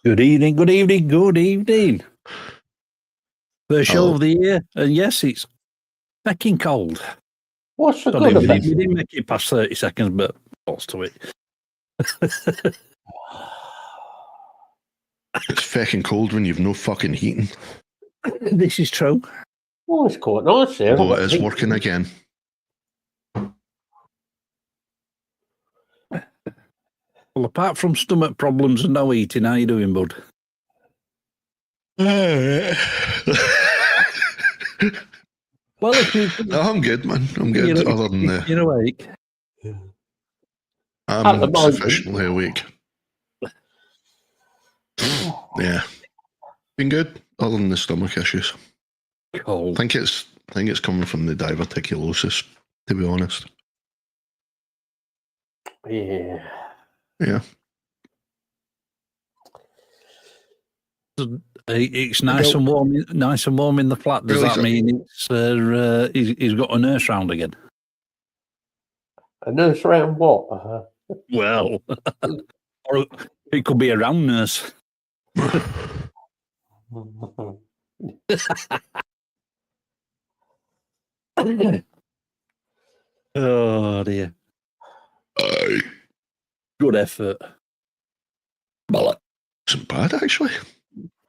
Good evening, good evening, good evening. First show of the year, and yes, it's fucking cold. What's the good of it? We didn't make it past 30 seconds, but what's to it? It's fucking cold when you've no fucking heating. This is true. Oh, it's quite nice here. Although it is working again. Well, apart from stomach problems and no eating, how you doing, bud? Well, if you... No, I'm good, man. I'm good. Other than the... You're awake. I'm sufficiently awake. Yeah. Been good, other than the stomach issues. Cold. I think it's coming from the diverticulosis, to be honest. Yeah. Yeah. It's nice and warm. Nice and warm in the flat. Does that mean it's he's got a nurse round again? A nurse round what? Well, or it could be a round nurse. Oh dear. Good effort. Well, isn't bad, actually.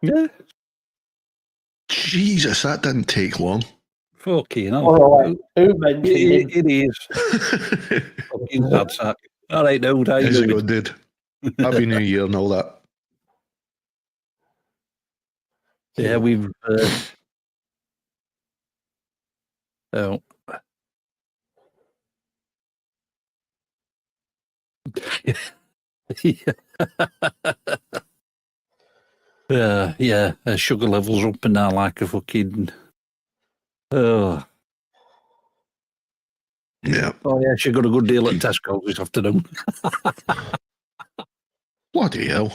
Yeah. Jesus, that didn't take long. Fucking hell. All right. Who mentioned it is. Fucking sad sack. All right, dude. How you How's it doing? going, dude? Happy New Year and all that. Yeah, we've... oh. Yeah, sugar levels up and down like a fucking... Oh. Yeah. Oh, yeah, she got a good deal at Tesco this afternoon. Bloody hell.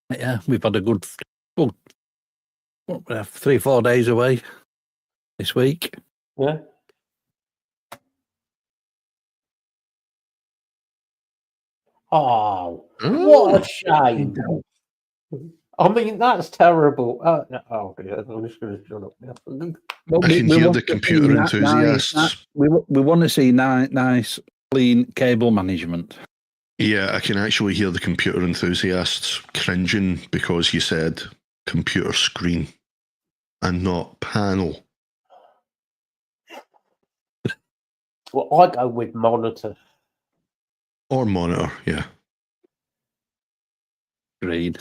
Yeah, we've had a good 3-4 days away this week. Yeah. Oh, what a shame. I mean, that's terrible. Oh, dear. I'm just going to shut up now. I can hear the computer enthusiasts. We want to see nice, clean cable management. Yeah, I can actually hear the computer enthusiasts cringing because you said computer screen and not panel. Well, I go with monitor. Or monitor, yeah. Screen.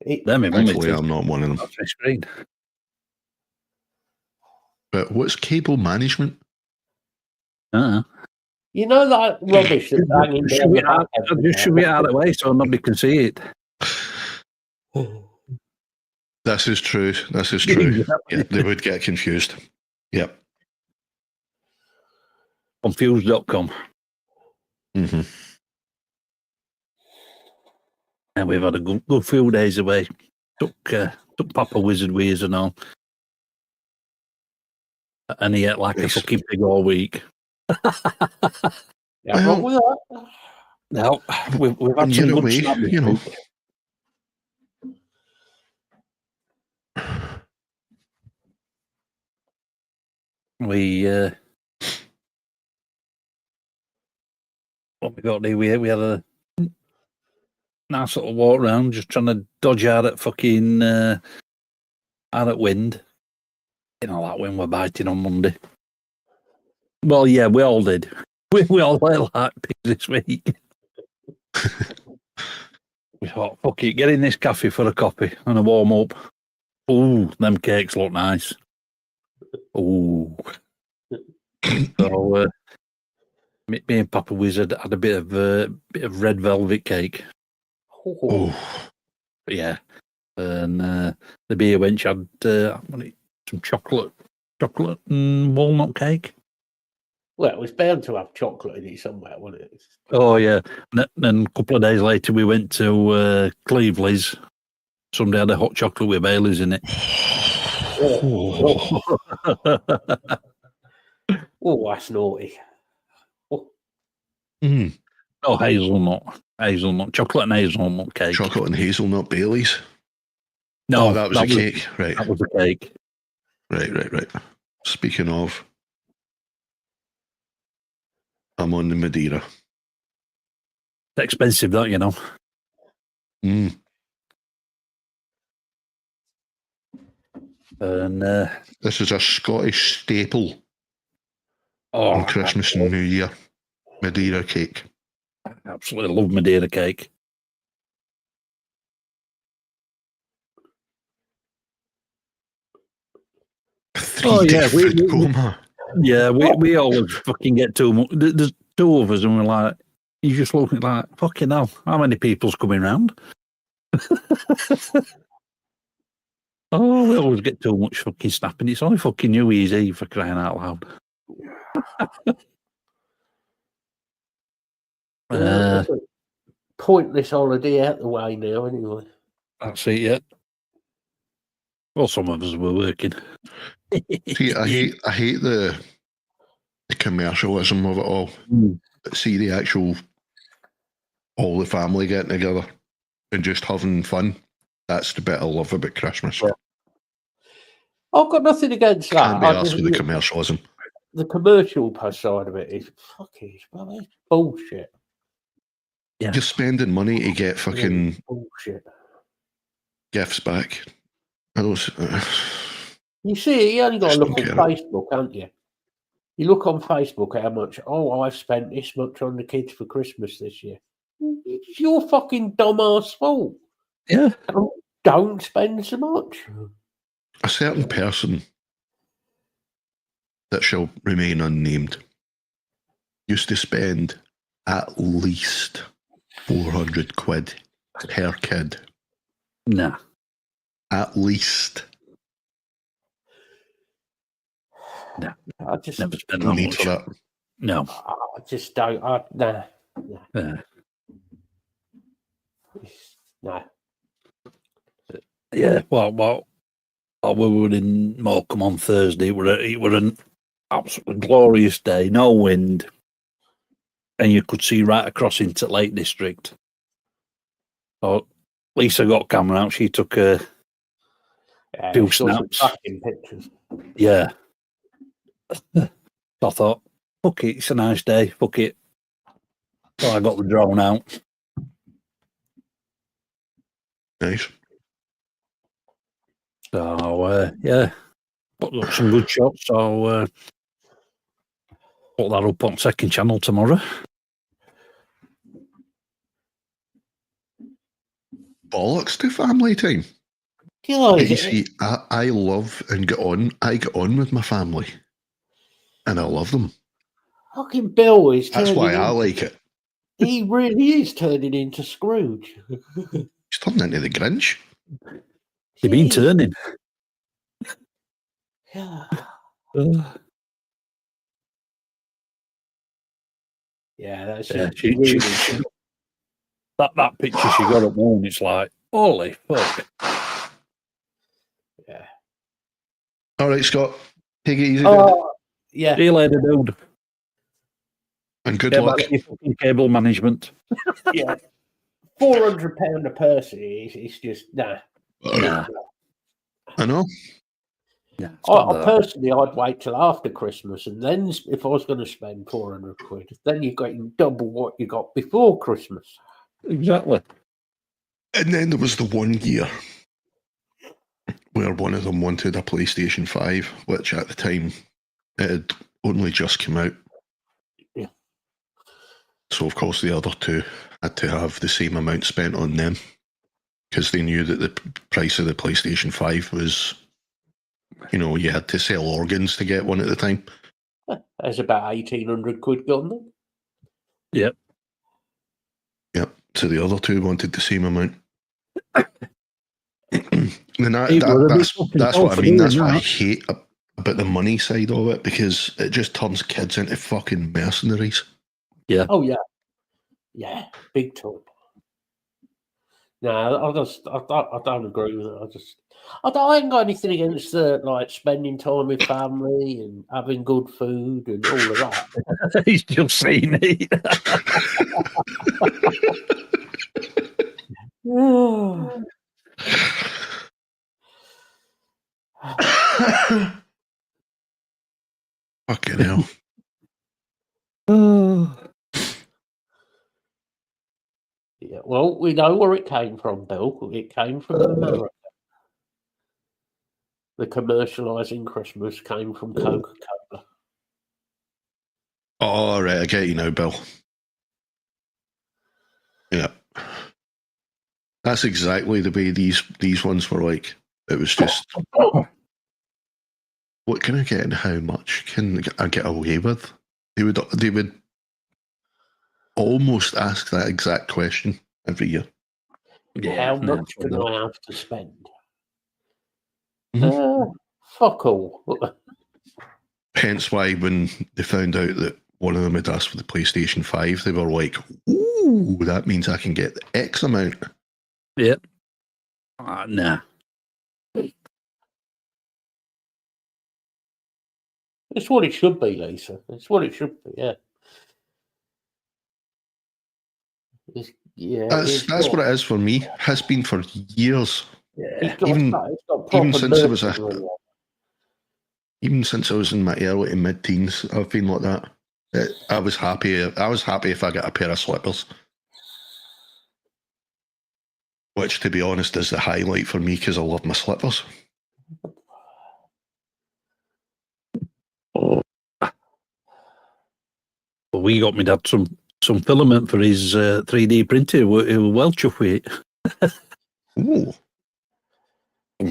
Thankfully, I'm not one of them. Screen. But what's cable management? You know that rubbish that's hanging down just shove it out of the way so nobody can see it. This is true. This is true. Yeah, they would get confused. Yep. Confused.com. Mm-hmm. And we've had a good few days away. Took Papa Wizard with us and all. And he ate like a fucking pig all week. Yeah, wrong with that. No, we've had some good snap, you know. What we got there? We had a nice little walk around, just trying to dodge out at fucking out at wind. You know, that wind we're biting on Monday. Well, yeah, we all did. We all went like pigs this week. We thought, fuck it, get in this cafe for a coffee and a warm up. Ooh, them cakes look nice. Ooh. So, me and Papa Wizard had a bit of red velvet cake. Oh. Yeah. And the beer wench had some chocolate and walnut cake. Well, it was bound to have chocolate in it somewhere, wasn't it? Oh, yeah. And then a couple of days later, we went to Cleveley's. Somebody had a hot chocolate with Baileys in it. Oh, that's naughty. Oh, Mm. Oh, hazelnut, chocolate and hazelnut cake. Chocolate and hazelnut Baileys. No, Oh, that was a cake. Right. That was a cake. Right. Speaking of, I'm on the Madeira. It's expensive, that, you know. Mm. And This is a Scottish staple on Christmas and New Year. Madeira cake. I absolutely love Madeira cake. Three-day food coma. We always fucking get too much. There's two of us, and we're like, you just look at like, fucking hell, how many people's coming round? Oh, we always get too much fucking snapping. It's only fucking New Year's Eve, for crying out loud. Pointless holiday out the way now, anyway. That's it, yeah. Well, some of us were working. See, I hate the commercialism of it all. See the actual, all the family getting together and just having fun. That's the bit I love about Christmas. Yeah. I've got nothing against that. Can't be asked with the commercialism. The commercial side of it is fucking bullshit. Yeah. You're spending money to get fucking bullshit gifts back. I don't. You see, you only got to look on Facebook, haven't you? You look on Facebook how much. Oh, I've spent this much on the kids for Christmas this year. It's your fucking dumbass fault. Yeah. Don't spend so much. A certain person that shall remain unnamed used to spend at least 400 quid per kid. Nah. At least. No. I just never spent no that need much. for that. No. I just don't. Nah. No. Yeah. Well, we were in Morecambe on Thursday. It were an absolutely glorious day, no wind, and you could see right across into Lake District. So Lisa got camera out. She took a few snaps. Pictures. Yeah. I thought, fuck it, it's a nice day. Fuck it. So I got the drone out. Nice. So, yeah, put up some good shots. So, put that up on second channel tomorrow. Bollocks to family time. God, you see, I love and get on. I get on with my family, and I love them. Fucking Bill is. That's why I like it. He really is turning into Scrooge. He's turning into the Grinch. You've been turning. Yeah. Yeah, that's that picture she got at home. It's like, holy fuck. Yeah. All right, Scott. Take it easy. Yeah. See you later, dude. And good luck. Your fucking cable management. Yeah. £400 a person. It's just nah. I know. Yeah, personally, I'd wait till after Christmas, and then if I was going to spend 400 quid, then you're getting double what you got before Christmas. Exactly. And then there was the 1 year where one of them wanted a PlayStation 5, which at the time it had only just come out. Yeah. So of course the other two had to have the same amount spent on them because they knew that the price of the PlayStation 5 was, you had to sell organs to get one at the time. There's about 1,800 quid gone then. Yep. So the other two wanted the same amount. And that's what I mean. That's what I hate about the money side of it, because it just turns kids into fucking mercenaries. Yeah. Oh, yeah. Yeah, big time. No, I don't agree with it. I ain't got anything against like spending time with family and having good food and all of that. He's just seen it. Fucking hell. Yeah, well, we know where it came from, Bill. It came from America. The commercialising Christmas came from Coca-Cola. All right, I get you now, Bill. Yeah. That's exactly the way these ones were like. It was just, what can I get and how much can I get away with? They would almost ask that exact question every year. How much can I have to spend? Mm-hmm. Fuck all. Hence why when they found out that one of them had asked for the PlayStation 5, they were like, ooh, that means I can get X amount. Yep. Nah. It's what it should be, Lisa. It's what it should be, yeah. That's what it is for me. Has been for years. Yeah. Even since I was in my early to mid-teens, I've been like that. I was happy if I got a pair of slippers. Which, to be honest, is the highlight for me because I love my slippers. Well, we got my dad some filament for his 3D printer. He was well chuffed with it. Ooh.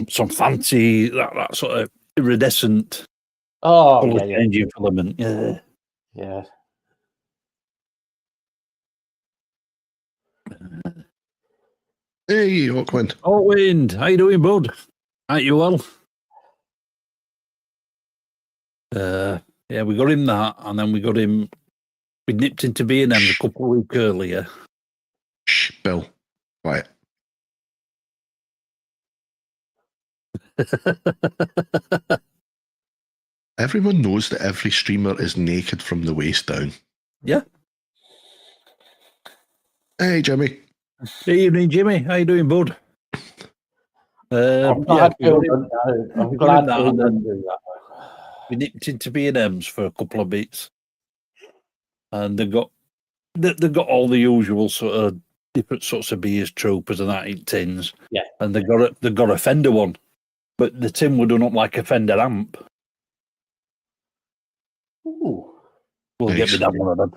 Some fancy, that sort of iridescent changing filament. Yeah. Yeah. Hey, Auckland. Wind, how you doing, bud? Ain't you well? Yeah, we got him that, and then we nipped into B&M a couple of weeks earlier. Shh, Bill. Quiet. Everyone knows that every streamer is naked from the waist down. Yeah. Hey, Jimmy. Good evening, Jimmy. How you doing, bud? I'm glad Bill didn't do that. We nipped into B&M's for a couple of bits, and they've got all the usual sort of different sorts of beers, troopers, and that in tins. Yeah, and they got a Fender one, but the tin would done up like a Fender amp. Ooh. We'll get me down one of them.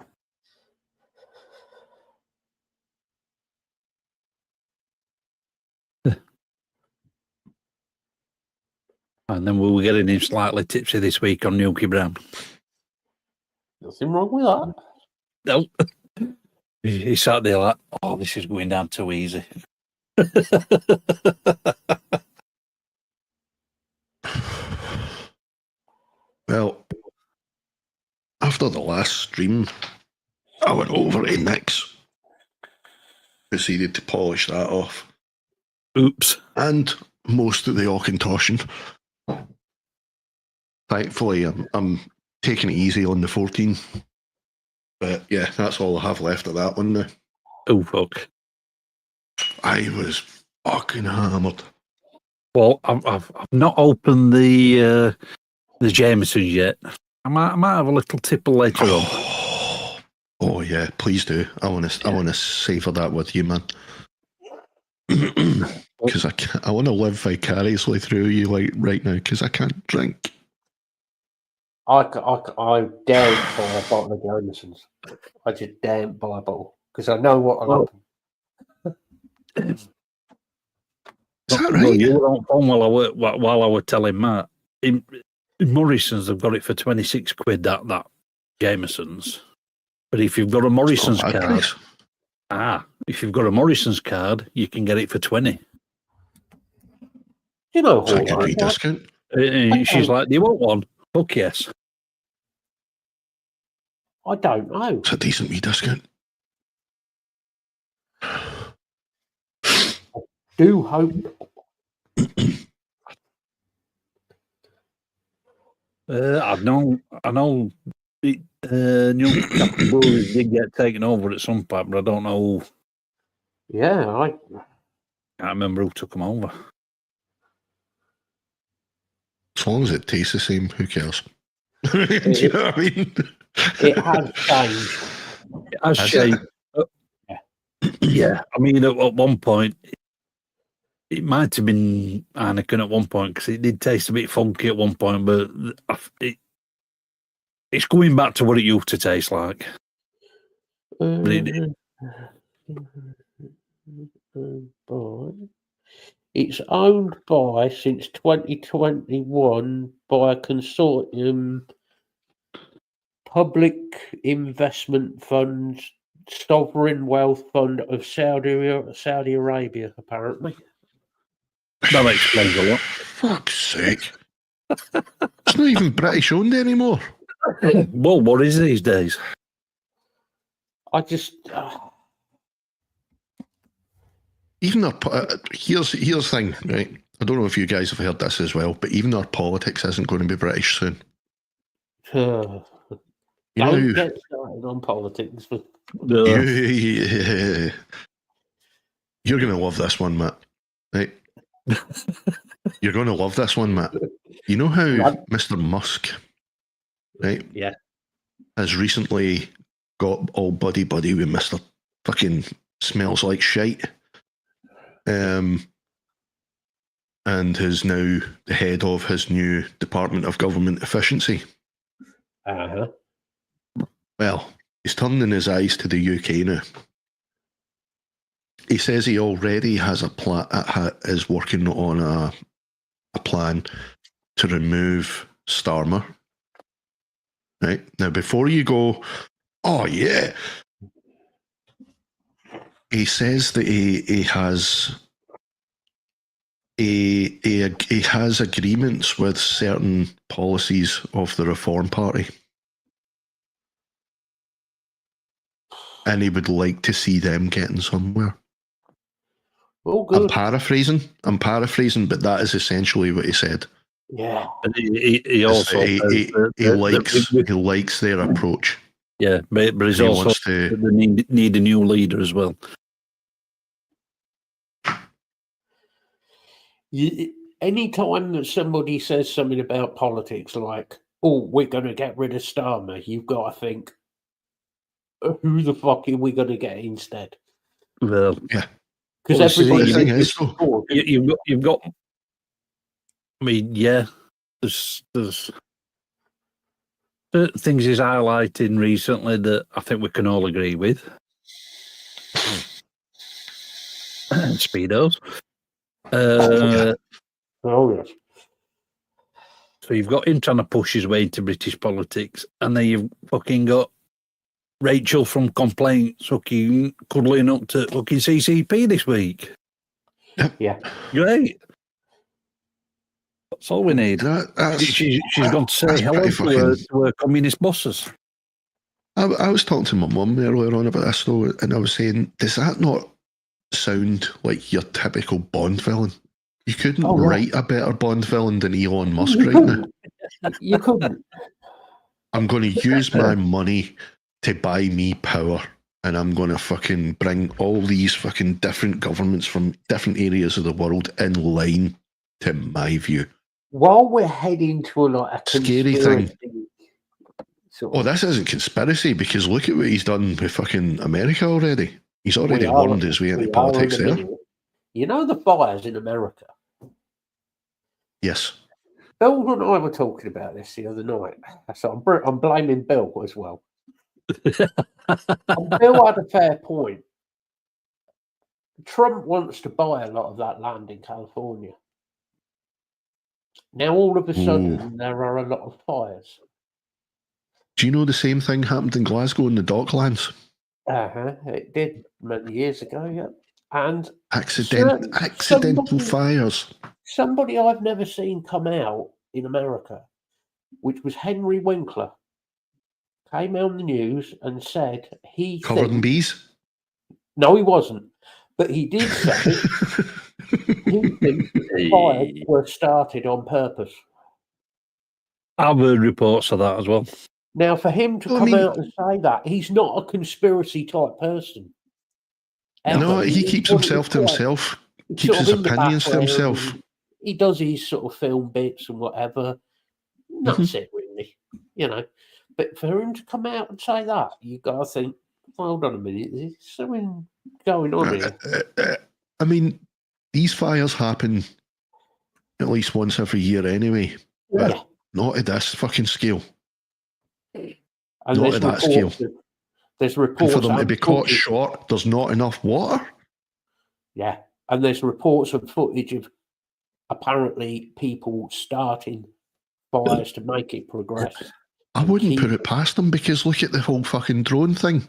And then we were getting him slightly tipsy this week on Nuki Brown. Nothing wrong with that. No. He sat there like, oh, this is going down too easy. Well, after the last stream, I went over to Nick's. Proceeded to polish that off. Oops. And most of the Auckland. Thankfully, I'm taking it easy on the 14. But yeah, that's all I have left of that one now. Oh, fuck. I was fucking hammered. Well, I've not opened the Jamesons yet. I might have a little tipple later on. Oh yeah, please do. I want to savor that with you, man. Because I want to live vicariously through you like right now. Because I can't drink. I daren't buy a bottle of Jamesons. I just daren't buy a bottle because I know what will happen. Is that right? Well, you were on phone while I was telling Matt. In Morrison's, they've got it for 26 quid. That Jamesons. But if you've got a Morrison's card, if you've got a Morrison's card, you can get it for 20. You know, is that a good discount? She's like, "Do you want one?" Fuck yes. I don't know. It's a decent wee discount. do hope. I know. Newcastle Brewery did get taken over at some point, but I don't know. Yeah, I can't remember who took them over. As long as it tastes the same, who cares? Do you know what I mean? It has changed. It has changed. Yeah, I mean, at one point, it might have been Heineken at one point because it did taste a bit funky at one point, but it's going back to what it used to taste like. It's owned by, since 2021, by a consortium, Public Investment Funds, Sovereign Wealth Fund of Saudi Arabia, apparently. That explains a lot. Fuck's sake. It's not even British owned anymore. Well, what is these days? I just... Even our... here's the thing, right? I don't know if you guys have heard this as well, but even our politics isn't going to be British soon. Don't get started on politics. You're going to love this one, Matt. Right? You're going to love this one, Matt. You know how Mr. Musk, right? Yeah. Has recently got all buddy with Mr. fucking smells like shite. And is now the head of his new Department of Government Efficiency. Uh-huh. Well, he's turning his eyes to the UK now. He says he already has is working on a plan to remove Starmer. Right? Now, before you go, oh yeah, he says that he has agreements with certain policies of the Reform Party. And he would like to see them getting somewhere. Oh, good. I'm paraphrasing, but that is essentially what he said. Yeah. And he also he likes their approach. Yeah, but he's also they need a new leader as well. Anytime that somebody says something about politics, like, oh, we're going to get rid of Starmer, you've got to think, who the fuck are we going to get instead? Well, yeah. Because everybody you've got. I mean, yeah, there's certain things he's highlighting recently that I think we can all agree with. Speedos. Oh yes. So you've got him trying to push his way into British politics, and then you've fucking got Rachel from Complaints fucking cuddling up to fucking CCP this week. Yeah. Great. That's all we need. She's gone to say hello to her communist bosses. I was talking to my mum earlier on about this though, and I was saying, does that not sound like your typical Bond villain? You couldn't write a better Bond villain than Elon Musk right now. You couldn't. I'm going to use my money to buy me power, and I'm going to fucking bring all these fucking different governments from different areas of the world in line to my view. While we're heading to a scary thing. This isn't conspiracy, because look at what he's done with fucking America already. He's already wormed his way into politics there. You know the fires in America? Yes. Bill and I were talking about this the other night. So I'm blaming Bill as well. Bill had a fair point. Trump wants to buy a lot of that land in California. Now, all of a sudden, there are a lot of fires. Do you know the same thing happened in Glasgow in the Docklands? It did many years ago, yeah. And accidental fires. Somebody I've never seen come out in America, which was Henry Winkler, came on the news and said he covered in bees. No, he wasn't, but he did say He thinks the fires were started on purpose. I've heard reports of that as well. Now, for him to come out and say that, he's not a conspiracy type person. No, he keeps himself to himself. Keeps his opinions to himself. He does his sort of film bits and whatever. That's it, really. But for him to come out and say that, you got to think, hold on a minute, there's something going on here. I mean, these fires happen at least once every year anyway. But not at this fucking scale. And not at that scale. There's reports. And for them to be caught short, there's not enough water. Yeah. And there's reports and footage of apparently people starting fires to make it progress. I wouldn't put it past them, because look at the whole fucking drone thing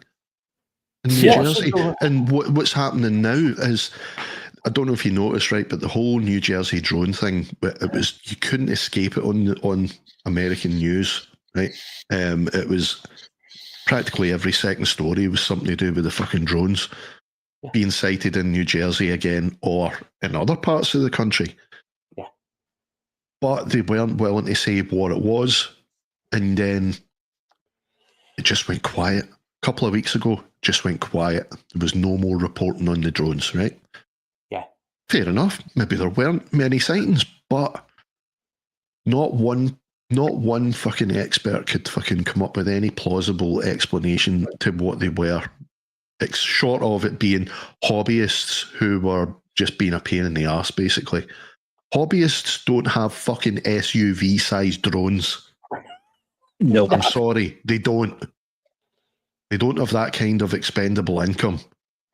in New Jersey. And what's happening now is, I don't know if you noticed, right, but the whole New Jersey drone thing, it was, you couldn't escape it on American news, right? It was practically every second story was something to do with the fucking drones being sighted in New Jersey again, or in other parts of the country. Yeah. But they weren't willing to say what it was. And then it just went quiet. A couple of weeks ago, just went quiet. There was no more reporting on the drones, right? Yeah. Fair enough. Maybe there weren't many sightings, but not one fucking expert could fucking come up with any plausible explanation to what they were. It's short of it being hobbyists who were just being a pain in the arse, basically. Hobbyists don't have fucking SUV-sized drones. No, I'm sorry, they don't. They don't have that kind of expendable income.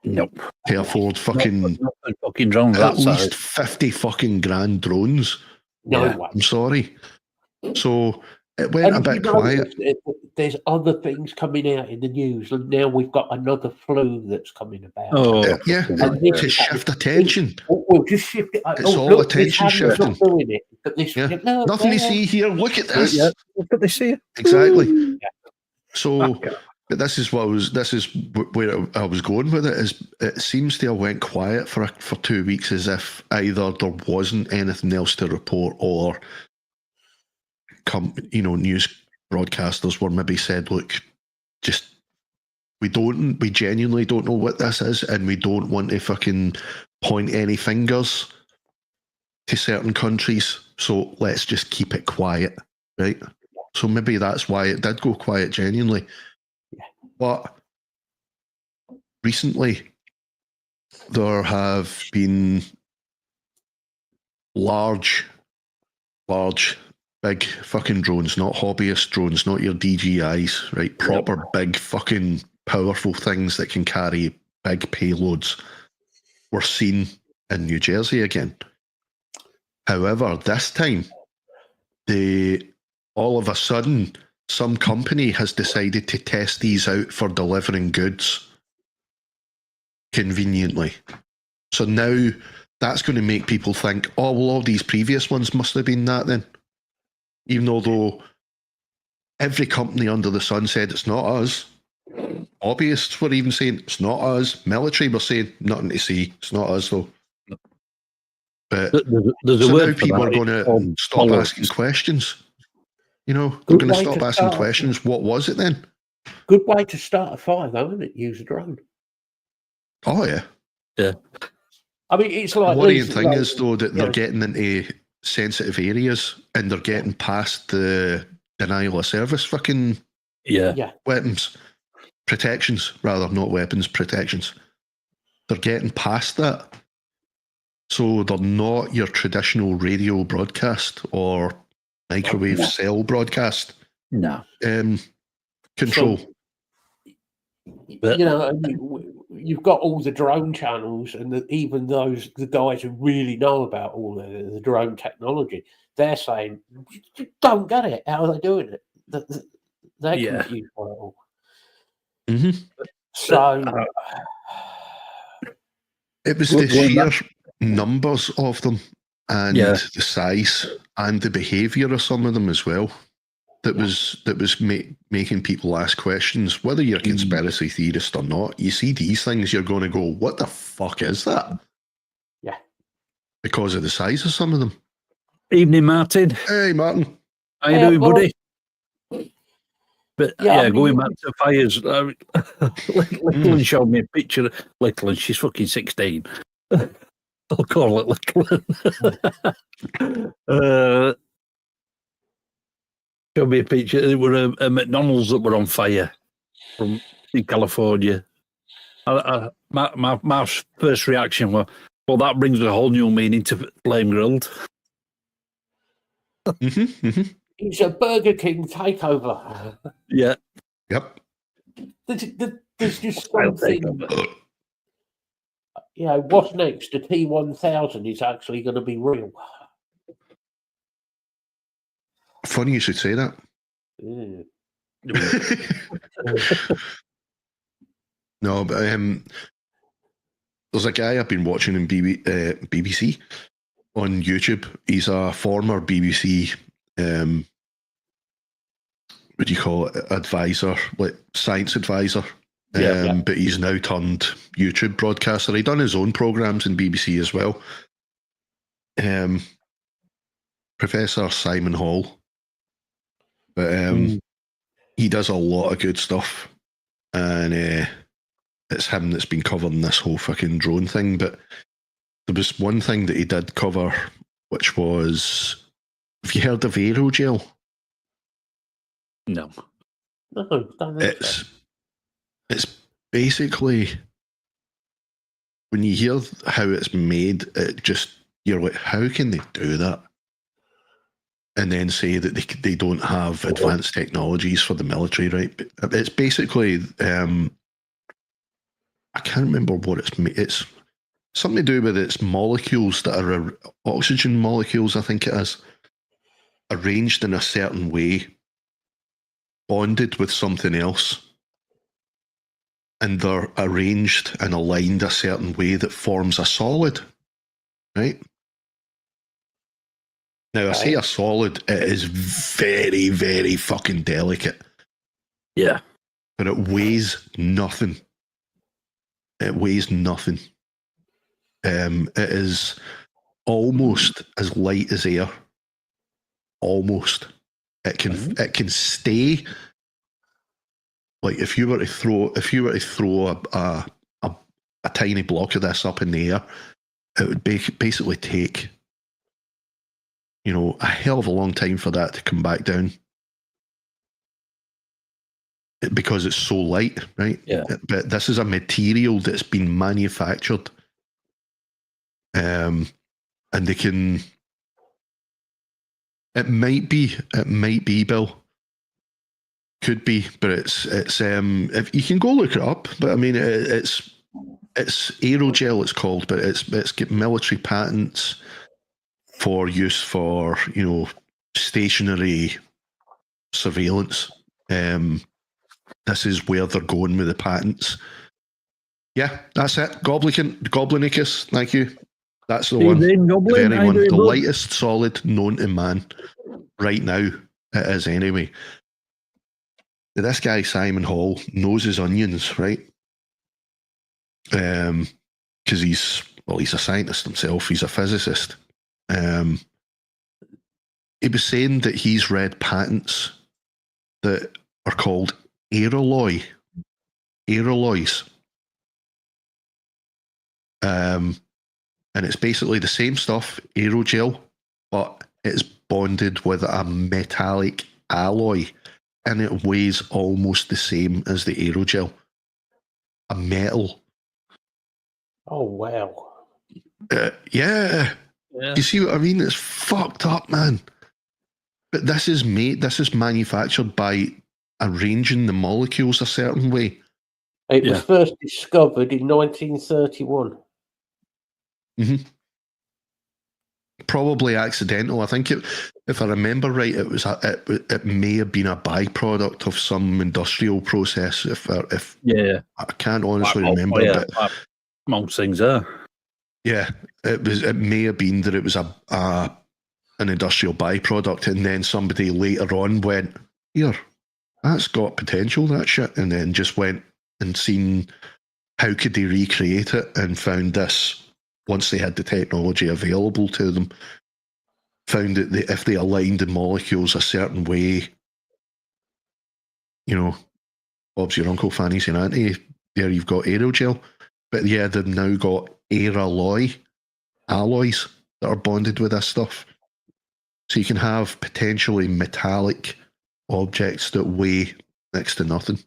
Nope. To afford fucking drones. At least 50 fucking grand drones. No way. I'm sorry. So it went a bit quiet. There's other things coming out in the news, and now we've got another flu that's coming about. To shift attention. We'll just shift it. It's all attention shifting. Doing it, but this, nothing to see here. Look at this. Look at this here. Exactly. So, but this is where I was going with it. Is it seems to have went quiet for 2 weeks, as if either there wasn't anything else to report, or news broadcasters were maybe said, look, just we genuinely don't know what this is, and we don't want to fucking point any fingers to certain countries, so let's just keep it quiet, right? So maybe that's why it did go quiet genuinely. But recently there have been large, big fucking drones, not hobbyist drones, not your DJIs, right? Proper big fucking powerful things that can carry big payloads were seen in New Jersey again. However, this time, all of a sudden, some company has decided to test these out for delivering goods conveniently. So now that's going to make people think, oh, well, all these previous ones must have been that then. Even though every company under the sun said it's not us. Hobbyists were even saying it's not us. Military were saying nothing to see. It's not us though. But so now people are going to stop asking questions. They're going to stop asking questions. What was it then? Good way to start a fire, though, isn't it? Use a drone. Oh yeah, yeah. I mean, it's like the worrying thing is though that they're getting into sensitive areas, and they're getting past the denial of service fucking weapons. Protections, rather, not weapons, protections. They're getting past that. So they're not your traditional radio broadcast or microwave cell broadcast. No. Control. So, you've got all the drone channels, and even the guys who really know about all the drone technology, they're saying, don't get it. How are they doing it? They're confused by it all. Mm-hmm. So it was the sheer numbers of them, and the size and the behaviour of some of them as well that was making people ask questions. Whether you're a conspiracy theorist or not, you see these things, you're going to go, what the fuck is that? Yeah. because of the size of some of them. Evening, Martin. Hey, Martin. How you doing, buddy? But Yeah, going back to fires, Little one showed me a picture. Little one, she's fucking 16. I'll call it Little one. Showed me a picture. There were a McDonald's that were on fire in California. My first reaction was, well, that brings a whole new meaning to flame grilled. It's a Burger King takeover. Yeah. Yep. There's just something. Yeah, what's next? The T1000 is actually going to be real. Funny you should say that. No, but there's a guy I've been watching in BBC on YouTube. He's a former BBC, what do you call it, advisor, like science advisor. But he's now turned YouTube broadcaster. He done his own programs in BBC as well. Professor Simon Hall. But he does a lot of good stuff. And it's him that's been covering this whole fucking drone thing. But there was one thing that he did cover, which was, have you heard of aerogel? No, don't think so. It's basically, when you hear how it's made, you're like, how can they do that? And then say that they don't have advanced technologies for the military, right? It's basically, I can't remember what it's made. It's something to do with its molecules that are oxygen molecules, I think it is, arranged in a certain way, bonded with something else. And they're arranged and aligned a certain way that forms a solid, right? Now, I say a solid, it is very, very fucking delicate. Yeah. But it weighs nothing. It weighs nothing. It is almost as light as air. Almost. It can stay. Like if you were to throw a tiny block of this up in the air, it would basically take, a hell of a long time for that to come back down. Because it's so light, right? Yeah. But this is a material that's been manufactured. And they can. It might be, Bill. Could be, but it's if you can go look it up. But I mean, it's aerogel. It's called, but it's got military patents for use for stationary surveillance. This is where they're going with the patents. Yeah, that's it. Goblinicus. Thank you. That's the one. Goblin, the very one. The lightest solid known to man right now. It is anyway. This guy, Simon Hall, knows his onions, right? Because he's a scientist himself. He's a physicist. He was saying that he's read patents that are called aeroloys. And it's basically the same stuff, aerogel, but it's bonded with a metallic alloy. And it weighs almost the same as the aerogel. A metal. Oh, wow. Yeah. You see what I mean? It's fucked up, man. But this is manufactured by arranging the molecules a certain way. It was first discovered in 1931. Mm-hmm. Probably accidental. I think if I remember right, it may have been a byproduct of some industrial process. If I can't honestly remember, but most things are. Yeah, it may have been that it was an industrial byproduct, and then somebody later on went, here, that's got potential, that shit, and then just went and seen how could they recreate it and found this once they had the technology available to them, found that if they aligned the molecules a certain way, Bob's your uncle, Fanny's your auntie, there you've got aerogel. But yeah, they've now got alloys that are bonded with this stuff. So you can have potentially metallic objects that weigh next to nothing.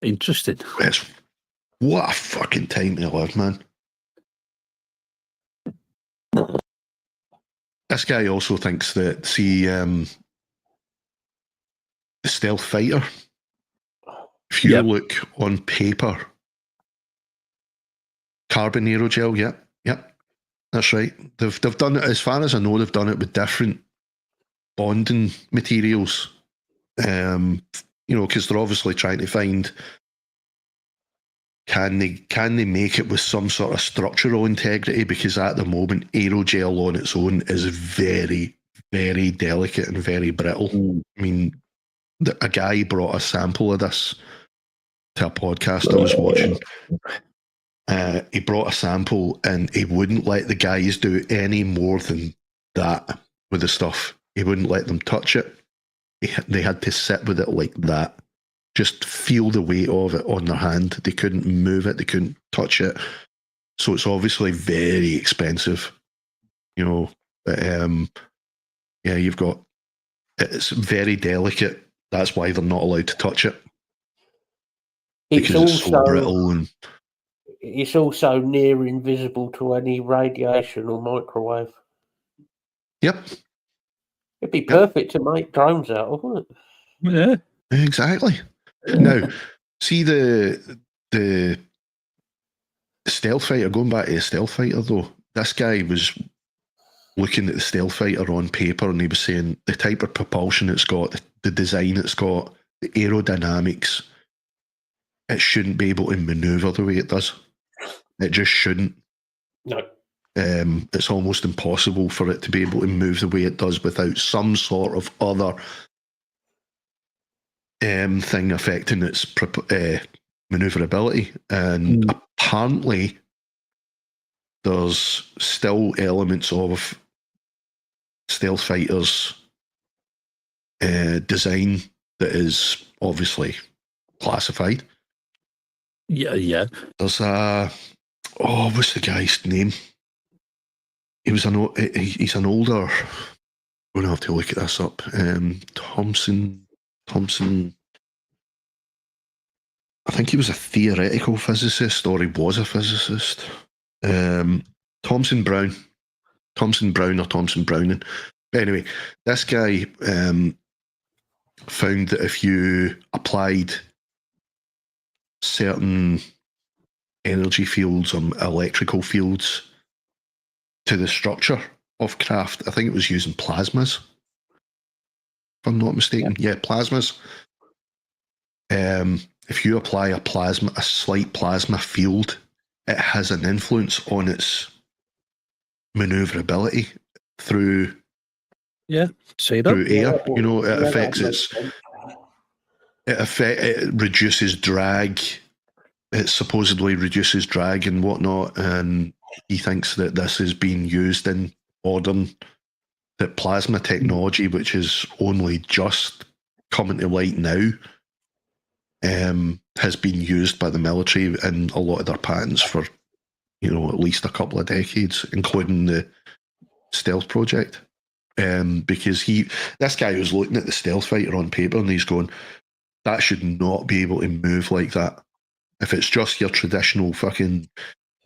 Interesting. What a fucking time to live, man. This guy also thinks that, the stealth fighter, if you look on paper, carbon aerogel, yep, that's right. They've done it, as far as I know, they've done it with different bonding materials. Because they're obviously trying to find, can they make it with some sort of structural integrity? Because at the moment, aerogel on its own is very, very delicate and very brittle. I mean, a guy brought a sample of this to a podcast I was watching. He brought a sample and he wouldn't let the guys do any more than that with the stuff. He wouldn't let them touch it. They had to sit with it like that. Just feel the weight of it on their hand. They couldn't move it. They couldn't touch it. So it's obviously very expensive. But you've got, it's very delicate. That's why they're not allowed to touch it. Because it's so brittle and it's also near invisible to any radiation or microwave. Yep. It'd be perfect to make drones out of, wouldn't it? Yeah. Exactly. Now, see the stealth fighter, going back to the stealth fighter though, this guy was looking at the stealth fighter on paper and he was saying the type of propulsion it's got, the design it's got, the aerodynamics, it shouldn't be able to maneuver the way it does. It just shouldn't. No. It's almost impossible for it to be able to move the way it does without some sort of other thing affecting its maneuverability. And apparently there's still elements of stealth fighters design that is obviously classified. Yeah. There's what's the guy's name? He's an older. I'm gonna have to look at this up. Thompson. I think he was a theoretical physicist, or he was a physicist. Thomson Browning. But anyway, this guy found that if you applied certain energy fields or electrical fields to the structure of craft, I think it was using plasmas, if I'm not mistaken. Yeah, plasmas. If you apply a slight plasma field, it has an influence on its maneuverability through air. It affects it reduces drag. It supposedly reduces drag and whatnot, and he thinks that this is being used in modern plasma technology, which is only just coming to light now, has been used by the military in a lot of their patents for, at least a couple of decades, including the stealth project. Because this guy was looking at the stealth fighter on paper and he's going, that should not be able to move like that. If it's just your traditional fucking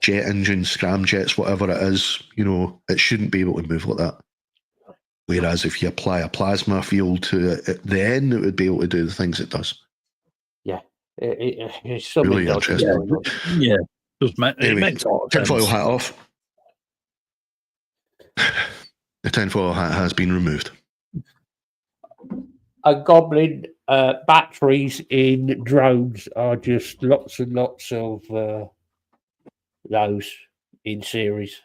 jet engine, scramjets, whatever it is, it shouldn't be able to move like that. Whereas if you apply a plasma field to it, then it would be able to do the things it does. Yeah. It's something really interesting. Yeah. Anyway, it makes a lot of tinfoil sense. hat off. The tinfoil hat has been removed. A goblin, batteries in drones are just lots and lots of those in series.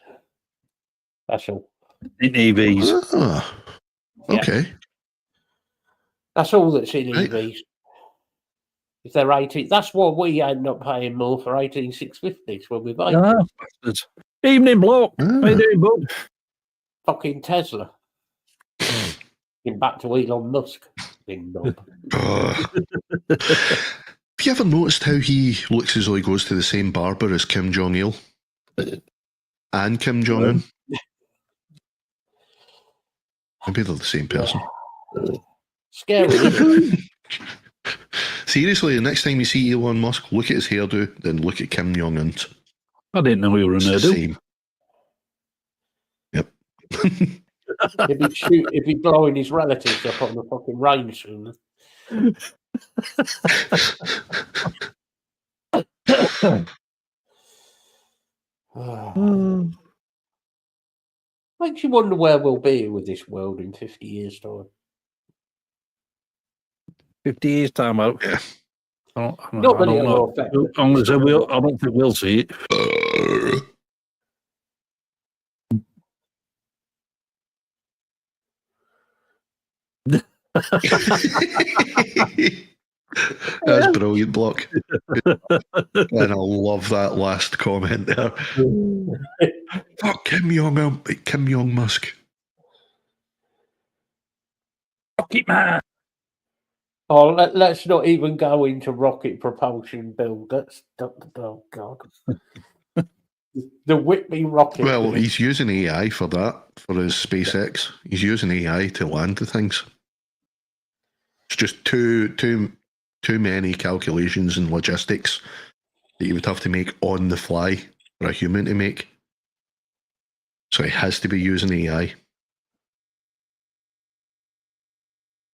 That's all. In EVs. Ah, okay. That's all that's in Right. EVs. If they're 18, that's why we end up paying more for 18650s when we buy bastards. Evening, bloke. How you doing, bud? fucking Tesla. Getting back to Elon Musk. Big knob. Have you ever noticed how he looks as though he goes to the same barber as Kim Jong-il? And Kim Jong-un? Maybe they're the same person. Scary, isn't it? Seriously, the next time you see Elon Musk, look at his hairdo, then look at Kim Jong-un's. I didn't know you were an It's the Urdu. same. Yep. If he's blowing his relatives up on the fucking range soon. Makes you wonder where we'll be with this world in 50 years' time. 50 years' time out. Yeah. I Not that don't it'll know. affect I don't think we'll see it. That's brilliant, Block. And I love that last comment there. Fuck Kim Jong Musk. Fuck it, man. Oh, let's not even go into rocket propulsion build. Oh, God. The Whitney rocket. Well, he's using AI for that, for his SpaceX. He's using AI to land the things. It's just too many calculations and logistics that you would have to make on the fly for a human to make. So he has to be using AI.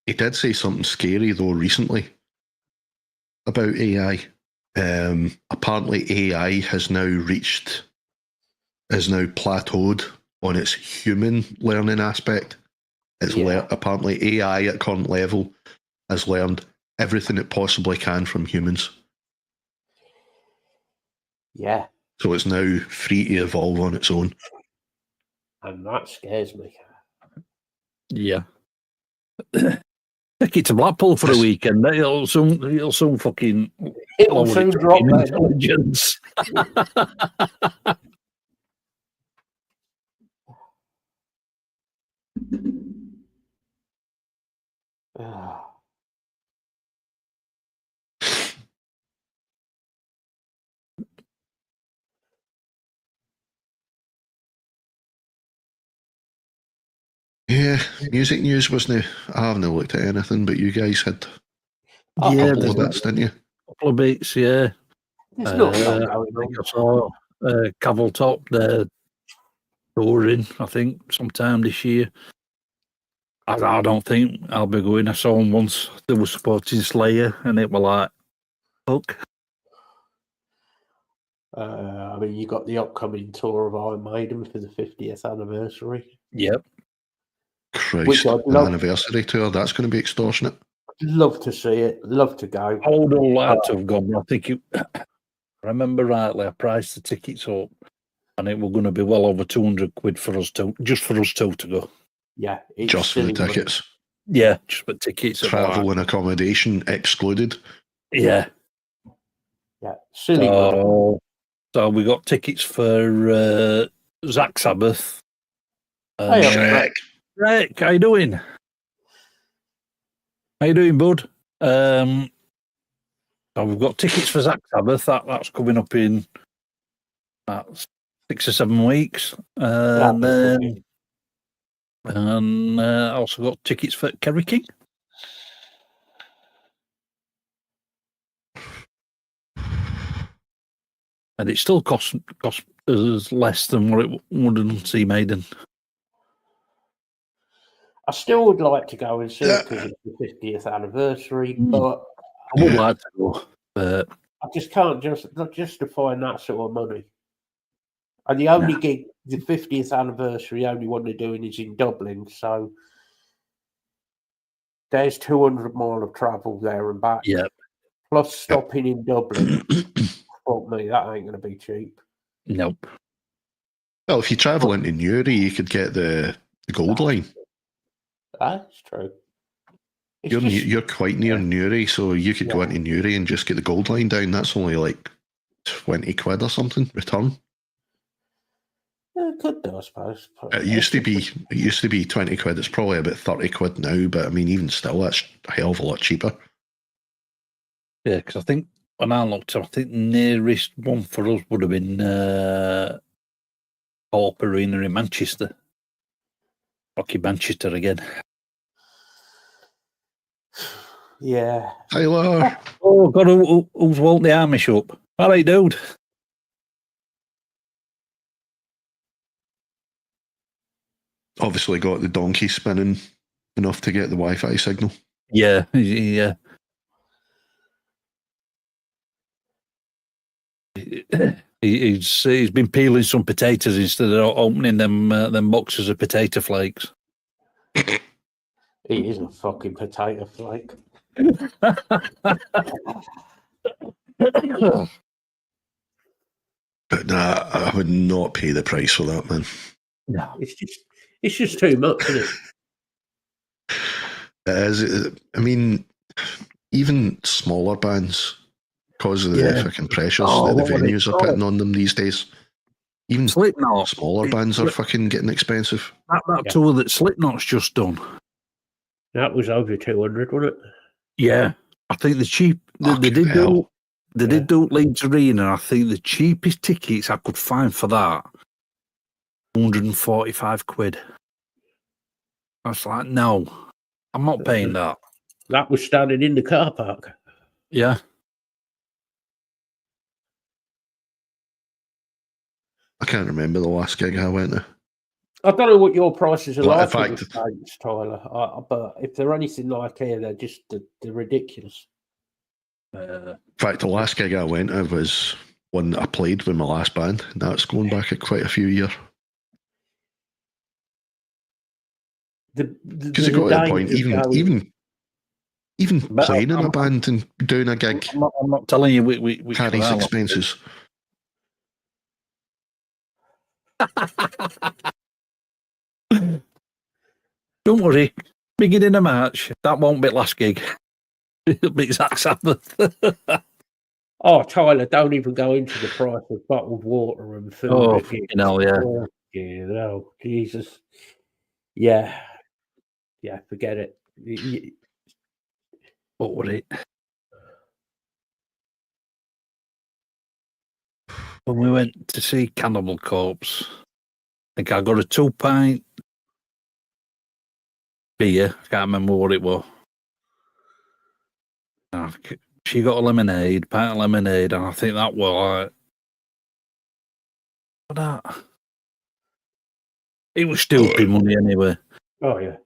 He did say something scary, though, recently about AI. Apparently AI has now plateaued on its human learning aspect. Apparently AI at current level has learned everything it possibly can from humans. Yeah. So it's now free to evolve on its own. And that scares me. Yeah. Take it to Blackpool for a weekend. It'll soon fucking It'll soon drop that intelligence. Yeah, music news wasn't. I haven't looked at anything, but you guys had a couple of bits, didn't you? A couple of beats, yeah. There's not a lot I going think on. I saw Cavaltop, they're touring, I think, sometime this year. I don't think I'll be going. I saw them once. They were supporting Slayer, and it were like, fuck. I mean, you got the upcoming tour of Iron Maiden for the 50th anniversary. Yep. Christ, the anniversary tour, that's going to be extortionate. Love to see it. Love to go. I would have liked to have gone. I think I remember rightly, I priced the tickets up, and it were going to be well over 200 quid for us two, just for us two to go. Yeah, just for the tickets. Yeah, just for tickets. Travel and accommodation excluded. Yeah. Yeah, silly. So we got tickets for Zach Sabbath. Rick, how you doing? How you doing, bud? So we've got tickets for Zach Sabbath. That's coming up in 6 or 7 weeks, and also got tickets for Kerry King. And it still costs us less than what it would on see Maiden. I still would like to go and see it because it's the 50th anniversary, but I would like to go, but I just can't justify that sort of money. And the only gig, the 50th anniversary, only one they're doing is in Dublin, so there's 200 mile of travel there and back. Yeah. Plus stopping in Dublin. Fuck me, that ain't going to be cheap. Nope. Well, if you travel into Newry, you could get the Gold Line. That's true. You're quite near Newry, so you could go into Newry and just get the Gold Line down. That's only like 20 quid or something return. Yeah, it could do, I suppose. It used to be 20 quid. It's probably about 30 quid now, but I mean, even still, that's a hell of a lot cheaper. Yeah, because I think when I looked, I think the nearest one for us would have been Co-op Arena in Manchester. Rocky Manchester again. Yeah. Tyler. Oh, God, who's walked the Amish up? All right, dude. Obviously got the donkey spinning enough to get the Wi-Fi signal. Yeah, yeah. He's been peeling some potatoes instead of opening them boxes of potato flakes. He is a fucking potato flake. But nah, I would not pay the price for that, man. No, it's just too much, isn't it? It is. I mean, even smaller bands, because of the fucking pressures that the venues are putting on them these days. Even Slipknot. Smaller bands are fucking getting expensive. That tour that Slipknot's just done. That was over 200, wasn't it? Yeah, I think the cheap they did do Leeds Arena. I think the cheapest tickets I could find for that 145 quid. I was like, no, I'm not paying that. That was standing in the car park. Yeah. I can't remember the last gig I went to. I don't know what your prices are like in in the States, Tyler, but if they're anything like here, they're ridiculous. In fact, the last gig I went to was one that I played with my last band. That's going back at quite a few years. Because it got to the point, even playing in a band and doing a gig, I'm not telling you we carries expenses. Don't worry, beginning of March, that won't be last gig. It'll be Zach Sabbath. Oh, Tyler, don't even go into the price of bottled water and food. Oh, fucking hell, yeah. You know, Jesus. Yeah. Yeah, forget it. What would it? When we went to see Cannibal Corpse, I think I got a 2-pint beer. I can't remember what it was. She got a lemonade, pint of lemonade, and I think that was like, what that? It was stupid money anyway. Oh, yeah.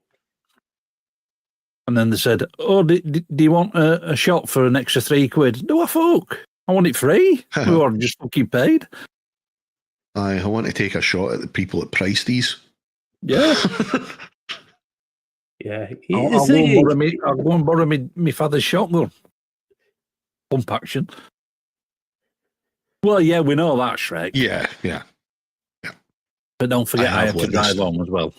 And then they said, "Oh, do you want a shot for an extra £3?" No, I fuck. I want it free. We were just fucking paid. I want to take a shot at the people that priced these. Yeah. Yeah. I'll go and borrow my father's shotgun. Pump action. Well, yeah, we know that, Shrek. Yeah. But don't forget, I have to drive home as well.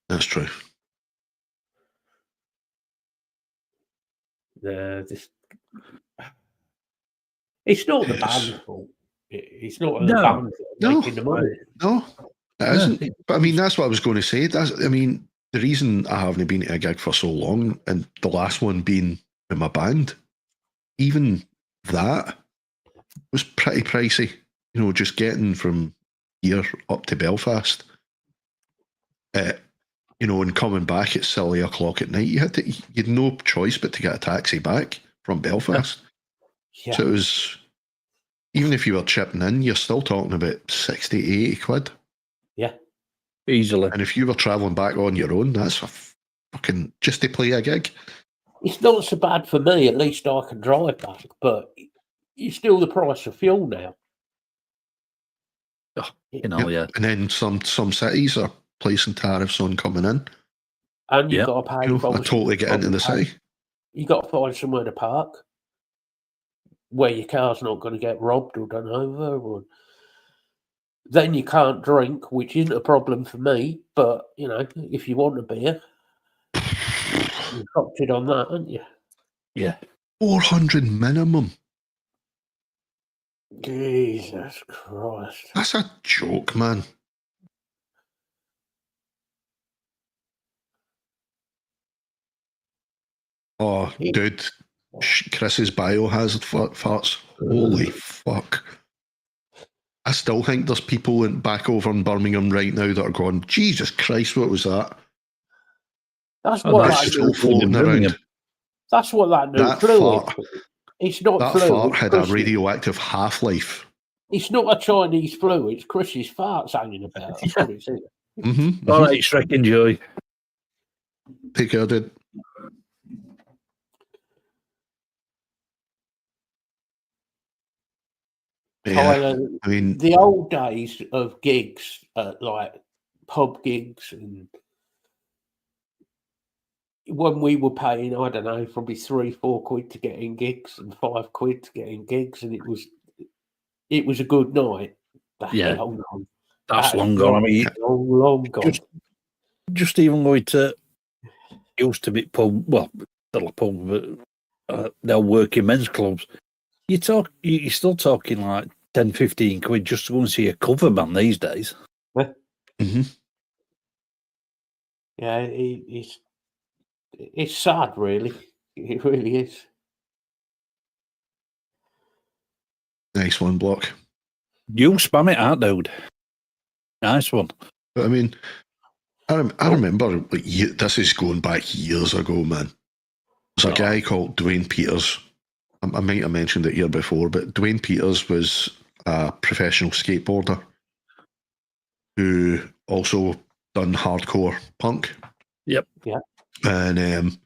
That's true. It's not the band's fault. It's not the band making the money. No, it isn't. But I mean, that's what I was going to say. The reason I haven't been to a gig for so long, and the last one being in my band, even that was pretty pricey. You know, just getting from here up to Belfast. You know, and coming back at silly o'clock at night, you had no choice but to get a taxi back from Belfast. Yeah. So it was, even if you were chipping in, you're still talking about 60, 80 quid. Yeah. Easily. And if you were travelling back on your own, that's fucking just to play a gig. It's not so bad for me, at least I can drive back, but it's still the price of fuel now. Oh, yeah. And then some cities are placing tariffs on coming in. And you've got to pay. I totally get into the city. You've got to find somewhere to park where your car's not going to get robbed or done over. Then you can't drink, which isn't a problem for me. But, you know, if you want a beer, you've opted on that, haven't you? Yeah. 400 minimum. Jesus Christ. That's a joke, man. Oh, dude. Chris's biohazard farts. Holy fuck. I still think there's people back over in Birmingham right now that are going, Jesus Christ, what was that? That's Oh, what That's that still new, floating around. That's what that new That flu fart, is. It's not that flu. fart It's had a Chris's. radioactive half-life. It's not a Chinese flu. It's Chris's farts hanging about. That's what it's. All right, Shrek, enjoy. Take care, dude. Tyler, I mean, the old days of gigs, like pub gigs, and when we were paying, I don't know, probably £3-4 to get in gigs and £5 to get in gigs, and it was a good night. Yeah, long gone. That's long gone. I mean, long gone. Just even going to used to be pub, well, still a pub, but they're working men's clubs. You're still talking like 10-15 quid just to go and see a cover band these days. Mm-hmm. Yeah, it's sad, really. It really is. Nice one, Block. You spam it out, dude. Nice one. But I mean, I remember, like, this is going back years ago, man. There's a guy called Dwayne Peters. I might have mentioned it here before, but Dwayne Peters was a professional skateboarder who also done hardcore punk. Yep. Yeah. And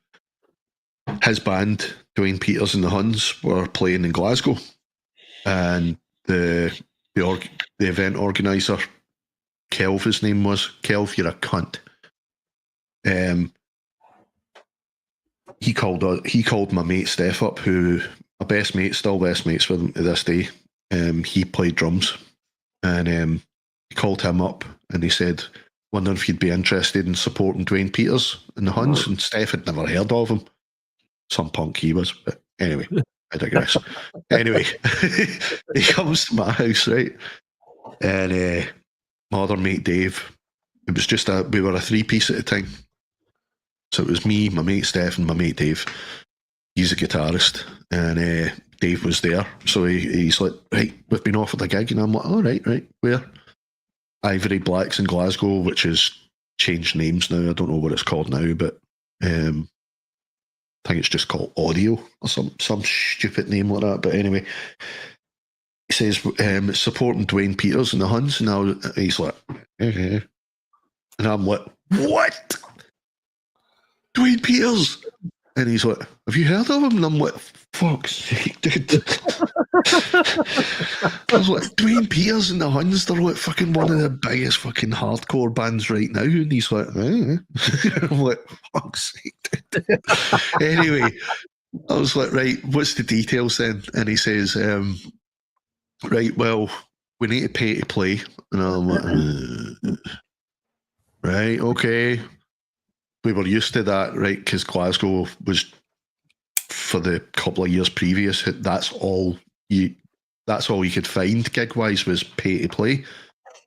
his band, Dwayne Peters and the Huns, were playing in Glasgow. And the event organizer, Kelv, his name was. Kelv, you're a cunt. He called my mate Steph up, who my best mate, still best mates with him to this day. He played drums, and he called him up and he said, wondering if you'd be interested in supporting Dwayne Peters and the Huns. And Steph had never heard of him. Some punk he was, but anyway, I digress. Anyway, he comes to my house, right? And my other mate Dave, it was just we were a 3-piece at the time. So it was me, my mate Steph, and my mate Dave. He's a guitarist, and Dave was there. So he's like, right, we've been offered a gig. And I'm like, all right, where? Ivory Blacks in Glasgow, which has changed names now. I don't know what it's called now, but I think it's just called Audio or some stupid name like that. But anyway, he says, supporting Dwayne Peters and the Huns. And he's like, okay. And I'm like, what? Dwayne Peters? And he's like, have you heard of him? And I'm like, fuck's sake, dude. I was like, Dwayne Peters and the Huns, they're like fucking one of the biggest fucking hardcore bands right now. And he's like, I'm like, fuck's sake, dude. Anyway, I was like, right, what's the details then? And he says, right, well, we need to pay to play. And I'm like, right, okay. We were used to that, right? Because Glasgow was, for the couple of years previous, that's all you could find gig wise was pay to play.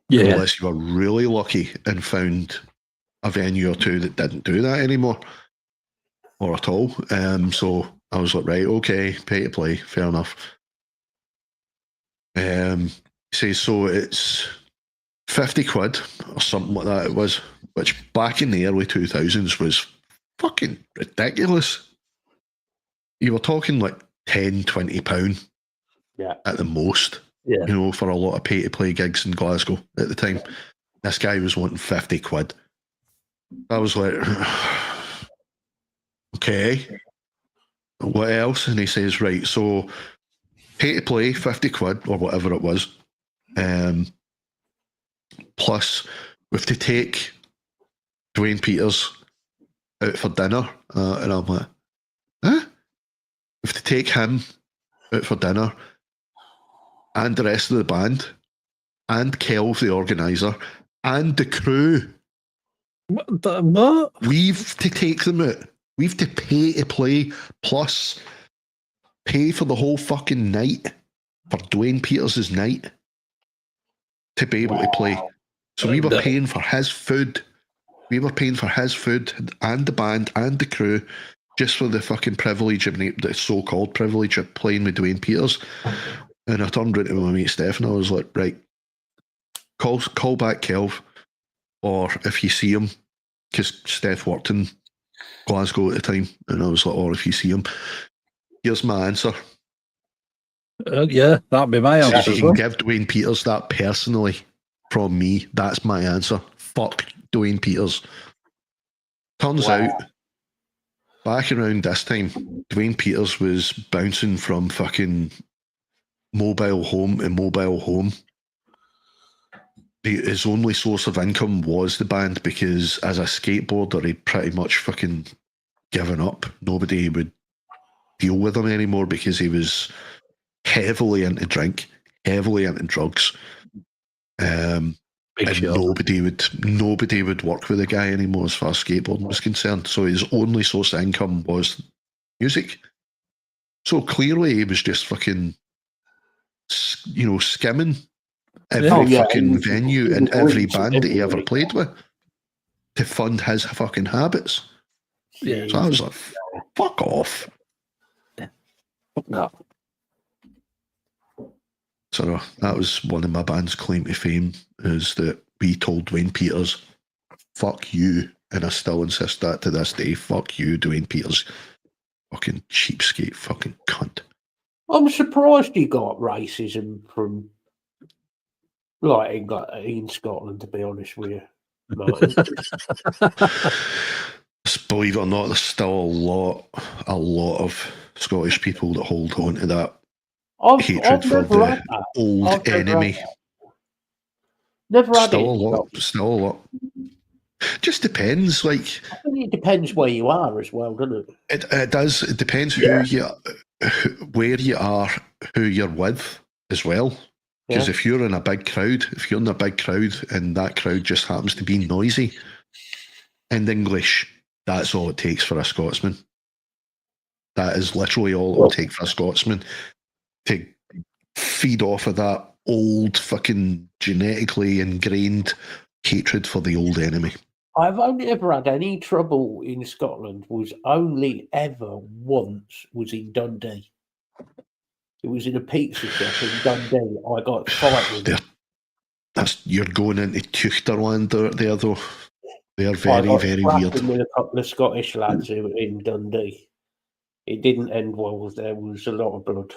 Yeah. Unless you were really lucky and found a venue or two that didn't do that anymore, or at all. So I was like, right, okay, pay to play, fair enough. He says, so it's 50 quid or something like that it was, which back in the early 2000s was fucking ridiculous. You were talking like £10-20 at the most, you know, for a lot of pay-to-play gigs in Glasgow at the time. This guy was wanting 50 quid. I was like, okay, what else? And he says, right, so pay-to-play, 50 quid or whatever it was, plus we have to take Dwayne Peters out for dinner. And I'm like, huh? We have to take him out for dinner and the rest of the band and Kelv, the organiser, and the crew. What? We've to take them out. We've to pay to play, plus pay for the whole fucking night for Dwayne Peters' night to be able to play. So we were paying for his food. We were paying for his food and the band and the crew just for the fucking privilege of the so-called privilege of playing with Dwayne Peters. And I turned around to my mate Steph and I was like, right, call back Kelv, or if you see him, because Steph worked in Glasgow at the time, and I was like, or if you see him, here's my answer. Yeah, that'd be my answer. If you can give Dwayne Peters that personally from me, that's my answer. Fuck Dwayne Peters. Turns out, back around this time, Dwayne Peters was bouncing from fucking mobile home to mobile home. His only source of income was the band, because as a skateboarder, he'd pretty much fucking given up. Nobody would deal with him anymore because he was heavily into drink, heavily into drugs. And nobody would work with the guy anymore as far as skateboarding was concerned. So his only source of income was music. So clearly he was just fucking, skimming every fucking venue and every band that he ever played with to fund his fucking habits. Yeah. So I was like, fuck off. No. So that was one of my band's claim to fame, is that we told Dwayne Peters, fuck you. And I still insist that to this day. Fuck you, Dwayne Peters. Fucking cheapskate, fucking cunt. I'm surprised he got racism from, in Scotland, to be honest with you, Martin. Believe it or not, there's still a lot of Scottish people that hold on to that hatred for the old enemy. Never had still it. Still a lot. Just depends. I think it depends where you are as well, doesn't it? It does. It depends where you are, who you're with as well. Because if you're in a big crowd, and that crowd just happens to be noisy and English, that's all it takes for a Scotsman. That is literally all it will take for a Scotsman to feed off of that old fucking genetically ingrained hatred for the old enemy. I've only ever had any trouble in Scotland was only ever once was in Dundee. It was in a pizza shop in Dundee. I got fighting. You're going into Tuchterland there though. They are very, very weird. With a couple of Scottish lads who were in Dundee. It didn't end well. There was a lot of blood.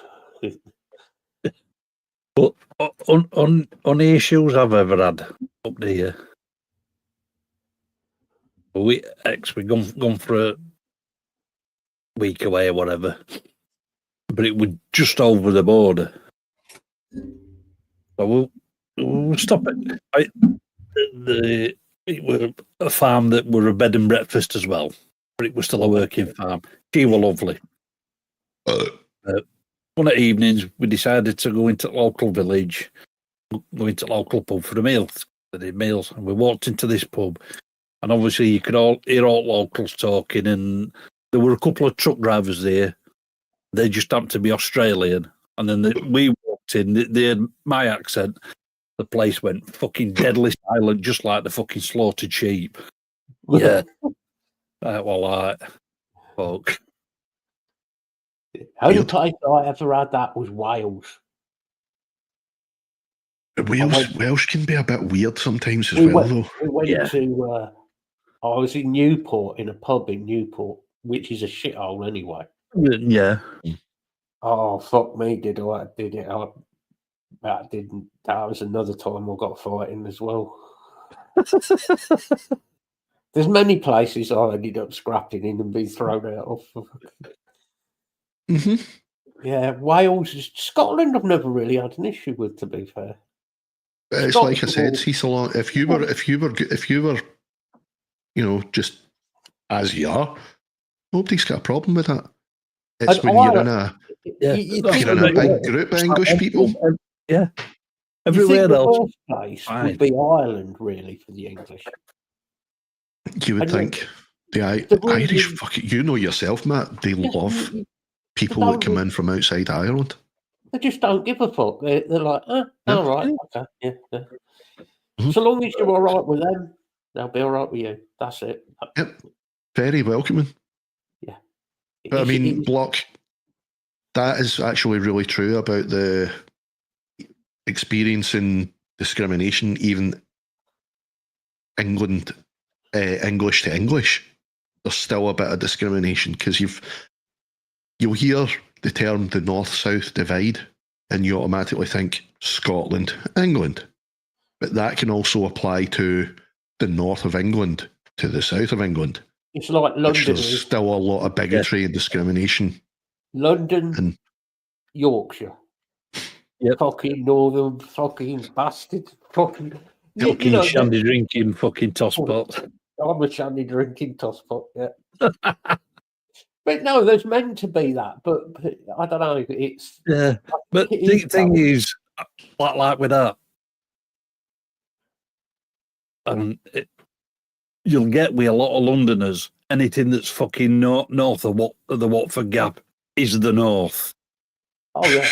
But on the issues I've ever had up there, we gone for a week away or whatever, but it was just over the border. So we'll stop it. It was a farm that were a bed and breakfast as well, but it was still a working farm. She were lovely. One of the evenings, we decided to go into the local village, go into the local pub for a meal. They did meals, and we walked into this pub, and obviously you could all hear all locals talking, and there were a couple of truck drivers there. They just happened to be Australian, and then we walked in. They had my accent. The place went fucking deadly silent, just like the fucking slaughtered sheep. Yeah. Fuck. The only place I ever had that was Wales. Wales can be a bit weird sometimes as well, though. We went to, I was in Newport, in a pub in Newport, which is a shithole anyway. Yeah. Oh, fuck me, did it. That didn't. That was another time I got fighting as well. There's many places I ended up scrapping in and being thrown out of. Mm-hmm. Yeah, Wales, Scotland. I've never really had an issue with, to be fair. It's like I said, Cecil. If you were, just as you are, nobody's got a problem with that. It's when you're in a big group of English people. Yeah. Everywhere the else, worst place fine. would be Ireland, really, for the English. You would And think the really- Irish, fucking, you know yourself, Matt, they love people that come in from outside Ireland. They just don't give a fuck. They're like, Yeah. all right, okay, yeah. Mhm. So long as you're all right with them, they'll be all right with you. That's it. Yep. Very welcoming. Yeah. But I mean, Block, that is actually really true about the experiencing discrimination, even England, English to English. There's still a bit of discrimination because you'll hear the term the North-South divide and you automatically think Scotland, England. But that can also apply to the north of England to the south of England. It's like London. There's still a lot of bigotry and discrimination. London, And Yorkshire. Yep. Fucking northern fucking bastards. Fucking Fucking shandy drinking fucking tosspot. I'm a shandy drinking tosspot, yeah. But no, there's meant to be that, but I don't know. It's But the thing is, like with that, you'll get with a lot of Londoners, anything that's fucking north of the Watford Gap is the north. Oh yeah.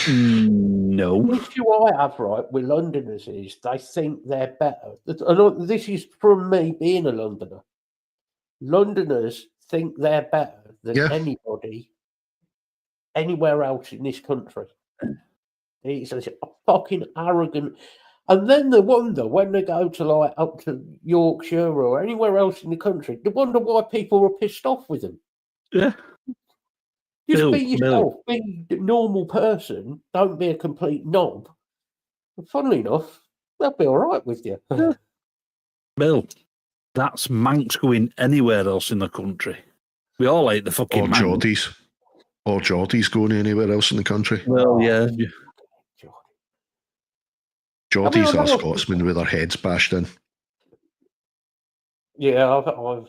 No. The issue I have, right, with Londoners is they think they're better. This is from me being a Londoner. Londoners think they're better than anybody anywhere else in this country. It's a fucking arrogant. And then they wonder when they go to like up to Yorkshire or anywhere else in the country, they wonder why people are pissed off with them. Yeah. Just be yourself, be a normal person, don't be a complete knob. And funnily enough, they'll be all right with you. Yeah. Bill, that's Manx going anywhere else in the country. We all hate the fucking Manx. Or Geordies going anywhere else in the country. Well, yeah. Geordies are Scotsmen with their heads bashed in. Yeah, I've.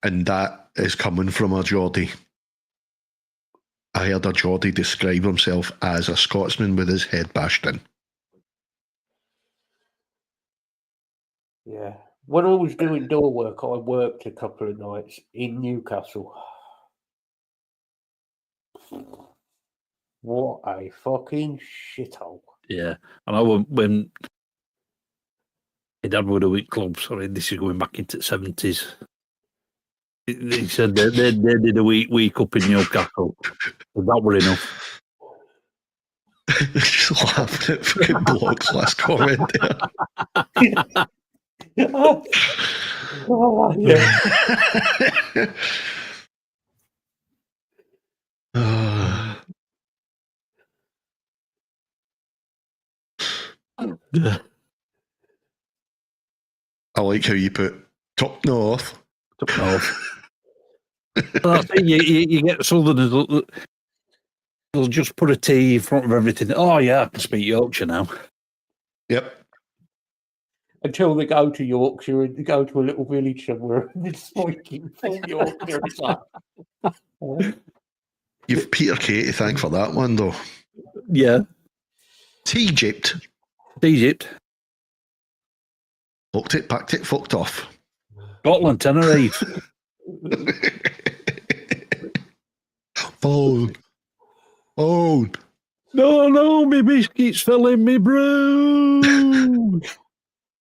And that is coming from a Geordie. I heard a Geordie describe himself as a Scotsman with his head bashed in. Yeah. When I was doing door work, I worked a couple of nights in Newcastle. What a fucking shithole. Yeah. And I went when my dad would a week club, sorry, this is going back into the 70s. He said they did a week up in Newcastle. That were enough. Just laughing at fucking Block's last comment there. Oh, yeah. I like how you put top north. Top north. You get Southerners, they'll just put a T in front of everything. Oh, yeah, I can speak Yorkshire now. Yep. Until they go to Yorkshire and they go to a little village somewhere and it's speaking full Yorkshire. It's like, You've Peter Kay to thank for that one, though. Yeah. Egypt. Looked it, packed it, fucked off. Scotland, Tenerife. Phone. No, me biscuits fell in me brew.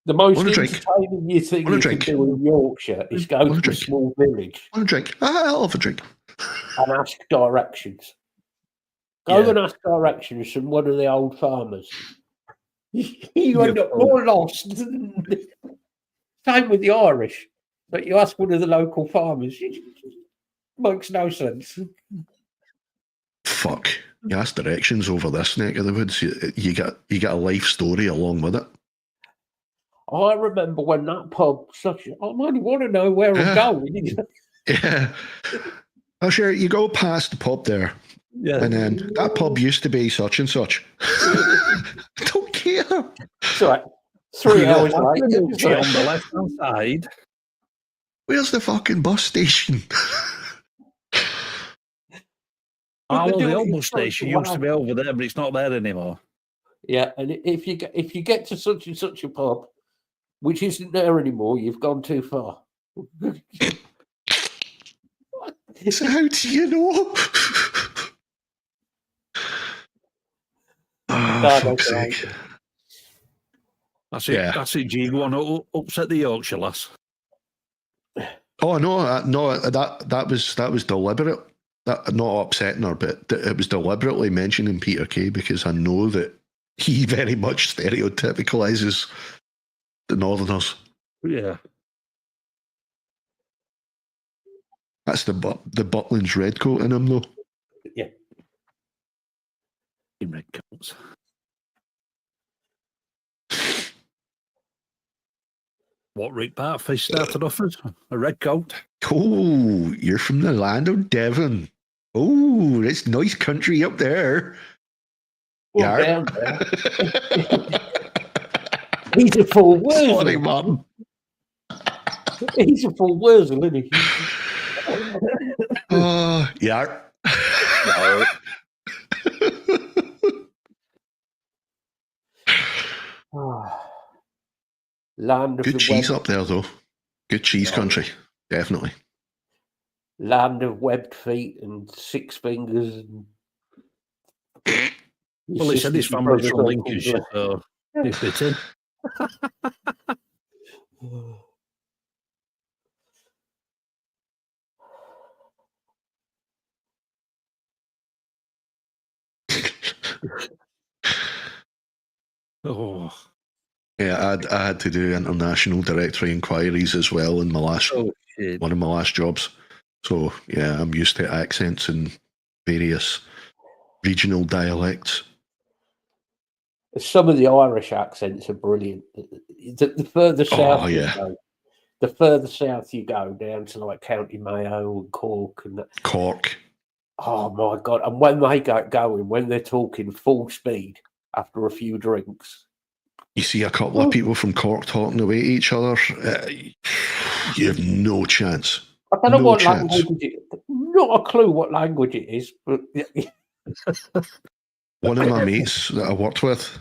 The most entertaining thing you can do in Yorkshire is go to a small village. Want a drink? I'll have a drink. And ask directions. Go and ask directions from one of the old farmers. You end up more lost. Same with the Irish. But you ask one of the local farmers. It makes no sense. Fuck. You ask directions over this neck of the woods, you get a life story along with it. I remember when that pub, I only want to know where I'm going. Yeah. Oh, sure, you go past the pub there. Yeah. And then that pub used to be such and such. I don't care. Sorry. 3 hours later. On the left-hand side. Where's the fucking bus station? The old bus station used to be over there, but it's not there anymore. Yeah, and if you get to such and such a pub, which isn't there anymore, you've gone too far. So how do you know? Oh, fuck's sake. That's it. Yeah. That's it, G. Go on, upset the Yorkshire lass. Oh no, that was deliberate. That not upsetting her, but it was deliberately mentioning Peter Kay because I know that he very much stereotypicalizes the Northerners. Yeah. That's the Butlins red coat in him, though. Yeah. In red coats. What Rick Bartfish started off as? A red coat. Oh, you're from the land of Devon. Oh, it's nice country up there. Well, Yeah. down there. He's a full Wurzel. Sorry, Mum. He's a full Wurzel, isn't he? Yeah. Land of Good the cheese webbed, up there, though. Good cheese country. Definitely. land of webbed feet and six fingers. And Well, he said his family's from Lincolnshire, so he fit in. Oh. Yeah, I had to do international directory inquiries as well in my last one of my last jobs. So yeah, I'm used to accents and various regional dialects. Some of the Irish accents are brilliant. The further south you go, the further south you go, down to like County Mayo and Cork and Cork. Oh my god! And when they get going, when they're talking full speed after a few drinks, you see a couple of people from Cork talking away to each other. You have no chance. I don't know what language it is. Not a clue what language it is, but one of my mates that I worked with,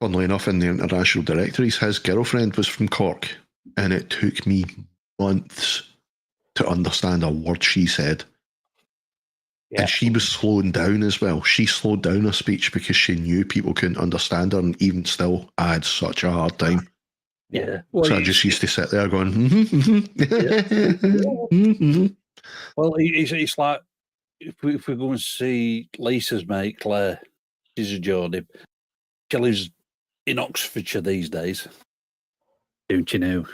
funnily enough, in the international directories, his girlfriend was from Cork, and it took me months to understand a word she said. Yeah. And she was slowing down as well. She slowed down her speech because she knew people couldn't understand her, and even still, I had such a hard time. Yeah. Well, so I just used to sit there going, Well, it's like if we go and see Lisa's mate, Claire, she's a Geordie. She lives in Oxfordshire these days. Don't you know?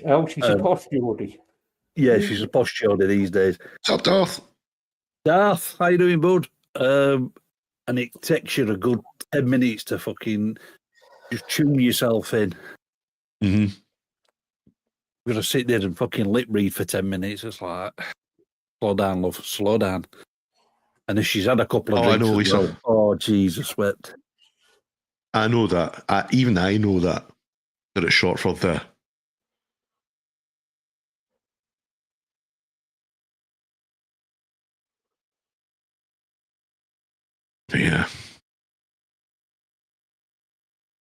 Oh, she's a posh Geordie. Yeah, she's a posh Geordie these days. What's up, Darth? Darth, how you doing, bud? And it takes you a good 10 minutes to fucking just tune yourself in. Mm-hmm. You've got to sit there and fucking lip read for 10 minutes. It's like, slow down, love, slow down. And if she's had a couple of drinks, I know, Lisa. Well, oh, Jesus, wept. I know that. I know that it's short for the. But yeah.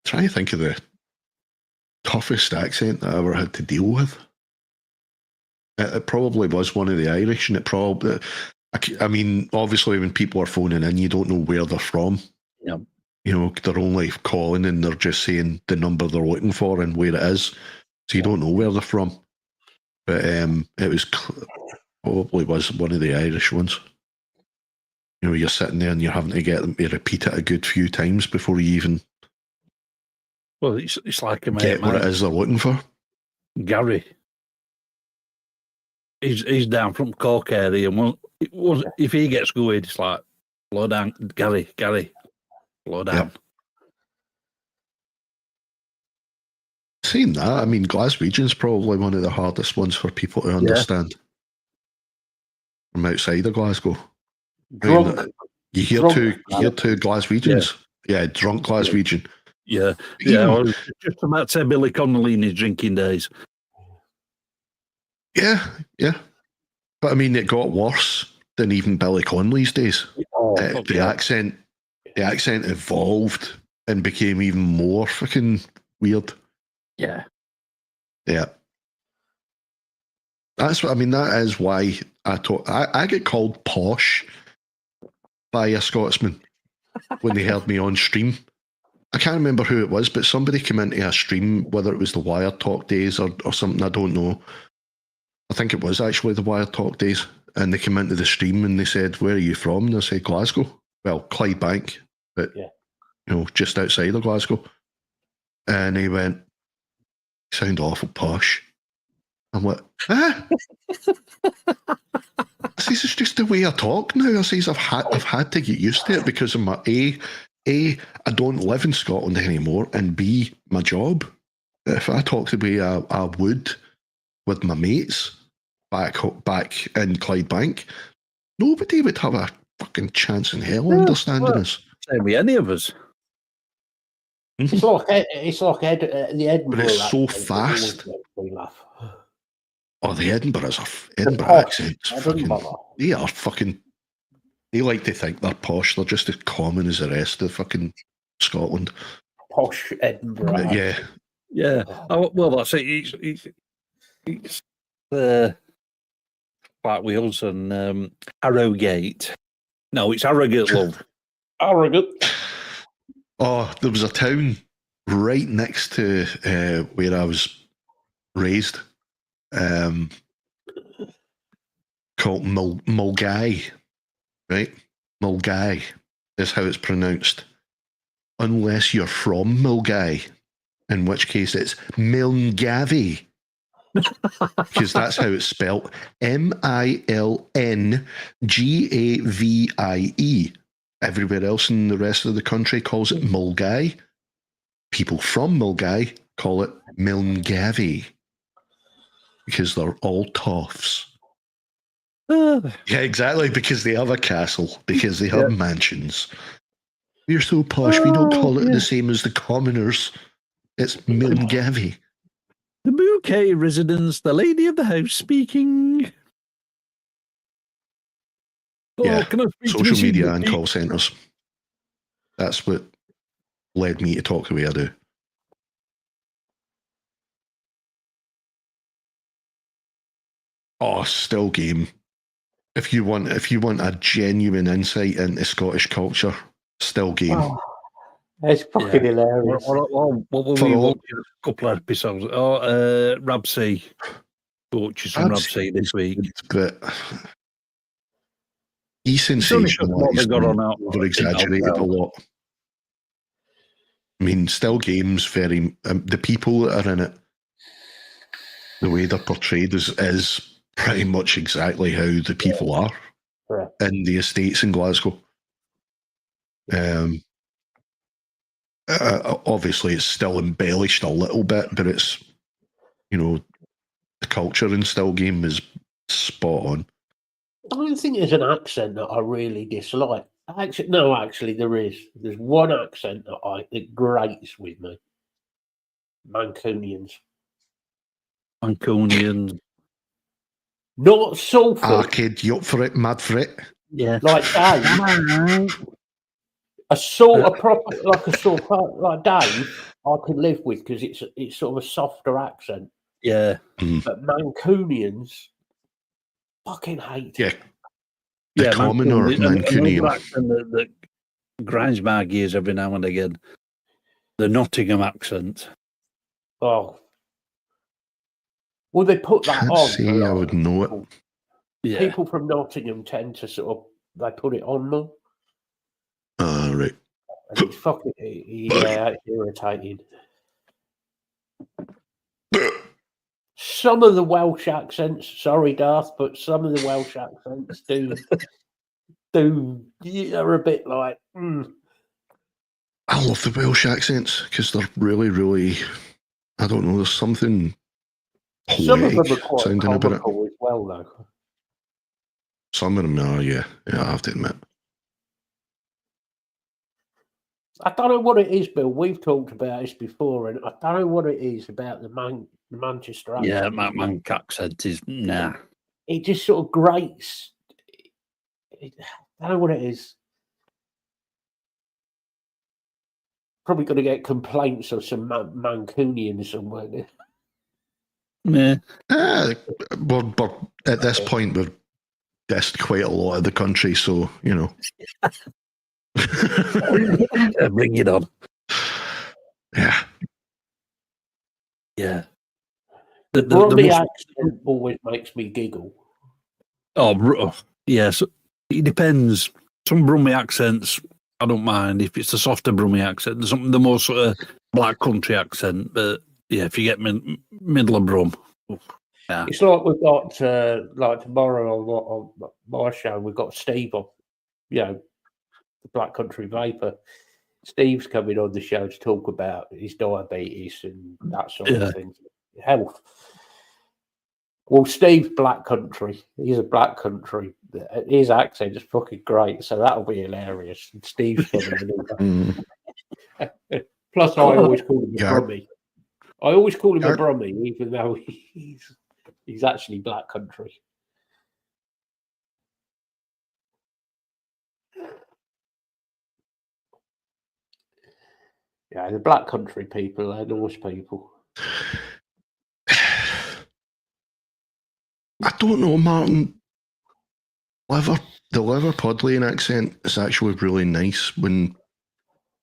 Try to think of the toughest accent that I ever had to deal with. It probably was one of the Irish, and it probably, I mean, obviously when people are phoning in, you don't know where they're from. Yeah. You know, they're only calling and they're just saying the number they're looking for and where it is. So you don't know where they're from. But it was probably was one of the Irish ones. You know, you're sitting there and you're having to get them to repeat it a good few times before you even it's like a mate, get what it is they're looking for. Gary. He's down from Cork area, and if he gets going, it's like, slow down, Gary, slow down. Yep. Saying that, I mean, Glaswegian's probably one of the hardest ones for people to understand from outside of Glasgow. Drunk. I mean, you hear two Glaswegians. Yeah, drunk Glaswegian. Yeah. Well, just about to say Billy Connolly in his drinking days. Yeah. But I mean, it got worse than even Billy Connolly's days. The accent evolved and became even more fucking weird. Yeah. Yeah. That's what I mean. That is why I get called posh by a Scotsman when they heard me on stream. I can't remember who it was, but somebody came into a stream, whether it was the Wire Talk days or something, I don't know. I think it was actually the Wire Talk days. And they came into the stream and they said, "Where are you from?" And I said, "Glasgow." Well, Clydebank, but just outside of Glasgow. And he went, "You sound awful posh." I'm like, "Ah." I says, "It's just the way I talk now." I says, I've had to get used to it because of my A, I don't live in Scotland anymore, and B, my job. If I talk the way I would with my mates back in Clydebank, nobody would have a fucking chance in hell understanding us. Same with any of us. It's like the Edinburgh. But it's so accent, fast. we laugh. Oh, the Edinburgh accents. Edinburgh. They are fucking. They like to think they're posh. They're just as common as the rest of fucking Scotland. Posh Edinburgh. Yeah. Yeah. Oh, well, that's it. It's Flat Wheels and Harrogate. No, it's Harrogate, love. Arrogant. Oh, there was a town right next to where I was raised, called Mulgai, right? Mulgai is how it's pronounced. Unless you're from Mulgai, in which case it's Milngavie. Because that's how it's spelt. Milngavie. Everywhere else in the rest of the country calls it Mulgai. People from Mulgai call it Milngavie. Because they're all toffs. Yeah, exactly. Because they have a castle. Because they have mansions. We're so posh, we don't call it the same as the commoners. It's Milngavie. The bouquet residence, the lady of the house speaking. Yeah, can I speak social to media and call centres. That's what led me to talk the way I do. Oh, still game. If you want a genuine insight into Scottish culture, still game. Oh, it's fucking hilarious. What were we watching a couple of episodes? Rabsy. Watches from Rabsy this week. But he sensationalised over exaggerated a lot. I mean, still games very the people that are in it, the way they're portrayed is pretty much exactly how the people are in the estates in Glasgow. Obviously, it's still embellished a little bit, but it's, the culture in Still Game is spot on. I don't think there's an accent that I really dislike. Actually, there is. There's one accent that grates with me. Mancunians. Not Salford. Kid, you up for it? Mad for it? Yeah. Like Dave. A sort of proper, like Dave, I could live with because it's sort of a softer accent. Yeah. But Mancunians, fucking hate it. The commoner Mancunian. Accent that grinds my gears every now and again. The Nottingham accent. Oh. Well, they put that on. Say I would know it. Yeah. People from Nottingham tend to they put it on them. Right. And it's fucking, it's irritating. Some of the Welsh accents, sorry, Darth, but some of the Welsh accents are a bit like. I love the Welsh accents because they're really, really. I don't know. There's something. Some of them are quite comical as well, though. Some of them are, yeah. I have to admit. I don't know what it is, Bill. We've talked about this before, and I don't know what it is about the Manchester accent. Yeah, Manc accent is nah. It just sort of grates. I don't know what it is. probably going to get complaints of some Mancunians somewhere. Yeah. But at this point, we've dissed quite a lot of the country, so, you know. Bring it on. Yeah. Yeah. The Brummie accent always makes me giggle. Oh, yes. It depends. Some Brummie accents, I don't mind. If it's a softer Brummie accent, the more sort of black country accent. But yeah, if you get middle of Brum, yeah. It's like we've got like tomorrow on my show, we've got Steve on, you know, the Black Country Vapor. Steve's coming on the show to talk about his diabetes and that sort of thing, health. Well, Steve's Black Country. He's a Black Country. His accent is fucking great, so that'll be hilarious. And Steve's funny. Plus, I always call him a Brummie. I always call him a Brummie, even though he's actually Black Country. Yeah, the Black Country people, they're Norse people. I don't know, Martin. The Liverpudlian accent is actually really nice when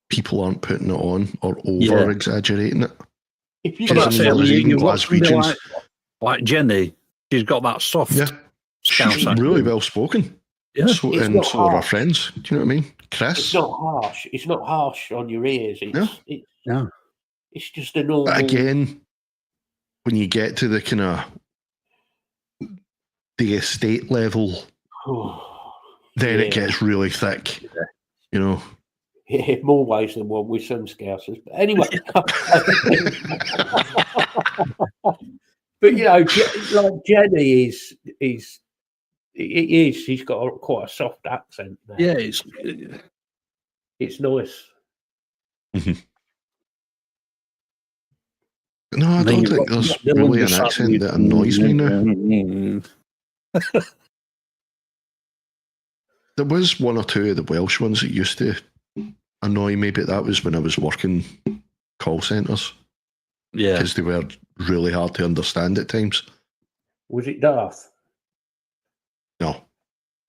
people aren't putting it on or over exaggerating it. If you like Jenny, she's got that soft. Yeah, she's really well spoken. Yeah, so are our friends. Do you know what I mean, Chris? It's not harsh. It's not harsh on your ears. It's just a normal. But again, when you get to the kind of the estate level, then it gets really thick. You know. In more ways than one with some Scousers. But anyway. But, you know, like Jenny she's got quite a soft accent there. Yeah, it's nice. Mm-hmm. No, I don't think there's really an accent that annoys me now. There was one or two of the Welsh ones that used to annoy me, but that was when I was working call centres. Yeah. Because they were really hard to understand at times. Was it Darth? No.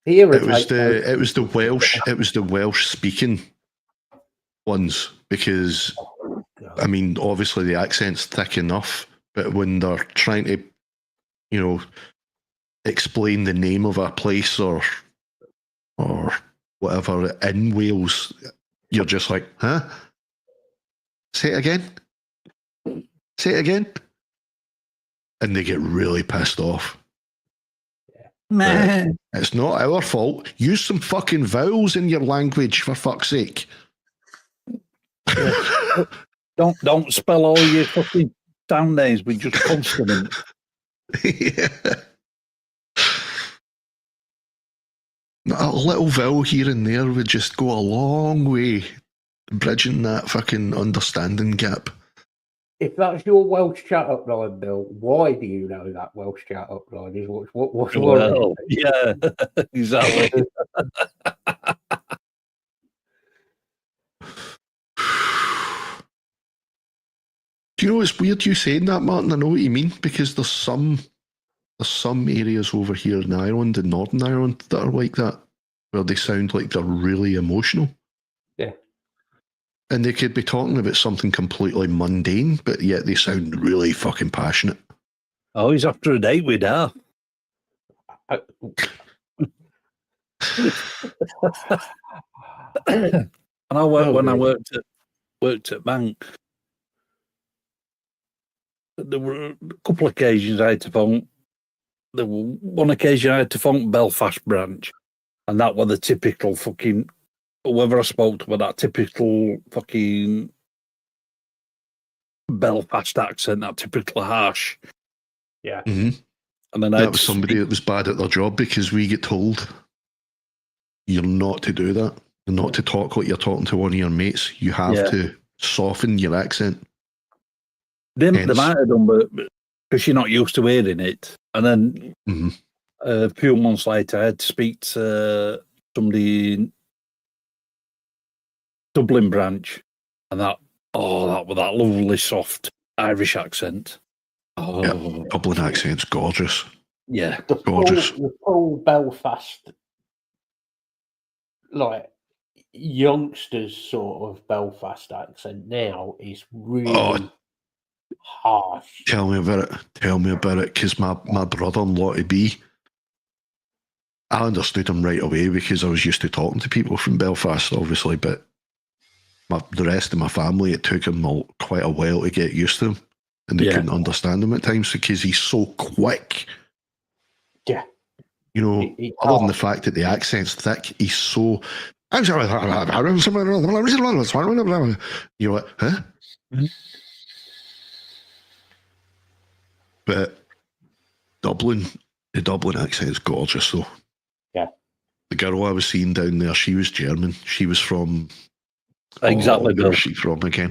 It was the Welsh speaking ones, because I mean, obviously the accent's thick enough, but when they're trying to, you know, explain the name of a place or whatever in Wales, you're just like, huh? Say it again? Say it again? And they get really pissed off. Man, it's not our fault. Use some fucking vowels in your language, for fuck's sake. Yeah. Don't spell all your fucking sound names with just consonant. Yeah. A little vowel here and there would just go a long way bridging that fucking understanding gap. If that's your Welsh chat up line, Bill, why do you know that Welsh chat up line? Is what's well, yeah, exactly. Do you know, it's weird you saying that, Martin. I know what you mean, because there's some areas over here in Ireland, in Northern Ireland, that are like that, where they sound like they're really emotional. Yeah. And they could be talking about something completely mundane, but yet they sound really fucking passionate. Oh, he's after a date with her. And I worked at bank. There were a couple of occasions I had to phone. There were one occasion I had to phone Belfast branch, and that was the typical fucking, whoever I spoke to, with that typical fucking Belfast accent, that typical harsh. Yeah. Mm-hmm. And then that was somebody that was bad at their job, because we get told you're not to do that, not to talk like you're talking to one of your mates. You have to soften your accent. They might have done, but because you're not used to hearing it. And then a few months later, I had to speak to somebody in Dublin branch, and that Oh, that lovely soft Irish accent. Oh, Yeah, Dublin accent's gorgeous. yeah. Gorgeous. The full Belfast, like youngsters sort of Belfast accent now is really harsh. Tell me about it, because my brother-in-law to be, I understood him right away because I was used to talking to people from Belfast, obviously, but the rest of my family, it took him quite a while to get used to him, and they couldn't understand him at times because he's so quick. Yeah. You know, other than the fact that the accent's thick, he's so... You're like, huh? But the Dublin accent is gorgeous, though. Yeah. The girl I was seeing down there, she was German. She was from... Exactly. Where was she from again?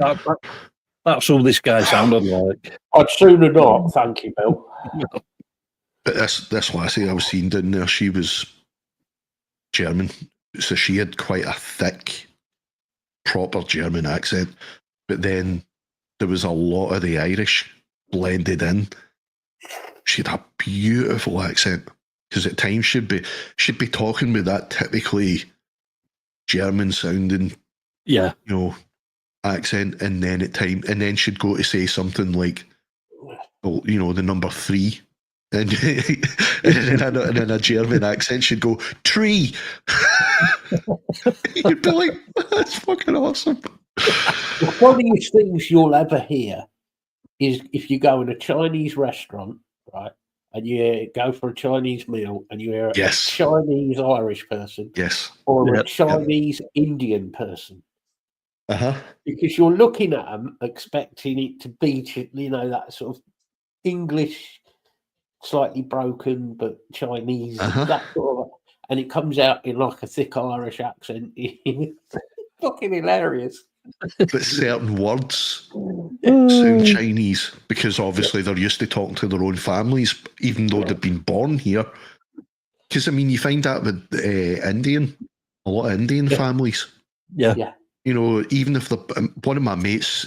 That's all this guy sounded like. I'd sooner not, thank you, Bill. But this lassie I was seeing down there, she was German. So she had quite a thick, proper German accent. But then there was a lot of the Irish blended in. She had a beautiful accent. Because at times she'd be talking with that typically German sounding, accent, and then she'd go to say something like, the number 3. And in a German accent, she'd go, tree. You'd be like, that's fucking awesome. The funniest things you'll ever hear is if you go in a Chinese restaurant, right, and you go for a Chinese meal and you hear a Chinese Irish person or a Chinese Indian person. Because you're looking at them expecting it to be, that sort of English, slightly broken, but Chinese, that sort of, and it comes out in like a thick Irish accent. Fucking hilarious. But certain words sound Chinese because obviously they're used to talking to their own families, even though they've been born here. Because, I mean, you find that with a lot of Indian families. Yeah. You know, even if one of my mates,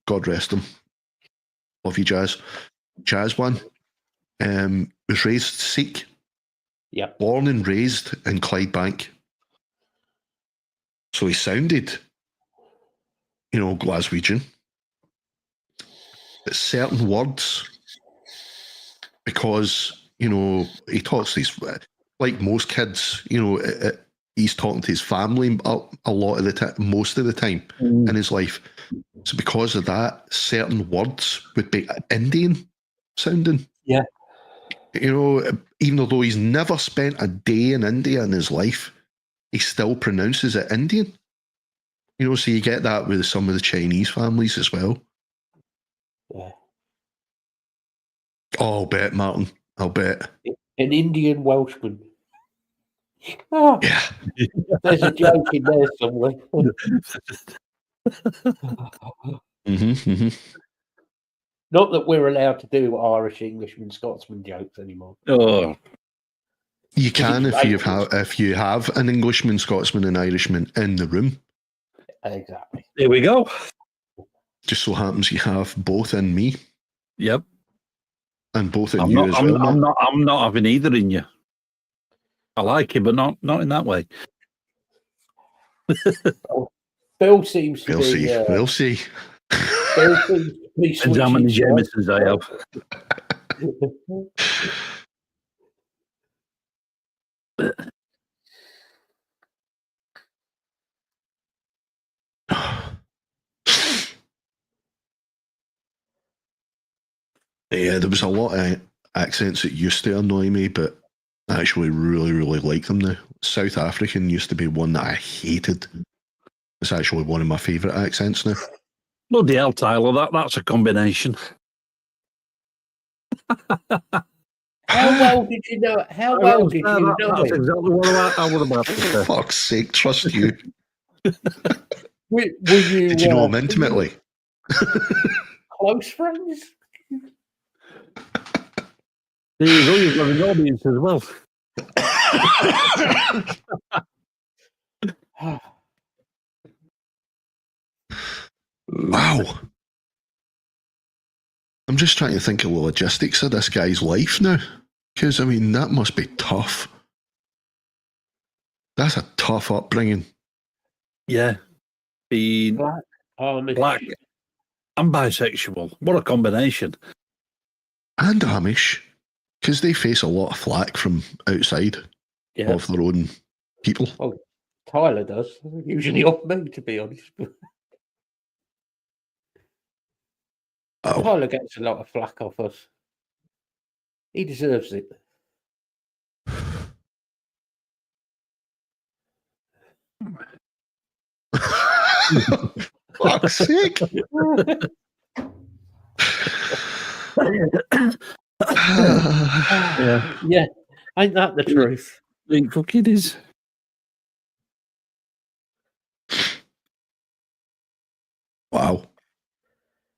God rest him, love you, Jazz one, was raised Sikh. Yeah. Born and raised in Clydebank. So he sounded, Glaswegian. But certain words, because, he talks these, like most kids, he's talking to his family a lot of the time, most of the time in his life. So because of that, certain words would be Indian sounding. Yeah. Even though he's never spent a day in India in his life, he still pronounces it Indian. So you get that with some of the Chinese families as well. Yeah. Oh, I'll bet, Martin. I'll bet. An Indian Welshman. Oh, yeah. There's a joke in there somewhere. Not that we're allowed to do Irish, Englishman, Scotsman jokes anymore. Oh. You can if you have an Englishman, Scotsman, and Irishman in the room. Exactly. There we go. Just so happens you have both in me. Yep. And both in you as well. I'm not having either in you. I like it, but not in that way. Bill seems to be. We'll see. Bill seems to be and how many Jamesons I have. Yeah, there was a lot of accents that used to annoy me, but I actually really, really like them now. South African used to be one that I hated. It's actually one of my favourite accents now. Bloody hell, Tyler, that's a combination. How well did you know? How well did you know? That's exactly what I would have asked. For fuck's sake, trust you. Were you, did you know him intimately? Close friends? There you go, you've got an audience as well. Wow. I'm just trying to think of the logistics of this guy's life now. Because, I mean, that must be tough. That's a tough upbringing. Yeah. Being black and bisexual. What a combination. And Amish. Because they face a lot of flack from outside of their own people. Well, Tyler does. Usually off me, to be honest. Tyler gets a lot of flack off us. He deserves it. Fuck's sake. Yeah, ain't that the truth? It fucking is. Wow.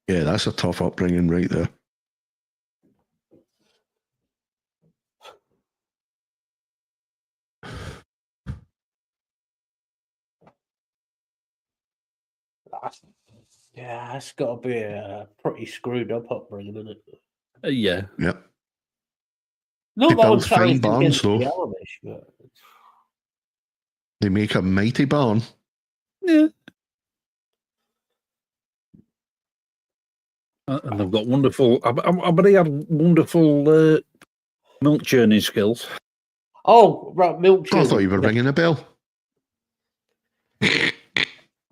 Yeah, that's a tough upbringing right there. Yeah, that's got to be a pretty screwed up upbringing, isn't it? Yeah. Yep. Not They that I'm build fine saying barns, against though. the Amish, but They make a mighty barn. Yeah. And they've got wonderful. I bet he had wonderful milk churning skills. Oh, right, milk churning. I thought you were ringing a bell.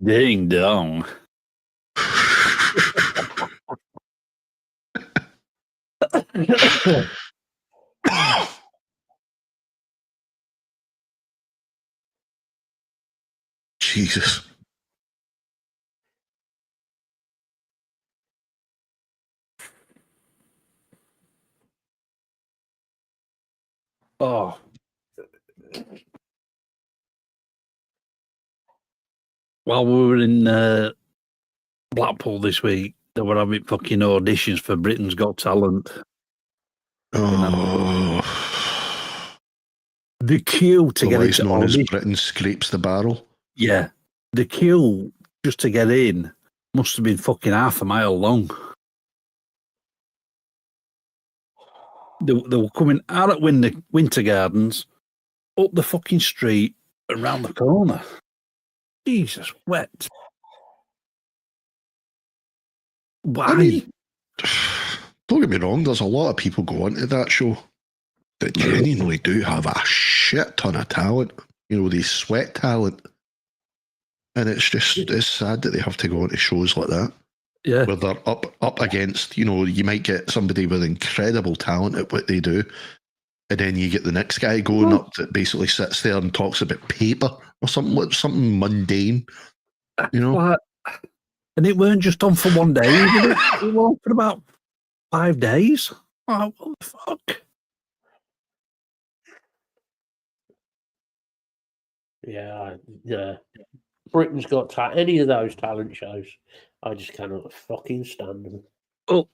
Ding dong. Jesus. Oh. While we were in Blackpool this week, they were having fucking auditions for Britain's Got Talent. Oh. The queue to get into known audition. as Britain scrapes the barrel. Yeah. The queue just to get in must have been fucking half a mile long. They were coming out at Winter Gardens, up the fucking street, around the corner. Jesus, wet. Why? I mean, don't get me wrong, there's a lot of people going to that show that genuinely do have a shit ton of talent. You know, they sweat talent. And it's sad that they have to go into shows like that. Yeah. Where they're up against, you know, you might get somebody with incredible talent at what they do. And then you get the next guy going up that basically sits there and talks about paper or something mundane. You know? What? And it weren't just on for one day, it was on for about 5 days. Oh, what the fuck? yeah. Britain's Got Talent. Any of those talent shows, I just cannot fucking stand them. Oh,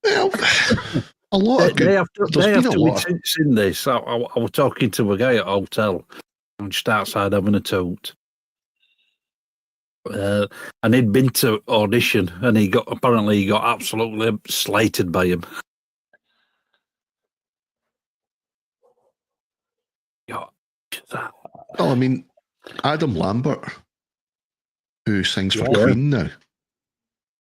well, a lot of good. Day after we'd seen this, I was talking to a guy at a hotel. I'm just outside having a toot. And he'd been to audition, and he got absolutely slated by him. Well, I mean, Adam Lambert, who sings for Queen now,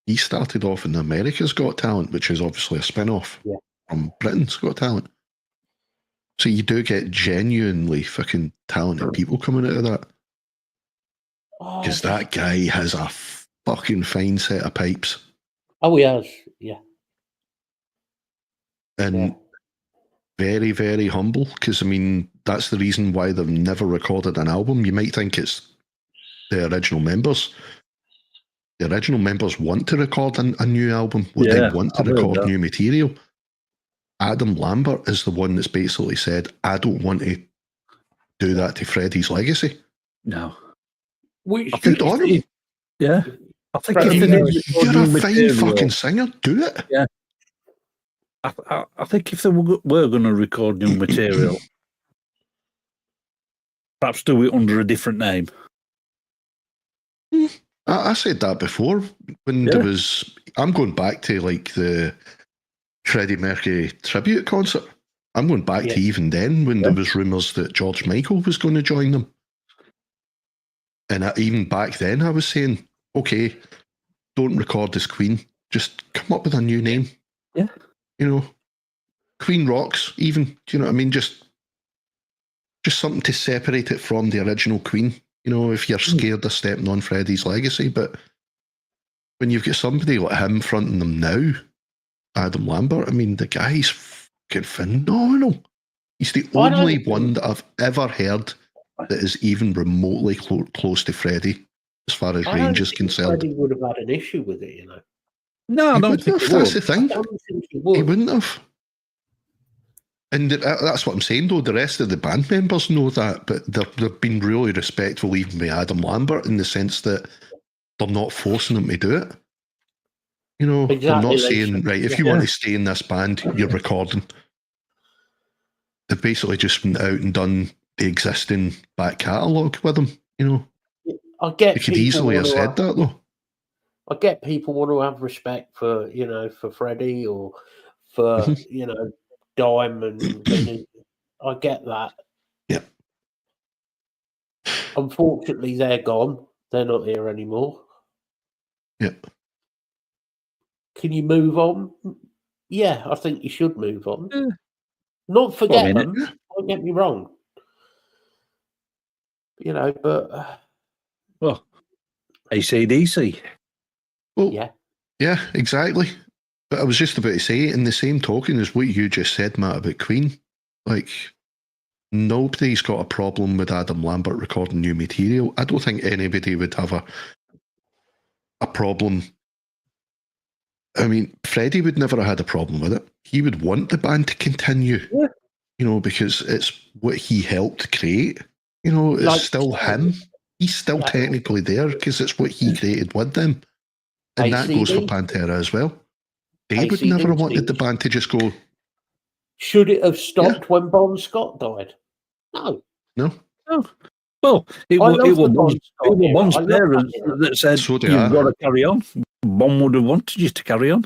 he started off in America's Got Talent, which is obviously a spin-off from Britain's Got Talent. So you do get genuinely fucking talented people coming out of that. Because that guy has a fucking fine set of pipes. Oh, he has, yeah. And very, very humble, because, I mean, that's the reason why they've never recorded an album. You might think it's the original members. The original members want to record a new album. They want to record new material. Adam Lambert is the one that's basically said, I don't want to do that to Freddie's legacy. No. Good on him. Yeah. I think you're a fine fucking singer, do it. Yeah. I think if they were going to record new material, perhaps do it under a different name. I said that before when there was. I'm going back to like the Freddie Mercury tribute concert. I'm going back to even then when there was rumours that George Michael was going to join them. And even back then I was saying, okay, don't record as Queen. Just come up with a new name. Yeah. You know, Queen rocks even. Do you know what I mean? Just something to separate it from the original Queen. You know, if you're scared of stepping on Freddie's legacy. But when you've got somebody like him fronting them now, Adam Lambert, I mean, the guy's fucking phenomenal. He's the only one that I've ever heard that is even remotely close to Freddie as far as range is concerned. Freddie would have had an issue with it, you know. No, I don't think he would. That's the thing. I don't think he would. He wouldn't have. And that's what I'm saying, though. The rest of the band members know that, but they've been really respectful, even with Adam Lambert, in the sense that they're not forcing him to do it. You know, they're not saying, right, if you want to stay in this band, you're recording. They've basically just went out and done the existing back catalogue with them, you know. I get they could easily have said that, though. I get people want to have respect for, you know, for Freddie or for, you know, Dime and Vinny. I get that. Yeah. Unfortunately, they're gone. They're not here anymore. Yeah. Can you move on? Yeah, I think you should move on. Not forget them. Don't get me wrong. You know, but well, AC/DC. Well, yeah, exactly. But I was just about to say, in the same token as what you just said, Matt, about Queen, like, nobody's got a problem with Adam Lambert recording new material. I don't think anybody would have a problem. I mean, Freddie would never have had a problem with it. He would want the band to continue, you know, because it's what he helped create. You know, it's still him. He's still technically there because it's what he created with them. And that goes for Pantera as well. They would never have wanted the band to just go. Should it have stopped when Bon Scott died? No. Well, it was Bon's parents that said, you've got to carry on. Bon would have wanted you to carry on.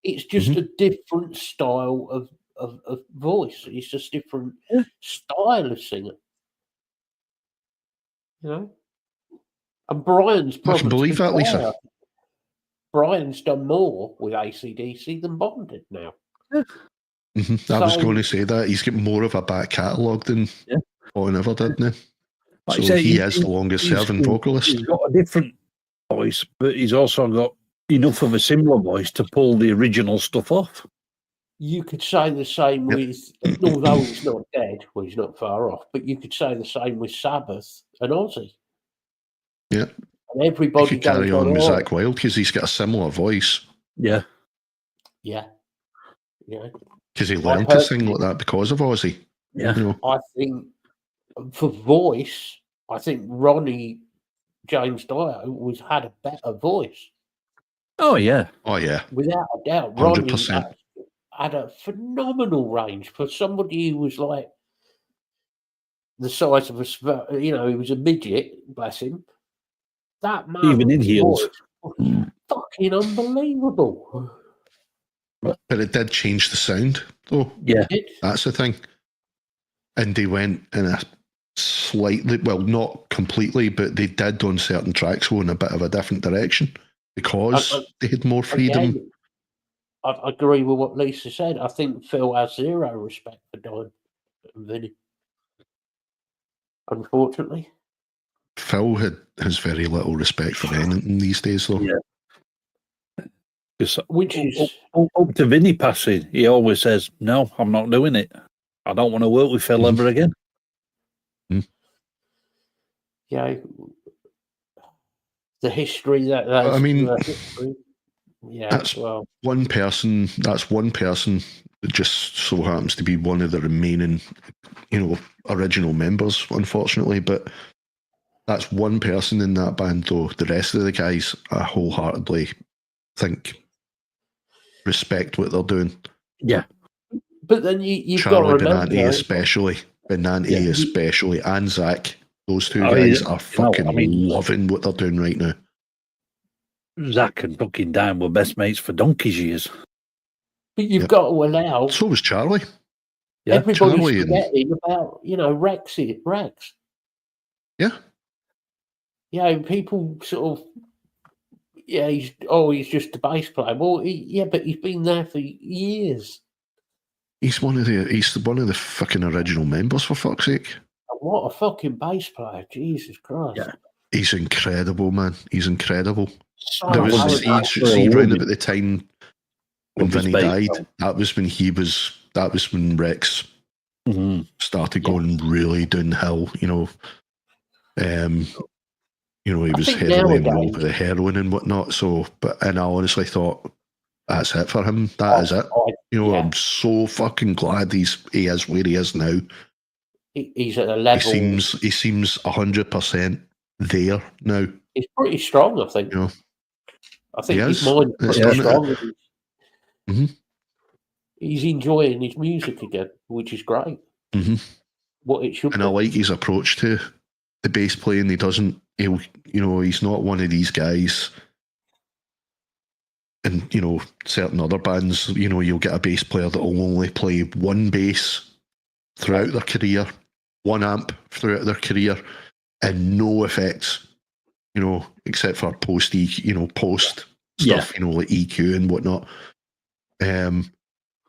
It's just a different style of voice. It's just different style of singing. You know? And Brian's probably... I can believe that, Lisa. Brian's done more with AC/DC than Bon did now. I was going to say that. He's got more of a back catalogue than Bon ever did now. Like so he is the longest serving vocalist. He's got a different voice, but he's also got enough of a similar voice to pull the original stuff off. You could say the same with, although he's not dead, well, he's not far off, but you could say the same with Sabbath and Ozzy. Yeah. And everybody could carry on with Zakk Wylde because he's got a similar voice. Yeah. Yeah. Yeah. Because he learned to sing like that because of Ozzy. Yeah. You know? I think for voice, I think Ronnie James Dio had a better voice. Oh, yeah. Oh, yeah. Without a doubt. 100%. Ronnie had a phenomenal range for somebody who was like the size of a, you know, he was a midget, bless him. That man, even in heels, was fucking unbelievable. But it did change the sound, though. Yeah, that's the thing. And they went in a slightly, well, not completely, but they did on certain tracks go in a bit of a different direction because they had more freedom. Again, I agree with what Lisa said. I think Phil has zero respect for Don and Vinny. Unfortunately. Phil has very little respect for anything these days, though. Yeah. Which is up to Vinny passing, he always says, "No, I'm not doing it. I don't want to work with Phil ever again." Yeah, the history that I mean, yeah, that's one person. That's one person that just so happens to be one of the remaining, you know, original members. Unfortunately, but that's one person in that band. Though the rest of the guys, I wholeheartedly think respect what they're doing. Yeah, but then you've Charlie got to remember, Benanti especially, and Zach. Those two guys are fucking loving what they're doing right now. Zach and fucking Dan were best mates for donkey's years. But you've got to allow. So was Charlie. Yeah, Everybody's Charlie forgetting about, Rex. Yeah. Yeah, people sort of, he's just a bass player. Well, but he's been there for years. He's one of the fucking original members, for fuck's sake. What a fucking bass player. Jesus Christ. Yeah. He's incredible, man. He's incredible. So There was talented. see round about the time when Love his Vinny bass, died. though. That was when Rex started going really downhill. He was think heavily nowadays- involved with the heroin and whatnot. So, and I honestly thought that's it for him. That is it. I'm so fucking glad he is where he is now. He's at a level. He seems 100% there now. He's pretty strong, I think. I think his mind's pretty strong. He's enjoying his music again, which is great. Mm-hmm. What it should and be. I like his approach to the bass playing. He's not one of these guys. And, certain other bands, you'll get a bass player that will only play one bass throughout their career, one amp throughout their career, and no effects, except for post stuff, like EQ and whatnot.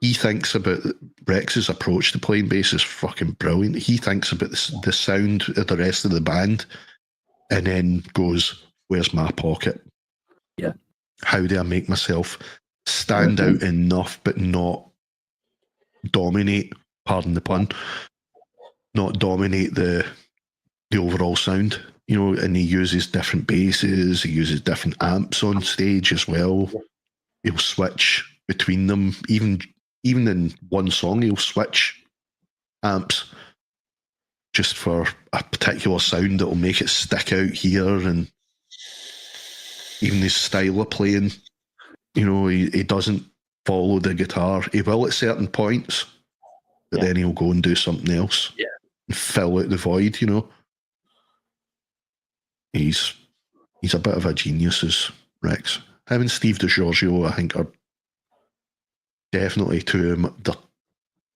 He thinks about Rex's approach to playing bass is fucking brilliant. He thinks about the sound of the rest of the band and then goes, where's my pocket? Yeah. How do I make myself stand out enough but not dominate, pardon the pun, not dominate the overall sound, and he uses different basses, he uses different amps on stage as well. He'll switch between them, even in one song, he'll switch amps just for a particular sound that will make it stick out here. And even his style of playing, he doesn't follow the guitar. He will at certain points, but then he'll go and do something else and fill out the void. He's a bit of a genius, is Rex. Him and Steve DiGiorgio, I think, are definitely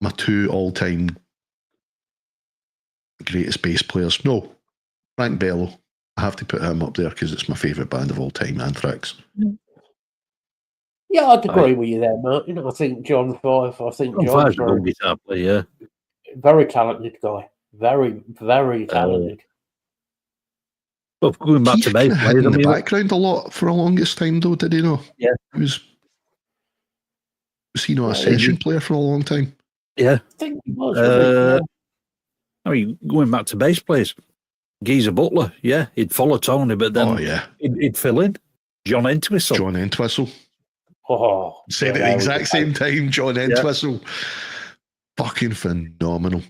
my two all-time greatest bass players. No, Frank Bello. I have to put him up there because it's my favourite band of all time, Anthrax. Yeah, I'd agree with you there, Martin. I think John Fife. John's a good guitar player. Very talented guy. Very, very talented. But going back to bass players, in the background a lot for the longest time, though, did he know? Yeah. Was he not a session player for a long time? Yeah. I think he was. Going back to bass players, Geezer Butler, he'd follow Tony, but then he'd fill in. John Entwistle. Oh, said at the exact same time, John Entwistle. Fucking phenomenal.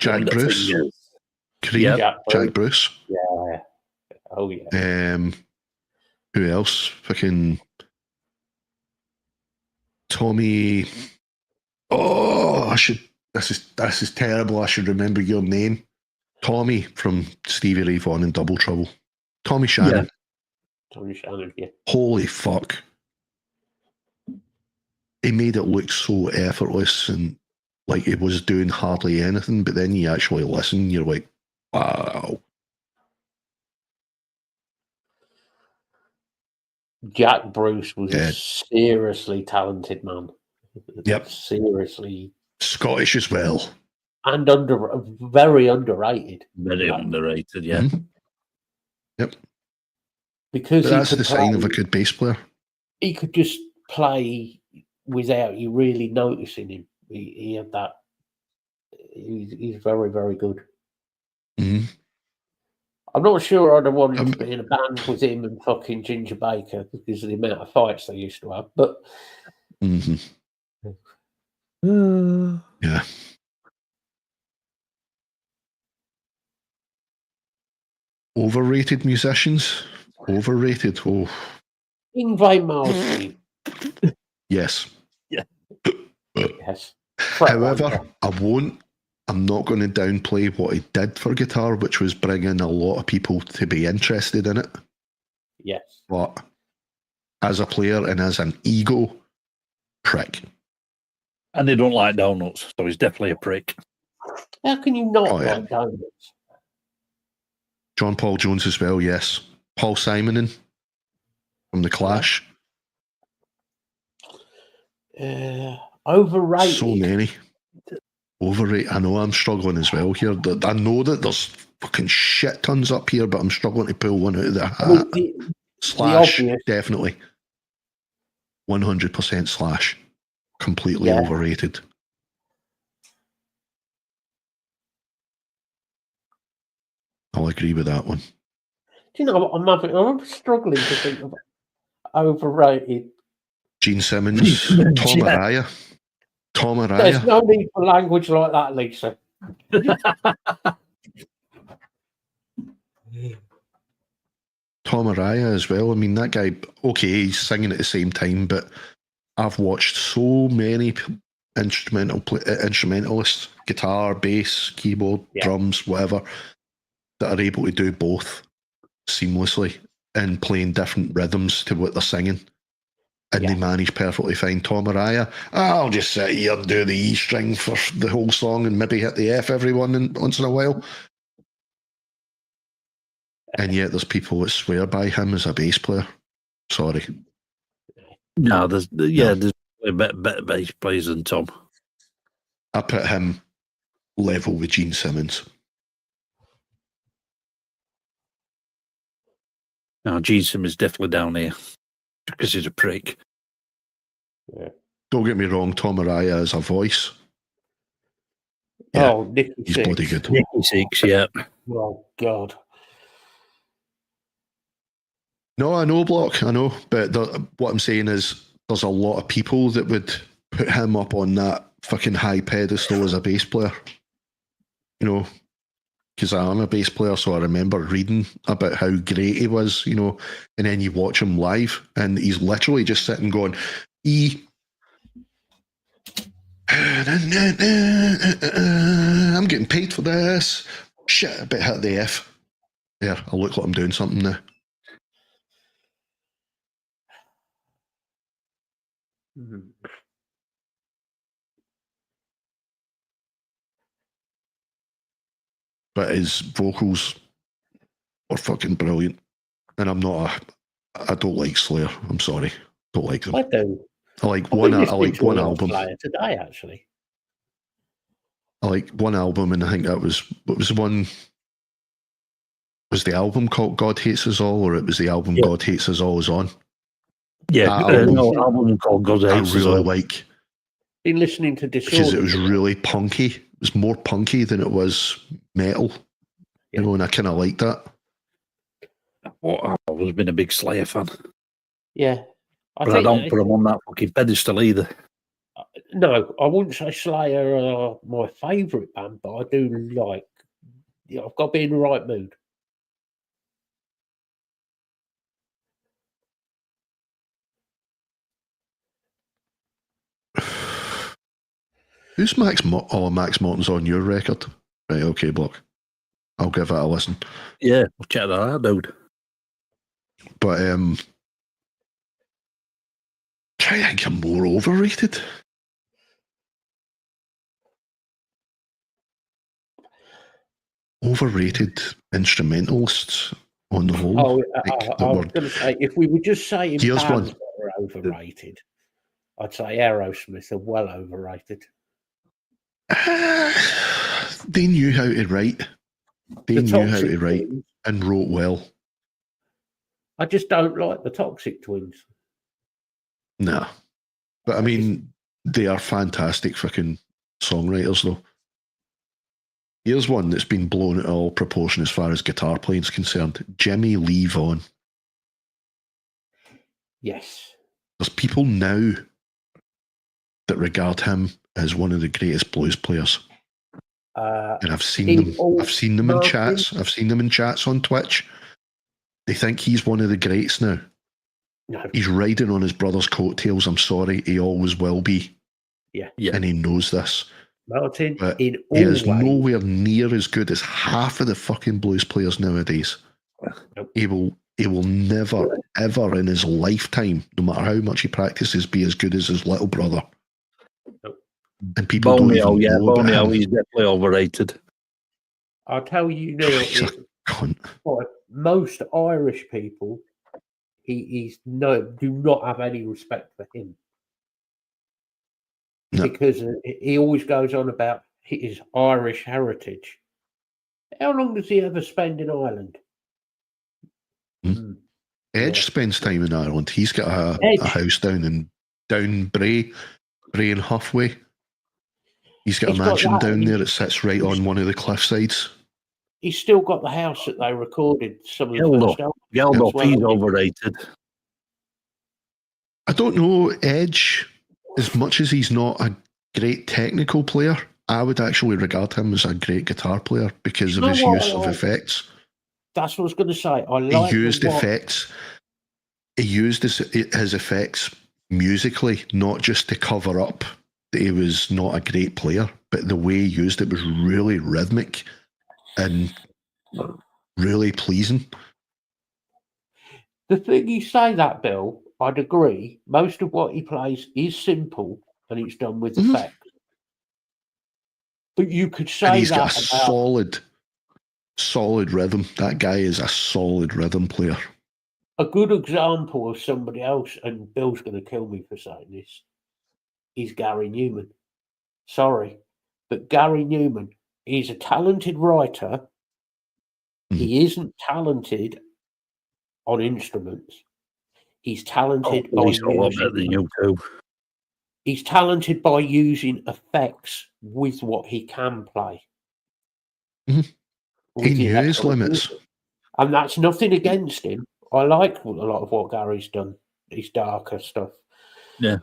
Jack Bruce. Cream. Jack Bruce. Yeah. Oh, yeah. Who else? Fucking Tommy. Oh, this is terrible. I should remember your name. Tommy from Stevie Ray Vaughan and Double Trouble. Tommy Shannon. Tommy Shannon, yeah. Holy fuck. He made it look so effortless and like he was doing hardly anything, but then you actually listen, you're like, wow. Jack Bruce was a seriously talented man. Yep. Seriously. Scottish as well. And very underrated. Very underrated, yeah. Mm-hmm. Yep. Because that's the sign of a good bass player. He could just play without you really noticing him. He had that. He's very, very good. Mm-hmm. I'm not sure I'd have wanted to be in a band with him and fucking Ginger Baker because of the amount of fights they used to have. But yeah. Overrated musicians? Overrated. Oh. Ingve Malmsteen. Yes. Yeah. Yes. However, I'm not going to downplay what he did for guitar, which was bringing a lot of people to be interested in it. Yes. But as a player and as an ego, prick. And they don't like donuts, so he's definitely a prick. How can you not like donuts? John Paul Jones as well, yes. Paul Simonon from The Clash. Overrated. So many. Overrated. I know I'm struggling as well here. I know that there's fucking shit tons up here, but I'm struggling to pull one out of the hat. Slash, definitely. 100% Slash. Completely overrated. I'll agree with that one. Do you know what I'm struggling to think of overrated. Gene Simmons, Tom Araya. Tom Araya. There's no need for language like that, Lisa. Tom Araya as well. I mean, that guy, okay, he's singing at the same time, but I've watched so many instrumentalists, guitar, bass, keyboard, drums, whatever, that are able to do both seamlessly and playing different rhythms to what they're singing. And they manage perfectly fine. Tom Araya, I'll just sit here and do the E string for the whole song and maybe hit the F every once in a while. And yet there's people that swear by him as a bass player. Sorry. No, there's better bass players than Tom. I put him level with Gene Simmons. No, Gene Simmons is definitely down here because he's a prick. Yeah. Don't get me wrong, Tom Araya is a voice. Yeah, oh, Nicky he's Six. bloody good. Nicky Six, yeah. Oh, God. No, I know, Block, I know. But what I'm saying is there's a lot of people that would put him up on that fucking high pedestal as a bass player. You know, because I am a bass player, so I remember reading about how great he was, you know, and then you watch him live and he's literally just sitting going, E. I'm getting paid for this. Shit, I better hit the F. There, I'll look like I'm doing something now. Mm-hmm. But his vocals were fucking brilliant. And I don't like Slayer. I'm sorry. Don't like them. I do. I like one album. Slayer today, actually. I like one album, and I think that was one. Was the album called God Hates Us All, or it was the album God Hates Us All is on? Yeah, album called God Hates Us All. I really like. Been listening to Disorder. Because it was really punky. It was more punky than it was metal. You know, and I kind of like that. I've always been a big Slayer fan. Yeah. But I don't put them on that fucking pedestal either. No, I wouldn't say Slayer are my favourite band, but I do like. I've got to be in the right mood. Who's Max? Max Morton's on your record, right? Okay, Block. I'll give that a listen. Yeah, we'll check that out, dude. But try to think I'm more overrated. Overrated instrumentalists on the whole. I was going to say, if we were just saying bands that are overrated, I'd say Aerosmith are well overrated. They knew how to write. They knew how to write and wrote well. I just don't like the Toxic Twins. Nah. But I mean, they are fantastic freaking songwriters, though. Here's one that's been blown out of all proportion as far as guitar playing is concerned. Jimmy Lee Vaughan. Yes. There's people now that regard him as one of the greatest blues players. And I've seen them. I've seen them in chats. I've seen them in chats on Twitch. They think he's one of the greats now. No. He's riding on his brother's coattails. I'm sorry. He always will be. Yeah. And he knows this. Martin, but in all he is ways, nowhere near as good as half of the fucking blues players nowadays. Nope. He will he will never, ever in his lifetime, no matter how much he practices, be as good as his little brother. And people don't even know about him. He's definitely overrated. I'll tell you now, He's a cunt. Most Irish people, do not have any respect for him. No. Because he always goes on about his Irish heritage. How long does he ever spend in Ireland? Edge spends time in Ireland. He's got a house down Bray and Huffway. He's got a mansion down there that sits right on one of the cliff sides. He's still got the house that they recorded some of the first albums. Geldof, he's overrated. I don't know, Edge, as much as he's not a great technical player, I would actually regard him as a great guitar player because of his use of effects. That's what I was going to say. He used effects. He used his effects musically, not just to cover up that he was not a great player, but the way he used it was really rhythmic and really pleasing. The thing you say that, Bill, I'd agree. Most of what he plays is simple and it's done with effects. But you could say he's got a solid rhythm. That guy is a solid rhythm player. A good example of somebody else, and Bill's going to kill me for saying this, is Gary Newman. Sorry, but Gary Newman, he's a talented writer. He isn't talented on instruments. He's talented by He's talented by using effects with what he can play. He knew his limits. And that's nothing against him. I like a lot of what Gary's done. His darker stuff. Yeah.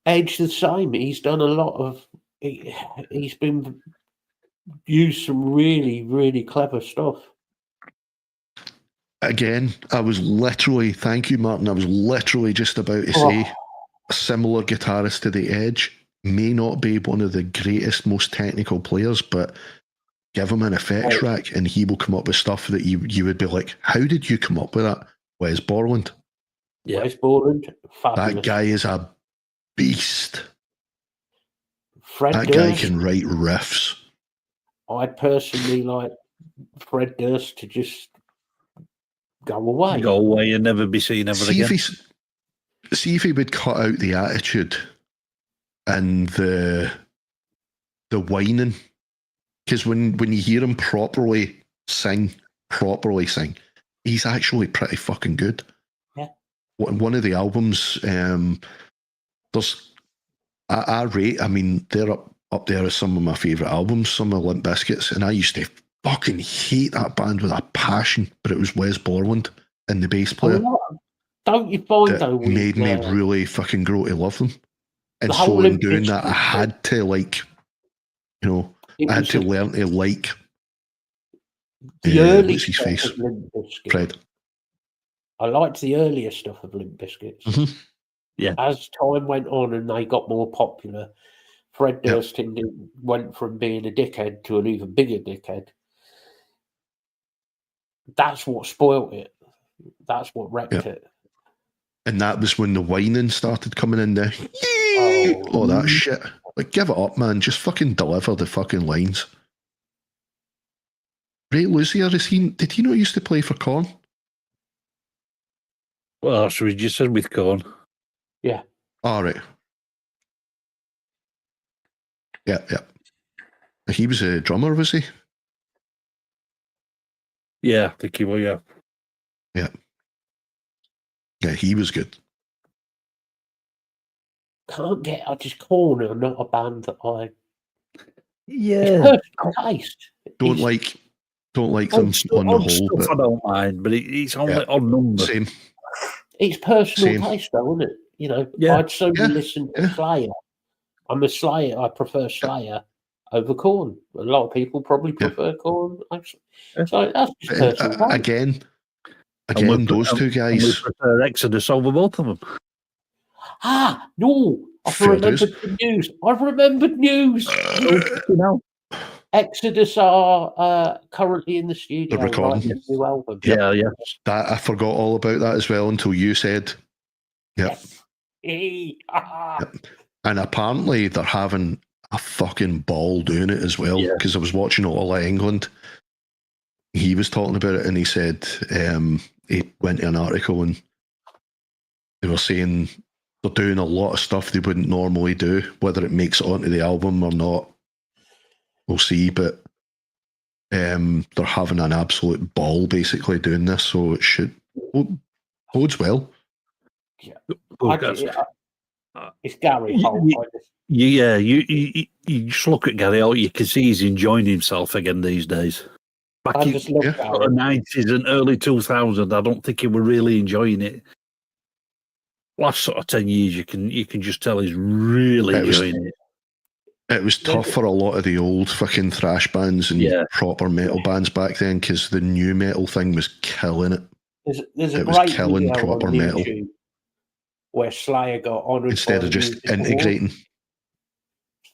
Edge the same. He's done a lot of. He's been used some really, really clever stuff. Again, thank you, Martin. I was literally just about to say a similar guitarist to the Edge may not be one of the greatest, most technical players, but give him an effects rack and he will come up with stuff that you would be like, how did you come up with that? Wes Borland. Yeah. Wes Borland, fabulous. That guy is a beast. That guy can write riffs. I'd personally like Fred Durst to just go away. Go away and never be seen ever again. See if he would cut out the attitude and the whining. Because when you hear him properly sing, he's actually pretty fucking good. Yeah. One of the albums, there's Alreyt. I mean, they're up there as some of my favourite albums, some of Limp Bizkit's, and I used to fucking hate that band with a passion, but it was Wes Borland and the bass player. Don't you find that though? Made me really fucking grow to love them. And so in doing that, I had to I had to learn to like the early what's his face? Fred. I liked the earlier stuff of Limp Bizkit. Mm-hmm. Yeah. As time went on and they got more popular, Fred Durst went from being a dickhead to an even bigger dickhead. That's what spoilt it. That's what wrecked it. And that was when the whining started coming in there. All that shit. Like, give it up, man. Just fucking deliver the fucking lines. Ray Luzier, did he not used to play for Korn? Well, so we just said with Korn. Yeah. All right. Yeah. He was a drummer, was he? Yeah, I think he was, yeah. Yeah. Yeah, he was good. I just Korn are not a band that I. Yeah. Taste. Don't like them on the whole. But I don't mind, but it's only on number. Same. It's personal taste, though, isn't it? You know, I'd solely listen to Slayer. I'm a Slayer. I prefer Slayer over Korn. A lot of people probably prefer Korn. So that's just personal. Again, those two guys. We prefer Exodus over both of them. No, I've remembered the news. I've remembered news. Exodus are currently in the studio They're recording. writing a new album. Yeah, yeah. That I forgot all about that as well until you said. Yep. Yes. Yep. And apparently they're having a fucking ball doing it as well. Because I was watching All of England. He was talking about it and he said he went to an article and they were saying they're doing a lot of stuff they wouldn't normally do. Whether it makes it onto the album or not, we'll see. But they're having an absolute ball basically doing this. So it should bodes well. Yeah. It's Gary Holt. Yeah, you just look at Gary Holt, you can see he's enjoying himself again these days. Back in the 90s and early 2000s, I don't think he were really enjoying it. Last sort of 10 years, you can just tell he's really enjoying it. It was tough for a lot of the old fucking thrash bands and proper metal bands back then because the new metal thing was killing it. There's a it was great killing video proper on metal where Slayer got honoured instead of just integrating. Awards.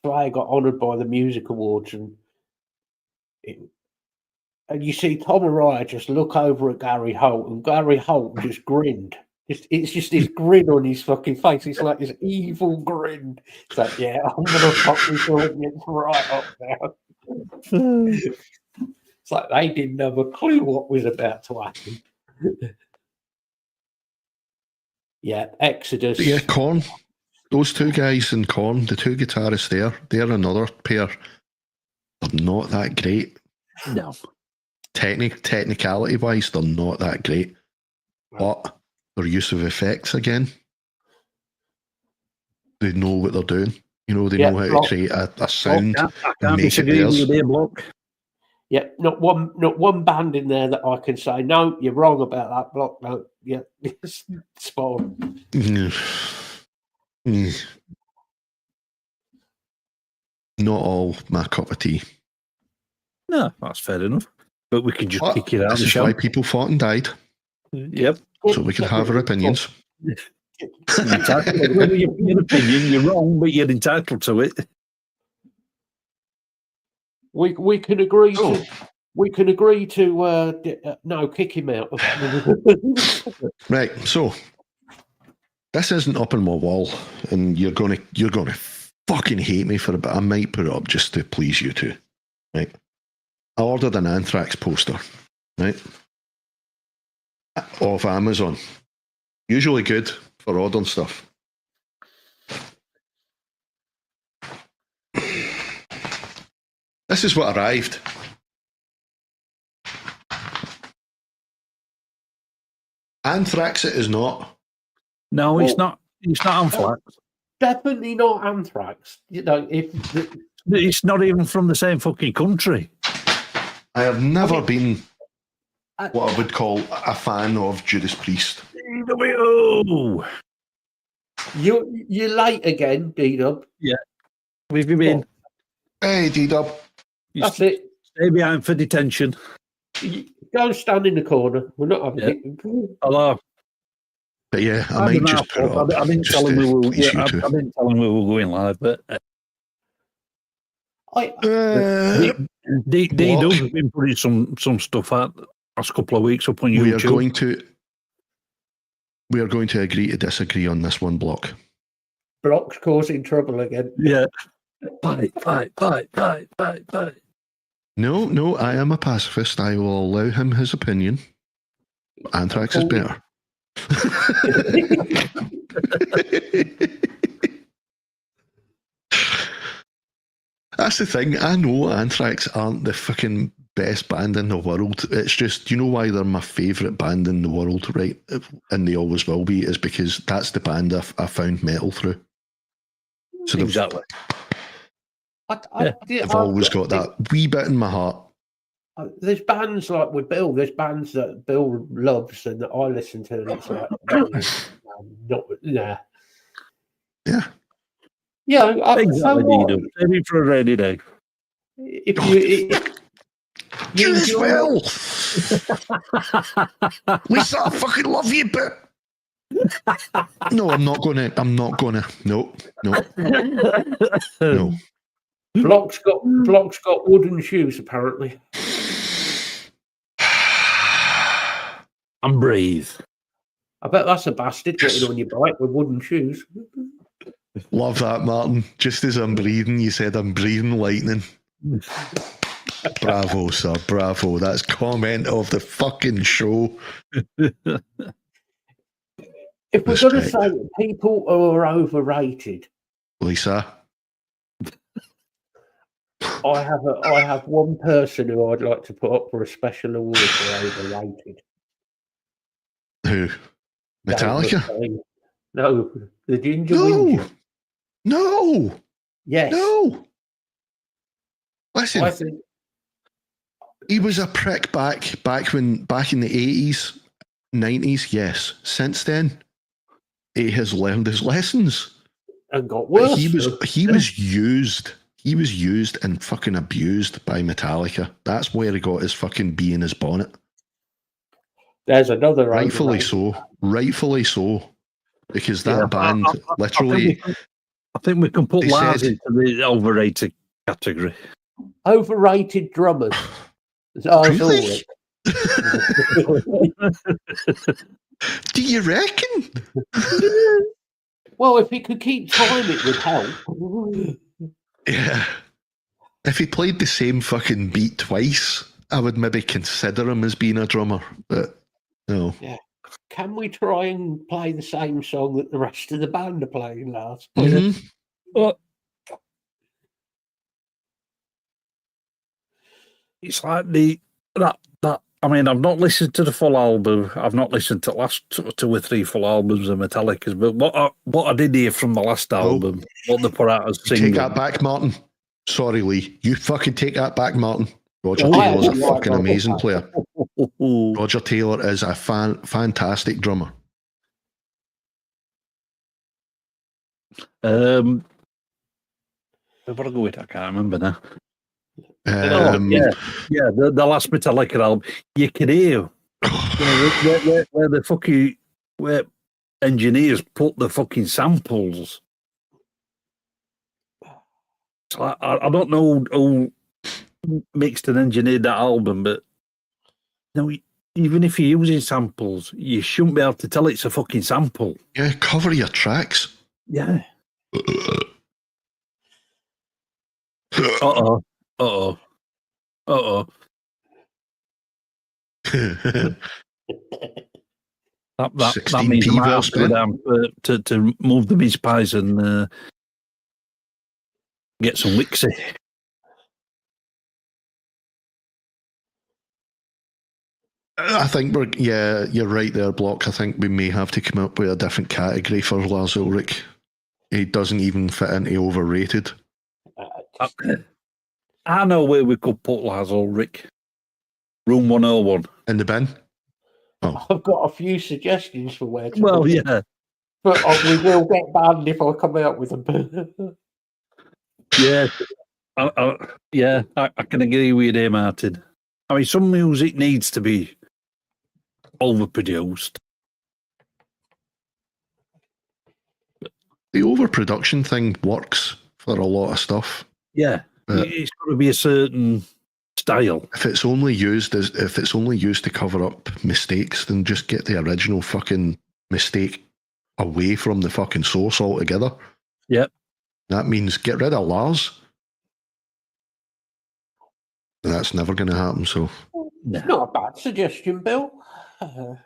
Slayer got honoured by the Music Awards, and you see Tom Araya just look over at Gary Holt, and Gary Holt just grinned. It's just this grin on his fucking face. It's like this evil grin. It's like, yeah, I'm gonna fuck this audience right up now. It's like they didn't have a clue what was about to happen. Yeah, Exodus. Yeah, Korn. Those two guys in Korn, the two guitarists there, they're another pair. They're not that great. No. Technicality wise, they're not that great. But their use of effects again, they know what they're doing. You know, they know how to create a sound and make it theirs. Yeah, not one band in there that I can say, no, you're wrong about that block. No, yeah, it's spot on. Not all my cup of tea. No, that's fair enough. But we can just kick it out of the show. This is why people fought and died. Yep. So we can have our opinions. Your opinion, you're wrong, but you're entitled to it. We can agree to. We can agree to no, kick him out. Right. So this isn't up on my wall, and you're gonna fucking hate me for it, but I might put it up just to please you two. Right. I ordered an Anthrax poster. Right. Off Amazon. Usually good for ordering stuff. This is what arrived. Anthrax it is not. No, it's not. It's not Anthrax. Definitely not Anthrax. You know, it's not even from the same fucking country. I have never been what I would call a fan of Judas Priest. DW. You're late again, D-Dub. Yeah. Where have you been? Hey, D-Dub. That's it. Stay behind for detention. Go stand in the corner. We're not having it. Hello. But yeah, I might just put it up. I didn't tell him we were going live, but D-Dub has been putting some stuff out the last couple of weeks up on YouTube. We are going to agree to disagree on this one block. Block's causing trouble again. Yeah. Fight. No, I am a pacifist. I will allow him his opinion. Anthrax is better. That's the thing. I know Anthrax aren't the fucking best band in the world. It's just, you know why they're my favourite band in the world, right? And they always will be, is because that's the band I found metal through. So exactly. I've always got that wee bit in my heart. There's bands like with Bill. There's bands that Bill loves and that I listen to, and it's like, yeah. Exactly. Maybe for a rainy day. If you as well. Lisa, I fucking love you, but no, I'm not gonna. No. Block's got wooden shoes, apparently. And breathe. I bet that's a bastard getting on your bike with wooden shoes. Love that, Martin. Just as I'm breathing, you said I'm breathing lightning. Bravo, sir. Bravo. That's comment of the fucking show. If we're going to say that people are overrated, Lisa. I have one person who I'd like to put up for a special award for overrated. Who? Metallica? No, the Ginger Whinger. No. Yes. No. Listen, I think he was a prick back in the 80s, 90s, yes. Since then, he has learned his lessons. And got worse. He was used and fucking abused by Metallica. That's where he got his fucking bee in his bonnet. There's another Rightfully so. Because that band literally... I think we can put Lars into the overrated category. Overrated drummers. Really? Do you reckon? Well, if he could keep time, it would help. Yeah. If he played the same fucking beat twice, I would maybe consider him as being a drummer, but no. Yeah. Can we try and play the same song that the rest of the band are playing, Lars? Mm-hmm. It's like that. I mean, I've not listened to the full album. I've not listened to the last 2 or 3 full albums of Metallica's. But what I did hear from the last album, what they put out as single. Take that back, Martin. Sorry, Lee. You fucking take that back, Martin. Roger Taylor's a fucking amazing player. Roger Taylor is a fantastic drummer. Where would I go with? I can't remember now. The last Metallica album, you can hear where the fucking engineers put the fucking samples. So I don't know who mixed and engineered that album, but even if you're using samples, you shouldn't be able to tell it's a fucking sample. Yeah, cover your tracks. Yeah. Uh-oh. That means I might have to go down to move the mince pies and get some Wixie. I think you're right there, Block. I think we may have to come up with a different category for Lars Ulrich. He doesn't even fit into overrated. I know where we could put Lars Ulrich. Room 101. In the bin? Oh. I've got a few suggestions for where to put it. But we will get banned if I come out with them. Yeah. I can agree with you there, Martin. I mean, some music needs to be overproduced. The overproduction thing works for a lot of stuff. Yeah, it's got to be a certain style. If it's only used to cover up mistakes, then just get the original fucking mistake away from the fucking source altogether. Yep. That means get rid of Lars. That's never going to happen. So, not a bad suggestion, Bill. I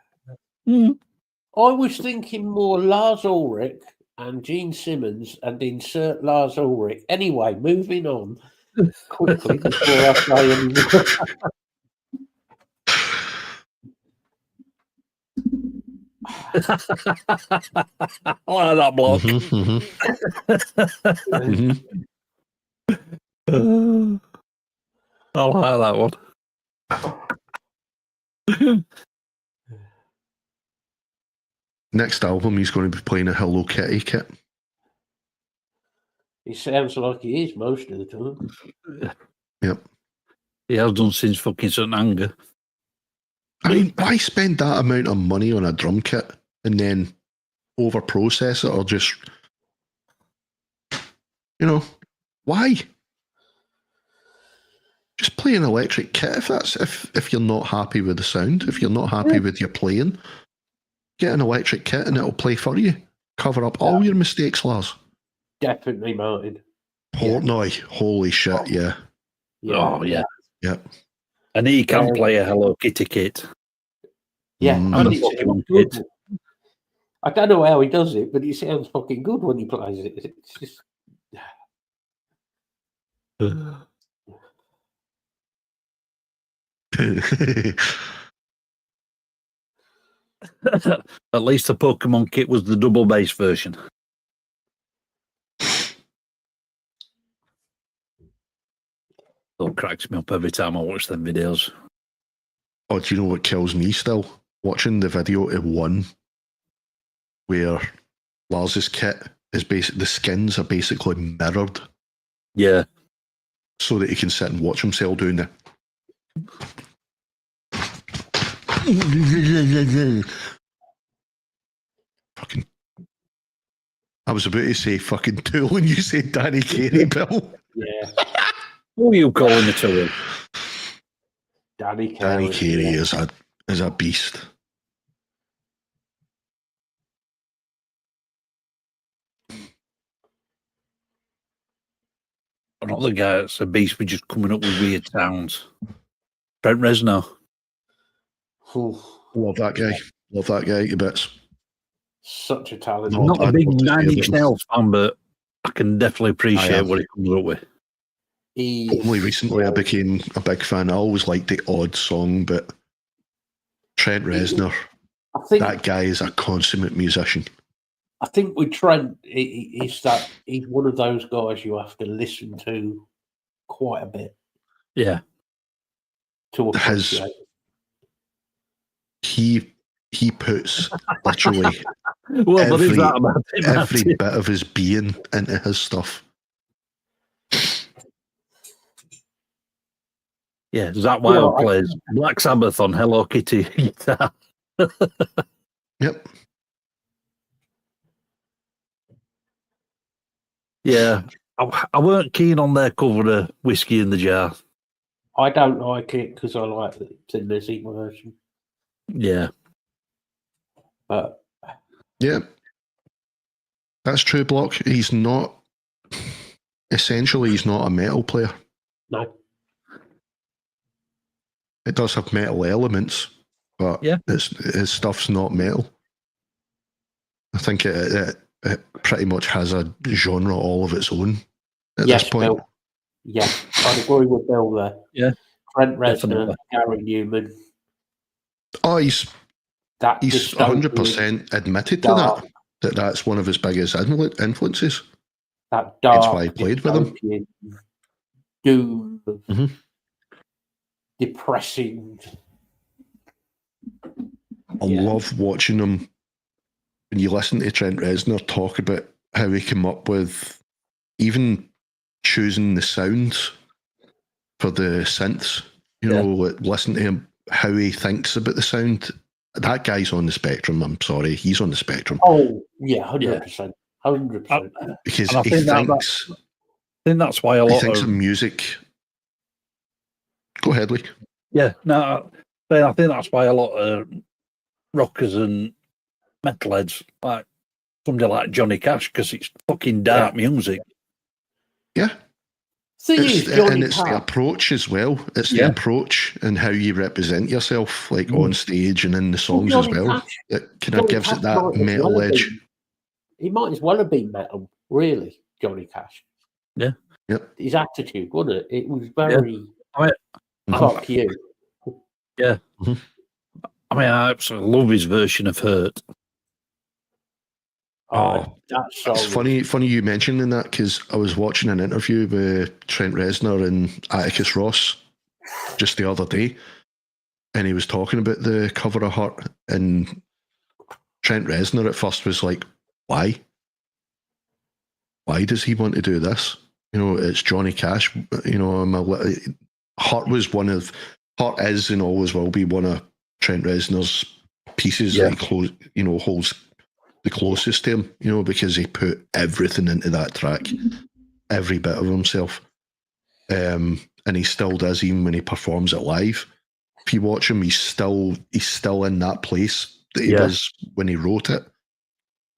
was thinking more Lars Ulrich and Gene Simmons and insert Lars Ulrich. Anyway, moving on quickly before I say anything. I like that block. I like that one. Next album, he's going to be playing a Hello Kitty kit. He sounds like he is most of the time. Yep. He has done since fucking St. Anger. I mean, why spend that amount of money on a drum kit and then over-process it or just, why? just play an electric kit if you're not happy with the sound, if you're not happy with your playing, get an electric kit and it'll play for you. Cover up all your mistakes, Lars. Definitely, Martin. Portnoy, holy shit, yeah. Oh, yeah. Yep. And he can play a Hello Kitty kit. Yeah, And and a it Pokemon sounds kit. good. I don't know how he does it, but it sounds fucking good when he plays it. It's just... At least the Pokemon kit was the double bass version. It cracks me up every time I watch them videos. Oh, do you know what kills me still? Watching the video of one where Lars's kit is the skins are basically mirrored. Yeah. So that he can sit and watch himself doing that. Fucking. I was about to say fucking Tool and you said Danny Carey, Bill. Yeah. Who are you calling the Tool? Danny Carey. Danny Carey is a beast. Another guy that's a beast with just coming up with weird sounds. Trent Reznor. Love that guy. Love that guy to bits. Such a talent. I'm not a big Nine Inch Nails fan, but I can definitely appreciate what he comes up with. Only recently I became a big fan. I always liked the odd song, but Trent Reznor, that guy is a consummate musician. I think with Trent, he's one of those guys you have to listen to quite a bit. Yeah. To appreciate. He puts literally every bit of his being into his stuff. Yeah, Zach Wilde plays Black Sabbath on Hello Kitty guitar. Yep. Yeah, I weren't keen on their cover of Whiskey in the Jar. I don't like it because I like the Lizzie version. Yeah. But yeah, that's true, Block. He's not a metal player. No. It does have metal elements, but his stuff's not metal. I think it pretty much has a genre all of its own at this point. Bill. Yeah, I'd agree with Bill there. Yeah. Trent Reznor, Gary Newman. Oh, he's 100% admitted to that's one of his biggest influences. That dark, that's why he played with him. Doom, depressing. I love watching him. When you listen to Trent Reznor talk about how he came up with even choosing the sounds for the synths, listen to him, how he thinks about the sound. That guy's on the spectrum. I'm sorry, he's on the spectrum. Oh yeah, 100%, 100%. Because I think that's why a lot of music. Go ahead, Lee. Yeah, no, I think that's why a lot of rockers and metalheads like somebody like Johnny Cash, because it's fucking dark music. Yeah. It's the approach as well. It's the approach and how you represent yourself, like on stage and in the songs as well. It kind of gives it that metal edge. He might as well have been metal, really, Johnny Cash. Yeah. Yep. His attitude, wasn't it? It was very fuck you. Yeah. Mm-hmm. I mean, I absolutely love his version of Hurt. It's funny you mentioning that, because I was watching an interview with Trent Reznor and Atticus Ross just the other day, and he was talking about the cover of Hurt, and Trent Reznor at first was like, why does he want to do this? It's Johnny Cash. Hurt is and always will be one of Trent Reznor's pieces that he holds the closest to him, because he put everything into that track, every bit of himself. and he still does even when he performs it live. If you watch him, he's still in that place that he was when he wrote it.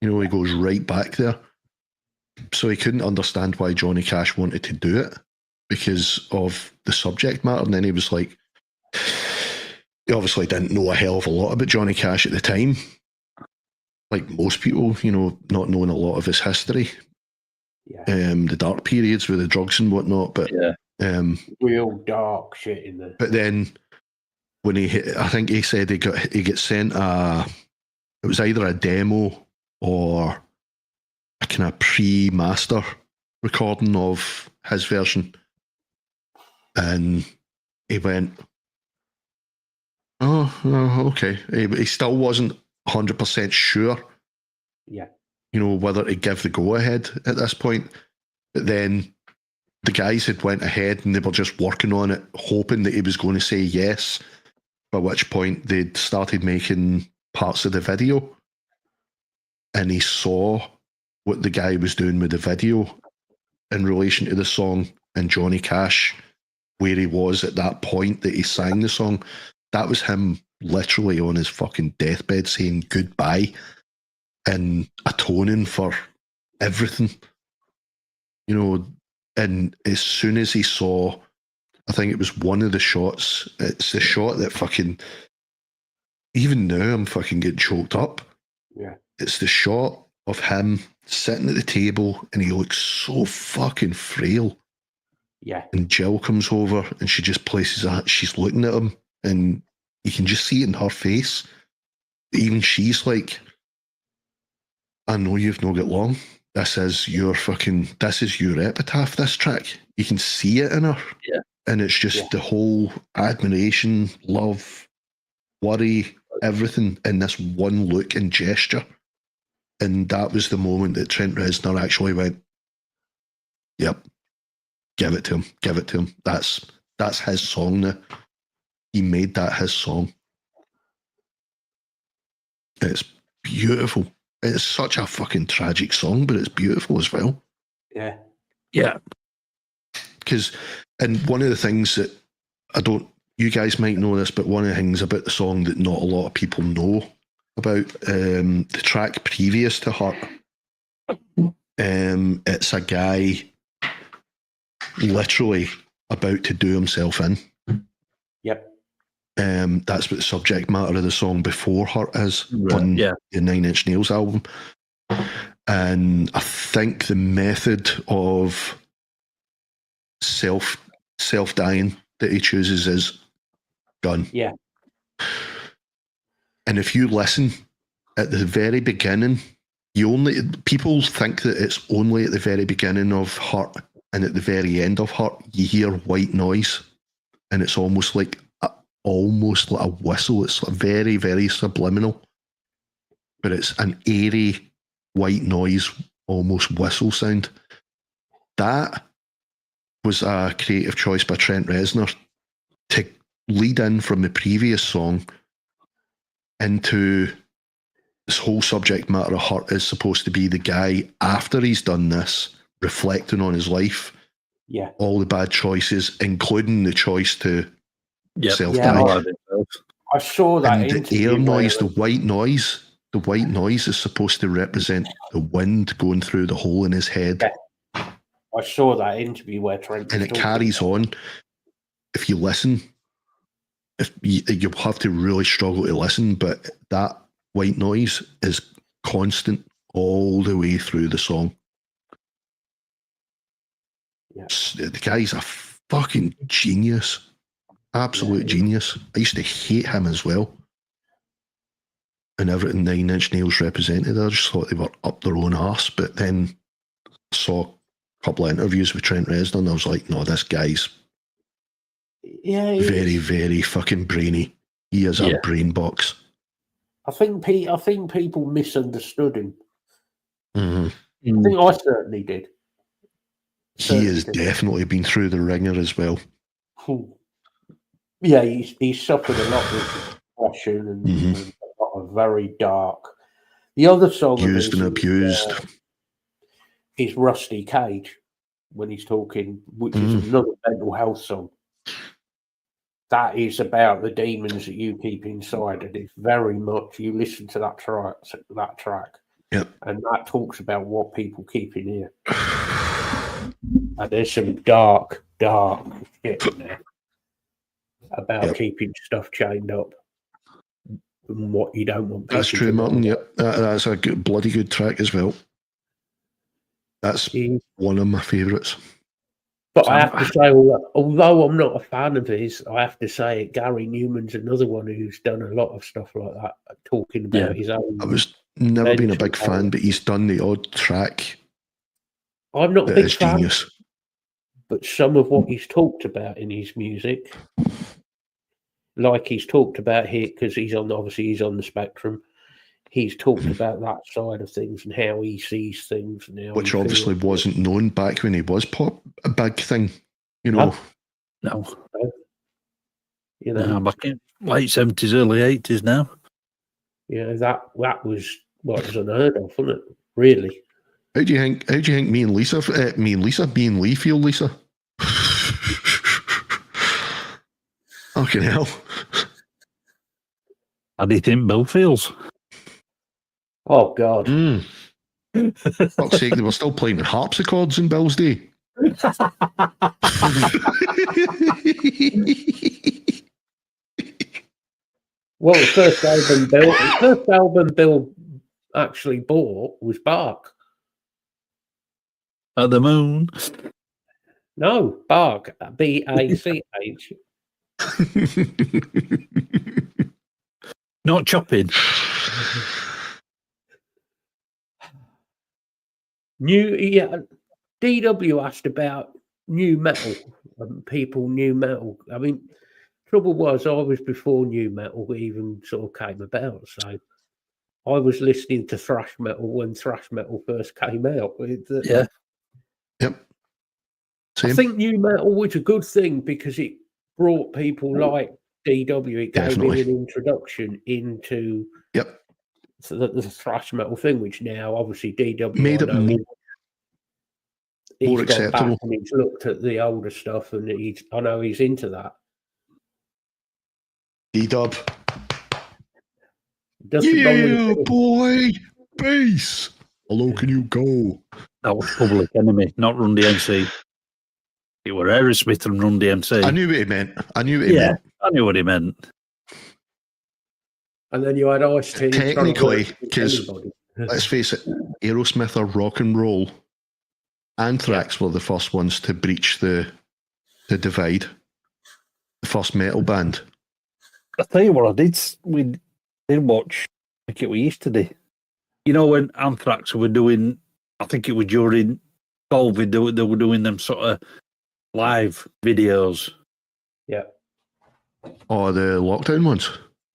You know, he goes right back there. So he couldn't understand why Johnny Cash wanted to do it because of the subject matter. And then he was like, he obviously didn't know a hell of a lot about Johnny Cash at the time. Like most people, you know, not knowing a lot of his history. Yeah. The dark periods with the drugs and whatnot. But real dark shit in there. But then when I think he said he gets sent it was either a demo or a kind of pre-master recording of his version, and he went, oh okay. He still wasn't 100% sure, you know, whether to give the go ahead at this point. But then the guys had went ahead and they were just working on it, hoping that he was going to say yes. By which point they'd started making parts of the video, and he saw what the guy was doing with the video in relation to the song, and Johnny Cash, where he was at that point that he sang the song. That was him literally on his fucking deathbed saying goodbye and atoning for everything. You know, and as soon as he saw, I think it was one of the shots, it's the shot that fucking, even now I'm fucking getting choked up. Yeah. It's the shot of him sitting at the table and he looks so fucking frail. Yeah. And Jill comes over and she just places that, she's looking at him and you can just see it in her face. Even she's like, I know you've not got long. This is your epitaph, this track. You can see it in her. Yeah. And it's just the whole admiration, love, worry, everything in this one look and gesture. And that was the moment that Trent Reznor actually went, yep, give it to him. That's his song now. He made that his song. It's beautiful. It's such a fucking tragic song, but it's beautiful as well. Yeah. Yeah. Because, and one of the things that you guys might know this, but one of the things about the song that not a lot of people know about, the track previous to Hurt, it's a guy literally about to do himself in. Yep. That's what the subject matter of the song before Hurt is on the 9 Inch Nails album. And I think the method of self-dying that he chooses is gun. Yeah. And if you listen at the very beginning, people think that it's only at the very beginning of Hurt and at the very end of Hurt you hear white noise, and it's almost like a whistle. It's very, very subliminal, but it's an airy white noise, almost whistle sound. That was a creative choice by Trent Reznor to lead in from the previous song into this whole subject matter of Hurt is supposed to be the guy after he's done this, reflecting on his life, all the bad choices, including the choice to self-die. I saw that. And the air noise, the white noise is supposed to represent the wind going through the hole in his head. Yeah. I saw that interview where Trent, and it carries on. If you listen, you'll have to really struggle to listen, but that white noise is constant all the way through the song. Yeah. The guy's a fucking genius, absolute genius. I used to hate him as well, and everything 9 Inch Nails represented. I just thought they were up their own arse, but then saw a couple of interviews with Trent Reznor and I was like, no, this guy's very, very fucking brainy. He is a brain box. I think people misunderstood him. Mm-hmm. I think I certainly did. He has definitely been through the ringer as well. Yeah, he's suffered a lot with depression and a lot of very dark. The other song used and abused is Rusty Cage. when he's talking, which is another mental health song. That is about the demons that you keep inside, and it's very much you listen to that track, Yep. and that talks about what people keep in here. And there's some dark shit in there about keeping stuff chained up and what you don't want. That's true, Martin. Yep, that's a bloody good track as well. That's one of my favourites. But I have to say, although I'm not a fan of his, I have to say Gary Newman's another one who's done a lot of stuff like that, talking about his own. I was never been a big fan, but he's done the odd track. I'm not a big fan, genius. But some of what he's talked about in his music, like he's talked about here, because he's on the spectrum. He's talked about that side of things and how he sees things now, which obviously wasn't known back when he was a big thing, you know. No. You know, back in late 70s, early 80s now. Yeah, that was what was unheard of, wasn't it? Really. How do you think me and Lee feel, Lisa? Fucking hell. How do you think Bill feels? Oh, God. Fuck's sake, they were still playing harpsichords in Bill's day. Well, the first album Bill actually bought was Bark. At the Moon? No, Bark. B-A-C-H. Not Chopping. DW asked about new metal and people new metal. I mean, trouble was I was before new metal even sort of came about, so I was listening to thrash metal when thrash metal first came out. Yep. Same. I think new metal was a good thing because it brought people like DW. It gave him an introduction into the thrash metal thing, which now obviously DW made it more acceptable. And he's looked at the older stuff, and I know he's into that. D-Dub. Yeah, boy, bass. Hello, can you go? That was Public Enemy, not Run DMC. It were Aerosmith and Run DMC. I knew what he meant. I knew what he meant. And then you had Ice-T. Technically, because let's face it, Aerosmith are rock and roll. Anthrax were the first ones to breach the divide. The first metal band. I tell you what, we did watch, I think it was yesterday. You know, when Anthrax were doing, I think it was during COVID, they were doing them sort of live videos. Yeah. Oh, the lockdown ones?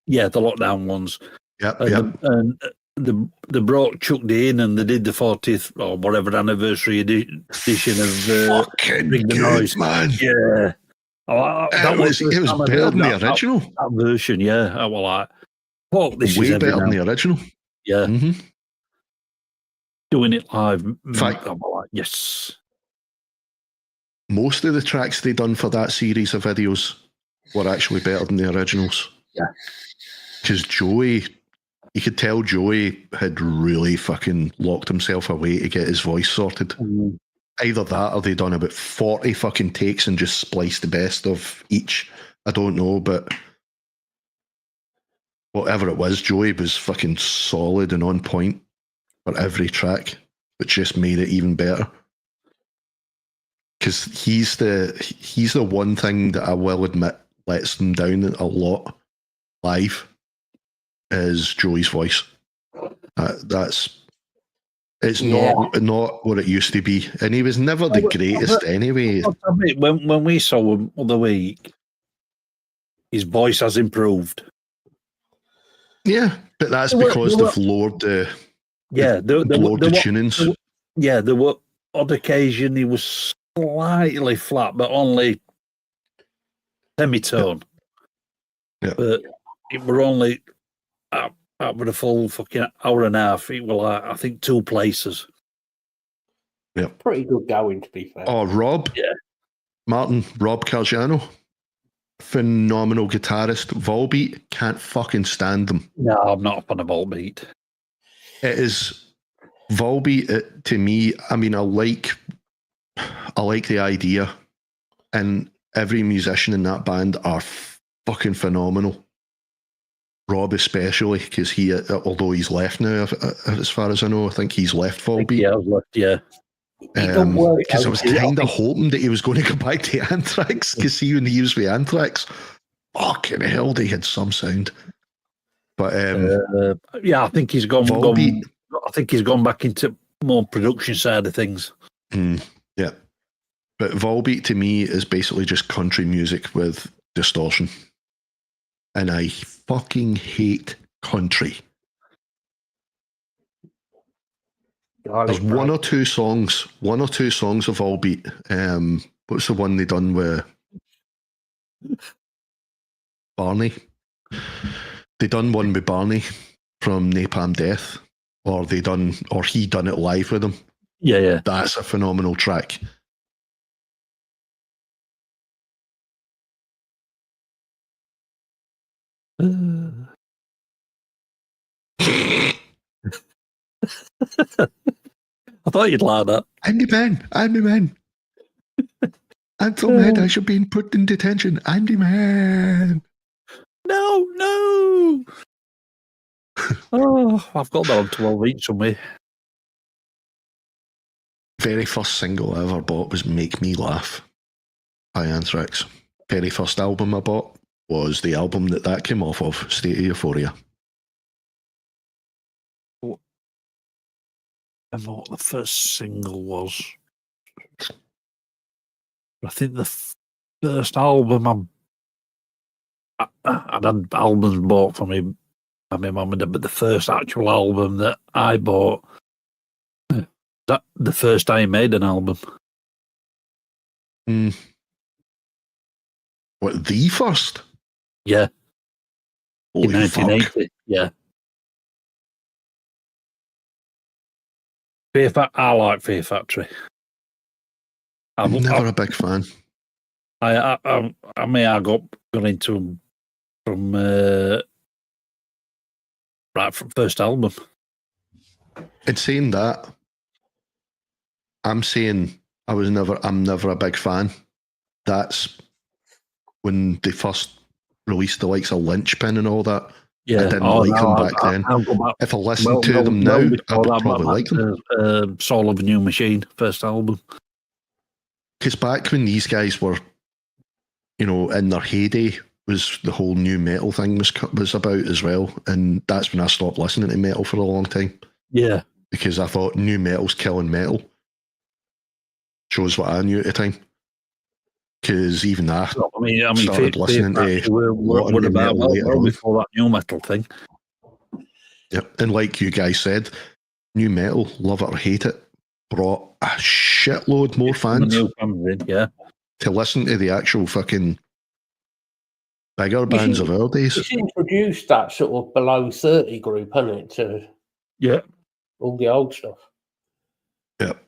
Yeah, the lockdown ones. Yep. And they brought Chuck D in and they did the 40th or whatever anniversary edition of fucking Bring the good, Noise. Man. Yeah. It was better than the original. That version, yeah. I was like, fuck, this way is better than the original. Yeah. Mm-hmm. Doing it live. In fact, I'm like, yes. Most of the tracks they done for that series of videos were actually better than the originals. Yeah. Because Joey, you could tell Joey had really fucking locked himself away to get his voice sorted. Mm. Either that or they done about 40 fucking takes and just spliced the best of each. I don't know, but whatever it was, Joey was fucking solid and on point for every track, which just made it even better. Because he's the one thing that I will admit lets them down a lot live is Joey's voice. It's not what it used to be, and he was never the greatest anyway. When we saw him the other week, his voice has improved. Yeah, but that's because they've lowered the tunings. There were odd occasion he was slightly flat, but only semitone. Yeah. But it were only with a full fucking hour and a half. It was like, I think 2 places. Yep. Pretty good going, to be fair. Oh, Rob. Yeah. Rob Cargiano. Phenomenal guitarist. Volbeat, can't fucking stand them. No, I'm not up on a Volbeat. It is Volbeat to me. I mean, I like the idea, and every musician in that band are fucking phenomenal. Rob especially, because he, although he's left now, as far as I know, I think he's left Volbeat. Yeah, I was left, yeah. Because I was kind of hoping that he was going to go back to Anthrax, because when he was with Anthrax, fucking hell, they had some sound. But yeah, I think he's gone. Volbeat, I think he's gone back into more production side of things. Yeah, but Volbeat to me is basically just country music with distortion, and I fucking hate country. There's one or two songs of Volbeat. What's the one they done with Barney? They done one with Barney from Napalm Death, or he done it live with him. Yeah. That's a phenomenal track. I thought you'd like that. I'm the man. I'm so mad I should be put in detention. I'm the man. No. Oh, I've got that on 12 each somewhere. Very first single I ever bought was Make Me Laugh by Anthrax. Very first album I bought was the album that came off of, State of Euphoria. I know what the first single was. I think the first album I'd had albums bought for me by my mum and dad, but the first actual album that I bought, that the first time I made an album. What, the first? Yeah. Holy in 1980. fuck. Yeah. I like Fear Factory. I'm never a big fan. I mean, I got into them from from first album. In saying that, I'm saying I'm never a big fan. That's when they first released the likes of Lynchpin and all that. Yeah, I didn't like them back then. If I listened to them now, I would probably like them. Soul of a New Machine, first album. Because back when these guys were, in their heyday, was the whole new metal thing was about as well, and that's when I stopped listening to metal for a long time. Yeah, because I thought new metal's killing metal. Shows what I knew at the time. Because even I started listening to what about metal before that new metal thing. Yep, and like you guys said, new metal, love it or hate it, brought a shitload more fans. Yeah, to listen to the actual fucking bigger bands of our days. It's introduced that sort of below 30 group, hasn't it? To all the old stuff. Yep.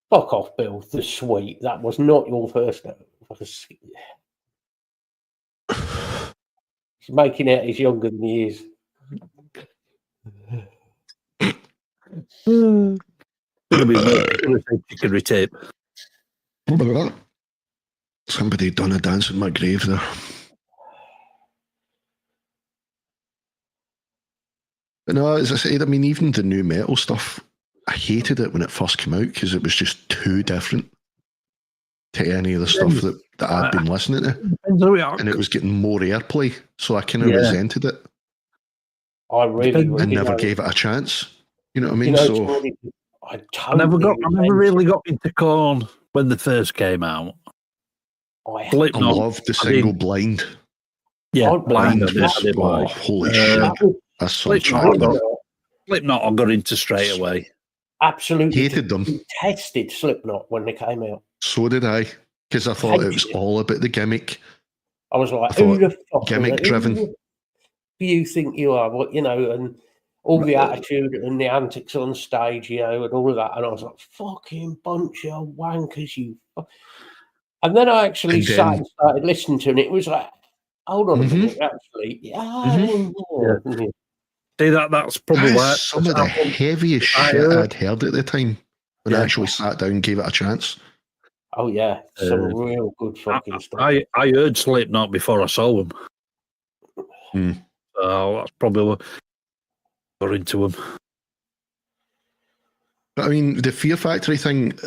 Fuck off, Bill. The Sweet. That was not your first album. He's making out he's younger than he is. Gonna be chicken retape. Somebody done a dance in my grave there. But no, as I said, I mean, even the new metal stuff, I hated it when it first came out because it was just too different to any of the stuff that I'd been listening to. And it was getting more airplay, so I kind of resented it. I never gave it a chance. You know what I mean? I never really got into Korn when they first came out. I loved the single Blind. Yeah, Blind. Holy shit. That's so tragic. Slipknot I got into straight away. Absolutely. Hated them. Tested Slipknot when they came out. So did I, because I thought it was all about the gimmick. I was like, who the fuck gimmick driven. Who do you think you are? And all the attitude and the antics on stage, and all of that. And I was like, fucking bunch of wankers, you. And then I actually sat and started listening to it, and it was like, hold on a minute, actually. Yeah. See, that's probably why. Some of the heaviest shit I'd heard at the time when I actually sat down and gave it a chance. Oh, yeah. Some real good fucking stuff. I heard Slipknot before I saw them. So that's probably what got into them. But I mean, the Fear Factory thing,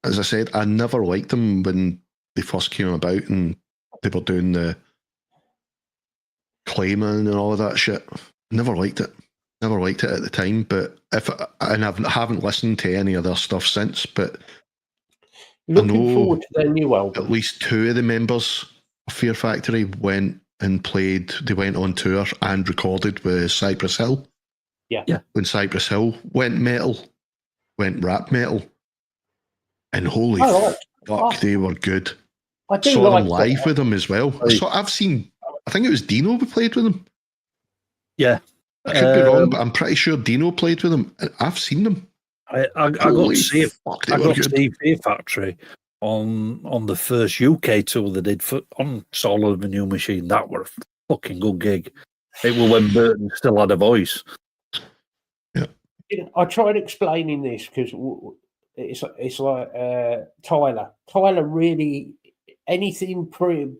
as I said, I never liked them when they first came about and they were doing the claiming and all of that shit. Never liked it. Never liked it at the time. But I haven't listened to any of their stuff since. But looking forward to their new album. At least two of the members of Fear Factory went and played. They went on tour and recorded with Cypress Hill. Yeah. When Cypress Hill went rap metal, and holy fuck, they were good. I saw them live with them as well. I think it was Dino who played with them. Yeah. I could be wrong, but I'm pretty sure Dino played with them. I've seen them. I got to see Fear Factory on the first UK tour they did on Soul of the New Machine. That were a fucking good gig. It was when Burton still had a voice. Yeah. I tried explaining this because it's like Tyler. Tyler really, anything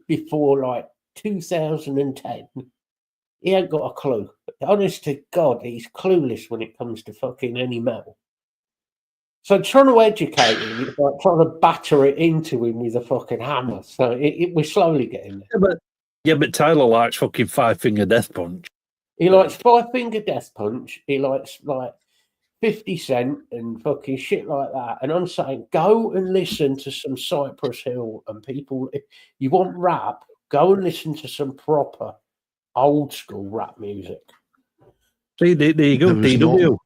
before like 2010, he ain't got a clue. Honest to God, he's clueless when it comes to fucking any metal. So trying to educate him is like trying to batter it into him with a fucking hammer. So we're slowly getting there. But Tyler likes fucking Five Finger Death Punch. He likes Five Finger Death Punch. He likes like 50 Cent and fucking shit like that. And I'm saying, go and listen to some Cypress Hill and people. If you want rap, go and listen to some proper old school rap music. See, there you go. DW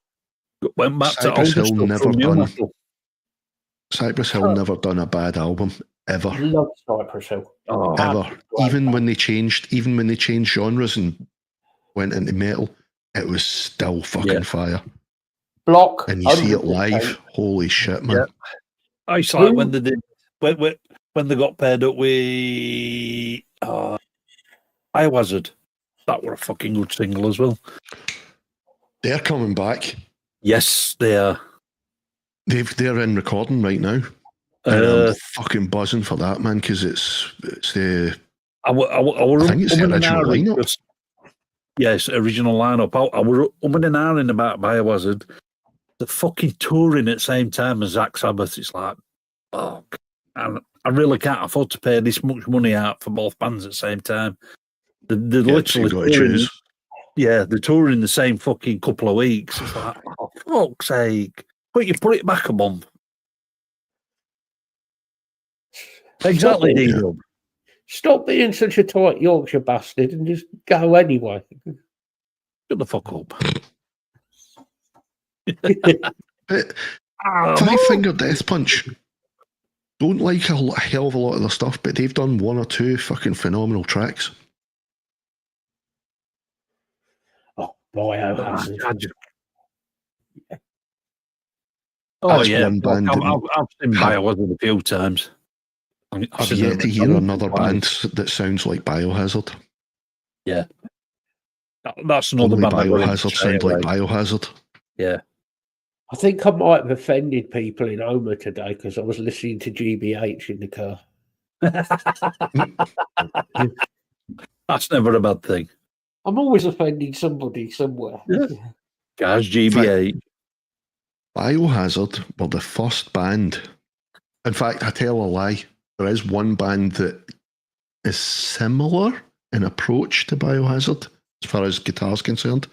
went back Cypress to Hill old never stuff. done. Cypress Hill never done a bad album ever. I love Cypress Hill. Ever. Even when they changed genres and went into metal, it was still fucking fire. Block. And you see it live. Holy shit, man. Yeah. I saw it when they did when they got paired up with Biohazard. That were a fucking good single as well. They're coming back. Yes, they are. They're in recording right now. And I'm fucking buzzing for that, man, because it's the. I think it's the original lineup. Yes, original lineup. I were umming and ahhing about Biohazard. The fucking touring at the same time as Zach Sabbath. It's like, fuck. And I really can't afford to pay this much money out for both bands at the same time. They're literally touring. Yeah, they're touring the same fucking couple of weeks. It's like, oh, fuck's sake. But you put it back a month. Exactly, Dino. Stop being such a tight Yorkshire bastard and just go anyway. Shut the fuck up. Five Finger Death Punch. Don't like a hell of a lot of their stuff, but they've done one or two fucking phenomenal tracks. Oh, Biohazard. One band. I've seen Biohazard a few times. I've yet to hear another band that sounds like Biohazard. Yeah. That's another band. Biohazard sounds like Biohazard. Yeah. I think I might have offended people in Homer today because I was listening to GBH in the car. That's never a bad thing. I'm always offending somebody somewhere. Yeah. Guys, GBH. Biohazard were the first band. In fact, I tell a lie. There is one band that is similar in approach to Biohazard as far as guitar's concerned.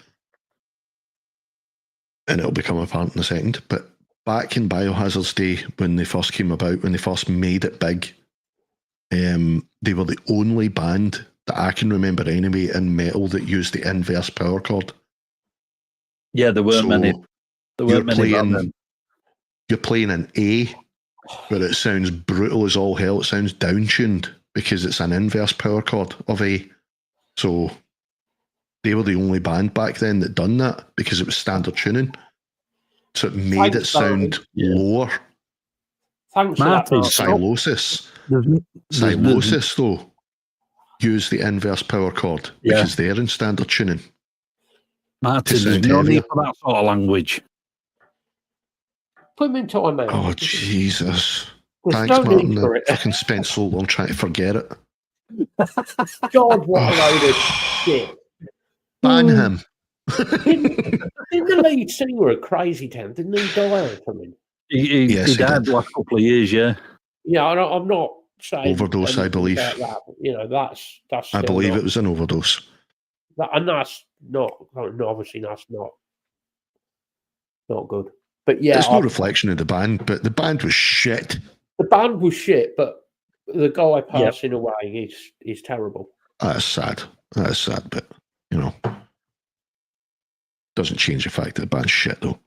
And it'll become apparent in a second. But back in Biohazard's day, when they first came about, when they first made it big, they were the only band that I can remember anyway in metal that used the inverse power chord. Yeah, there weren't many. There weren't many. You're playing an A, but it sounds brutal as all hell. It sounds downtuned because it's an inverse power chord of A. So they were the only band back then that done that because it was standard tuning. So it made it sound lower. Thanks for that, Martin. Silosis, though, use the inverse power chord because they're in standard tuning. Martin, there's no need for that sort of language. Put him in time out. Oh, Jesus. There's Thanks, no Martin. need for it. I fucking spent so long trying to forget it. God, what a load of shit. Ban him. Didn't the lead singer a crazy town? Didn't he die or something? He died the last couple of years, yeah. Yeah, I'm not saying overdose, I believe. That. You know, that's. I believe it was an overdose. And that's not. Obviously, that's not good. But yeah, it's no reflection of the band. But the band was shit. The band was shit, but the guy passing away is terrible. That's sad. That is sad, but you know, doesn't change the fact that the band's shit, though.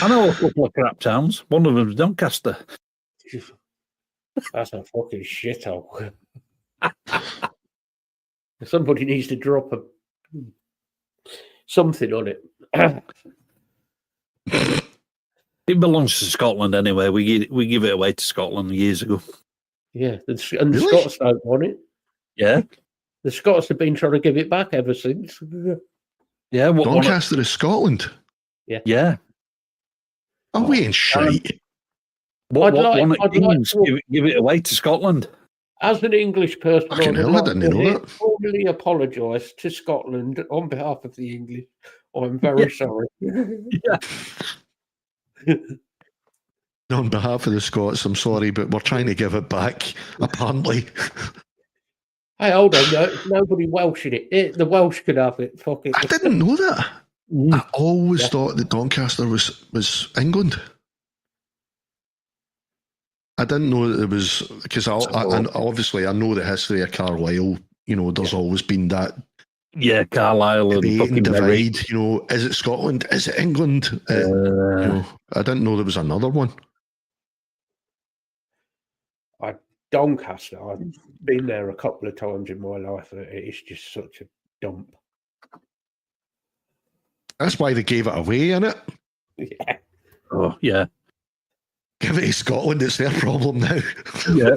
I know a couple of crap towns. One of them's Doncaster. That's a fucking shithole. Somebody needs to drop something on it. It belongs to Scotland anyway. We give it away to Scotland years ago. Yeah, and the Scots don't want it. Yeah, the Scots have been trying to give it back ever since. Yeah, Doncaster is Scotland. Yeah. Oh, we ain't shite. Give it away to Scotland. As an English person, I didn't know that. Formally apologise to Scotland on behalf of the English. I'm very sorry. Yeah. On behalf of the Scots, I'm sorry, but we're trying to give it back, apparently. Hey, hold on. Nobody Welsh in it. The Welsh could have it. Fuck it. I didn't know that. I always thought that Doncaster was England. I didn't know that it was, because obviously I know the history of Carlisle. You know, there's always been that. Yeah, Carlisle and fucking divide. You know, is it Scotland? Is it England? You know, I didn't know there was another one. Doncaster, I've been there a couple of times in my life. It's just such a dump. That's why they gave it away, innit? Yeah. Oh, yeah. Give it to Scotland, it's their problem now. Yeah.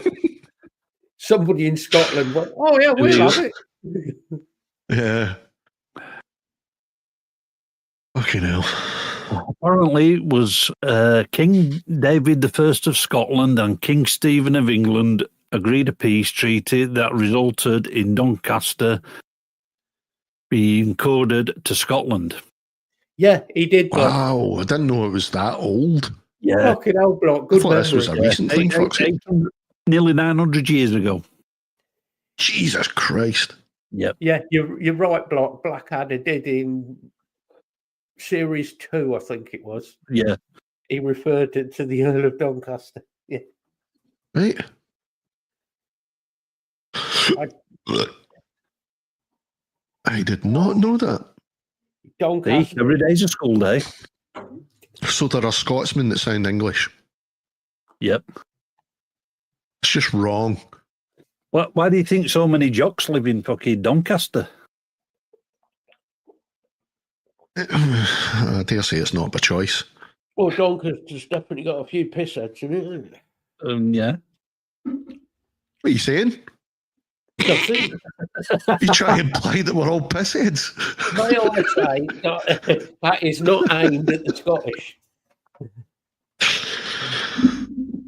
Somebody in Scotland went, oh, yeah, we'll have it. Yeah. Fucking hell. Apparently, it was King David I of Scotland and King Stephen of England agreed a peace treaty that resulted in Doncaster being coded to Scotland. Yeah, he did. Wow, I didn't know it was that old. Yeah. Fucking old block. Good I thought this was a recent thing. Nearly 900 years ago. Jesus Christ. Yep. Yeah, you're right, Block. Blackadder did in Series 2, I think it was. Yeah. He referred it to the Earl of Doncaster. Yeah. Right. I did not know that. Doncaster. See, every day's a school day. So there are Scotsmen that sound English. Yep. It's just wrong. Why do you think so many jocks live in fucking Doncaster? I dare say it's not by choice. Well, Doncaster's definitely got a few pissheads in it, hasn't it? Yeah. What are you saying? Nothing. You try and imply that we're all pissheads. May I say that is not aimed at the Scottish.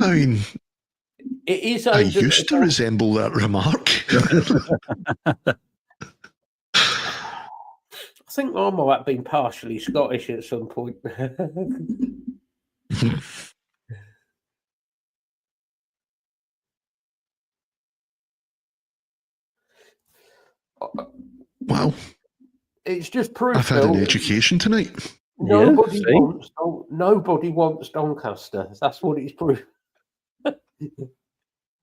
I mean, it is. I used to resemble that remark. I think I might have been partially Scottish at some point. Wow. It's just proof. I've had an education tonight. Nobody wants Doncaster. That's what it's proof.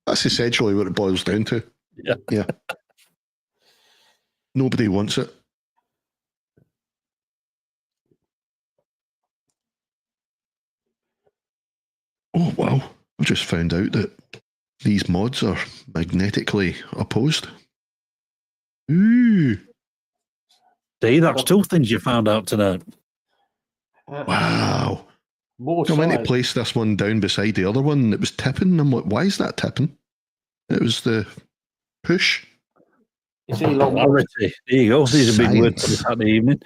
That's essentially what it boils down to. Yeah. Nobody wants it. Oh, wow. I've just found out that these mods are magnetically opposed. Ooh. See, that's two things you found out tonight. Wow. More I went to science. place this one down beside the other one, and it was tipping. And I'm like, why is that tipping? It was the push. It's Elon Musk. Clarity. There you go. These are big words for Science. this Saturday evening.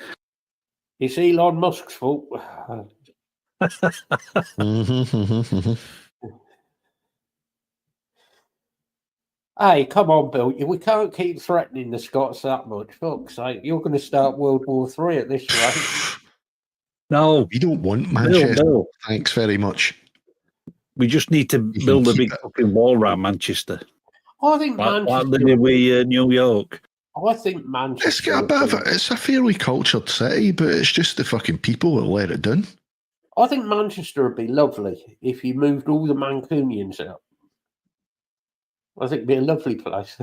It's Elon Musk's fault. Hey, come on, Bill. We can't keep threatening the Scots that much. Fuck's sake, you're going to start World War III at this rate. No, We don't want Manchester. Bill. Thanks very much. We just need to build a big fucking wall around Manchester. I think Like Manchester. they did with New York. I think Manchester. It's got a bit of it's a fairly cultured city, but it's just the fucking people that let it down. I think Manchester would be lovely if you moved all the Mancunians out. I think it'd be a lovely place.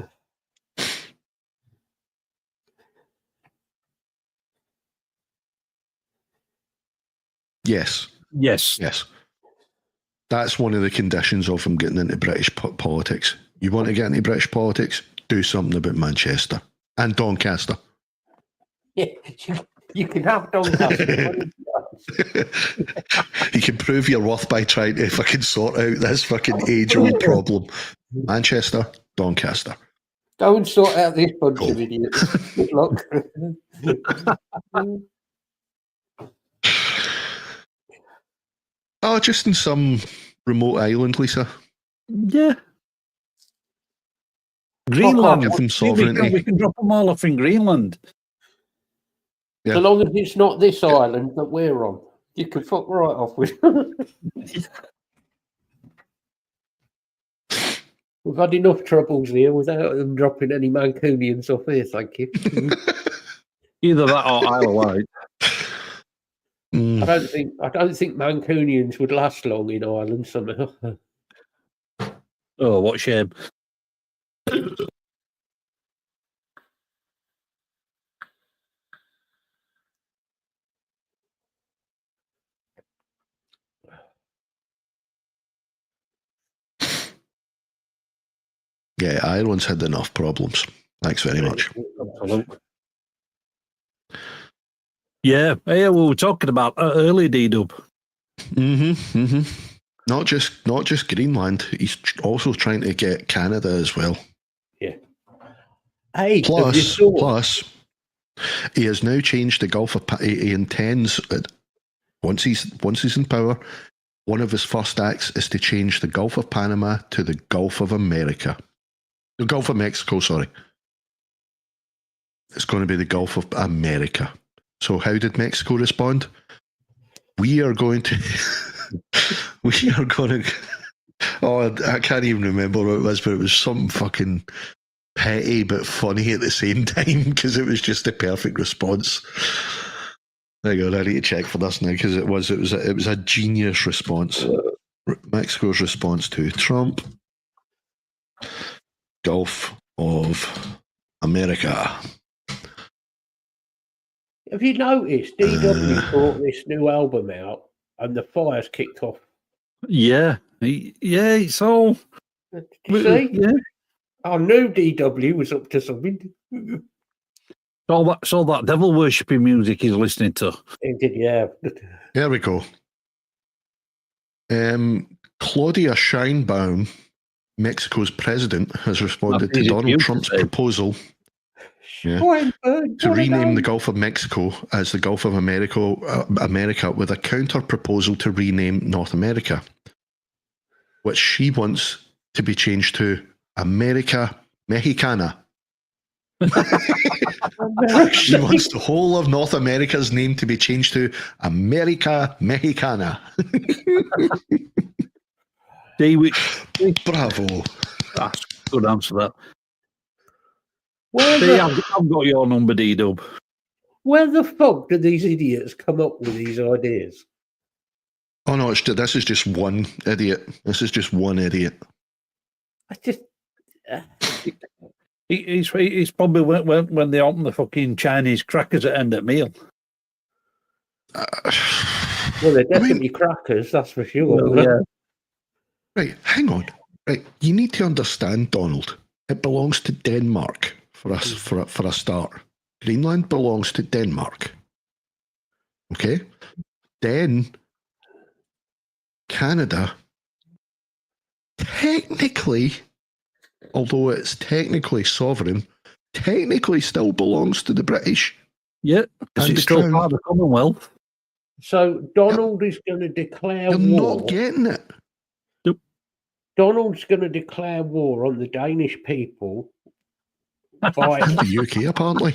Yes. Yes. Yes. That's one of the conditions of him getting into British politics. You want to get into British politics? Do something about Manchester and Doncaster. Yeah, you can have Doncaster. You can prove your worth by trying to fucking sort out this fucking age-old problem. Manchester, Doncaster. Go and sort out this bunch of idiots. Good luck. Oh, just in some remote island, Lisa. Yeah. Greenland. Give them sovereignty. We can drop them all off in Greenland. Yeah. So long as it's not this island that we're on, you can fuck right off with. We've had enough troubles here without them dropping any Mancunians off here, thank you. Either that or Isle of Wight. I don't think Mancunians would last long in Ireland somehow. Oh, what shame. Yeah, Ireland's had enough problems. Thanks very much. Absolutely. Yeah, we were talking about early D-Dub. Not just Greenland. He's also trying to get Canada as well. Yeah. Hey, plus, he has now changed the Gulf of. He intends once he's in power. One of his first acts is to change the Gulf of Panama to the Gulf of America. The Gulf of Mexico, sorry. It's going to be the Gulf of America. So how did Mexico respond? We are going to... Oh, I can't even remember what it was, but it was something fucking petty but funny at the same time because it was just the perfect response. There you go. I need to check for this now because it was a genius response. Mexico's response to Trump. Gulf of America. Have you noticed DW brought this new album out and the fire's kicked off? Yeah. Yeah, it's all... Did you see? Yeah. I knew DW was up to something. All that devil worshipping music he's listening to. He did, yeah. There we go. Claudia Sheinbaum, Mexico's president, has responded to Donald Trump's proposal to rename the Gulf of Mexico as the Gulf of America with a counter proposal to rename North America, which she wants to be changed to America Mexicana. She wants the whole of North America's name to be changed to America Mexicana. Bravo. That's a good answer, that. I've got your number, D-Dub. Where the fuck do these idiots come up with these ideas? Oh no, this is just one idiot. This is just one idiot. I just... He's probably when they open the fucking Chinese crackers at end of meal. Well, they're definitely crackers, that's for sure. Well, yeah. Right, hang on. Right, you need to understand, Donald. It belongs to Denmark for us for a start. Greenland belongs to Denmark. Okay? Then Canada, technically, although it's technically sovereign, technically still belongs to the British. Yeah, because And it's the still Crown. part of the Commonwealth. So Donald is going to declare You're war. not getting it. Donald's going to declare war on the Danish people by. And the UK, apparently.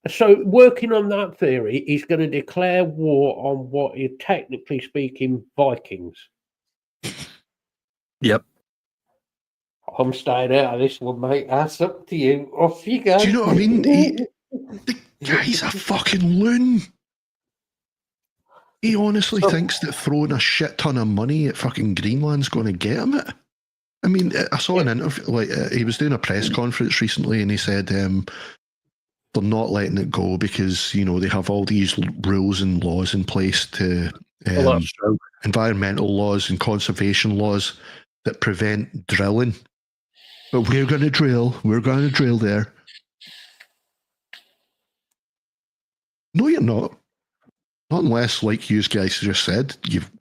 So, working on that theory, he's going to declare war on what is technically speaking Vikings. Yep. I'm staying out of this one, mate. That's up to you. Off you go. Do you know what I mean? The guy's a fucking loon. He honestly thinks that throwing a shit ton of money at fucking Greenland's going to get him it. I mean, I saw an interview, he was doing a press conference recently, and he said they're not letting it go because, you know, they have all these rules and laws in place to That's true. environmental laws and conservation laws that prevent drilling. But we're going to drill. We're going to drill there. No, you're not. Not unless, like you guys just said,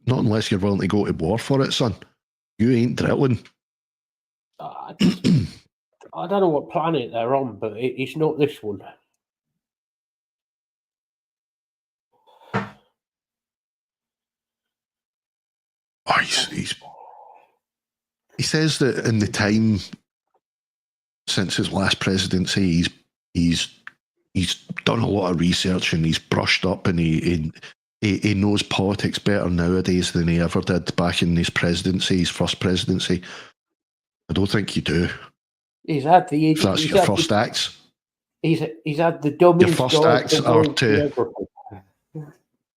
not unless you're willing to go to war for it, son. You ain't drilling. I don't know what planet they're on, but it's not this one. Oh, he says that in the time since his last presidency, he's done a lot of research and he's brushed up, and he knows politics better nowadays than he ever did back in his presidency, his first presidency. I don't think you do. He's had the. If that's your first acts. He's had the dumbest. Your first acts are to.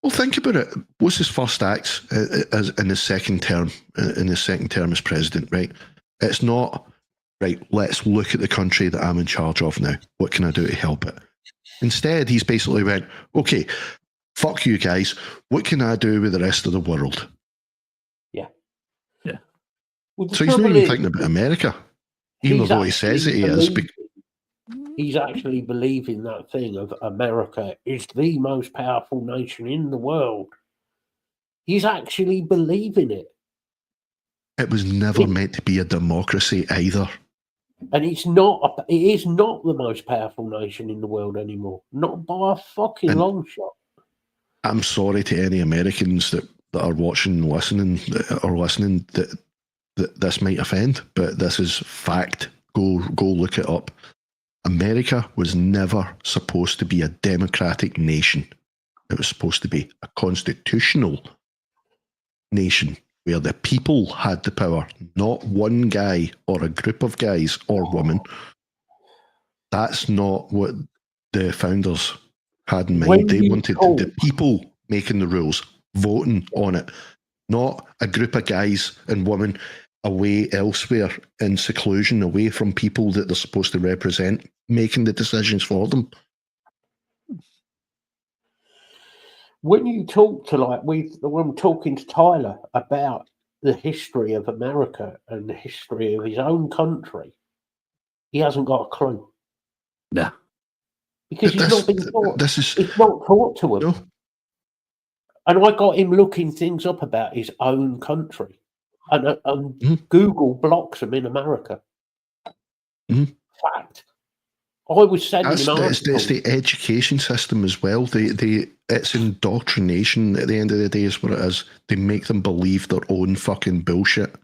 Well, think about it. What's his first acts as in his second term? In his second term as president, right? It's not right. Let's look at the country that I'm in charge of now. What can I do to help it? Instead, he's basically went, okay, fuck you guys. What can I do with the rest of the world? Yeah. Well, so he's not even thinking about America, even though he says that he is. He's actually believing that thing of America is the most powerful nation in the world. He's actually believing it. It was never meant to be a democracy either. And it's not. It is not the most powerful nation in the world anymore. Not by a fucking long shot. I'm sorry to any Americans that are watching and listening, that this might offend, but this is fact. Go look it up. America was never supposed to be a democratic nation. It was supposed to be a constitutional nation where the people had the power, not one guy or a group of guys or women. That's not what the founders had in mind. They wanted the people making the rules, voting on it, not a group of guys and women away elsewhere in seclusion, away from people that they're supposed to represent, making the decisions for them. When you talk to when I'm talking to Tyler about the history of America and the history of his own country, he hasn't got a clue. No. Because he's not been taught. It's not taught to him. No. And I got him looking things up about his own country. And Google blocks them in America. Fact. I was sending him articles. It's the education system as well. It's indoctrination at the end of the day is what it is. They make them believe their own fucking bullshit.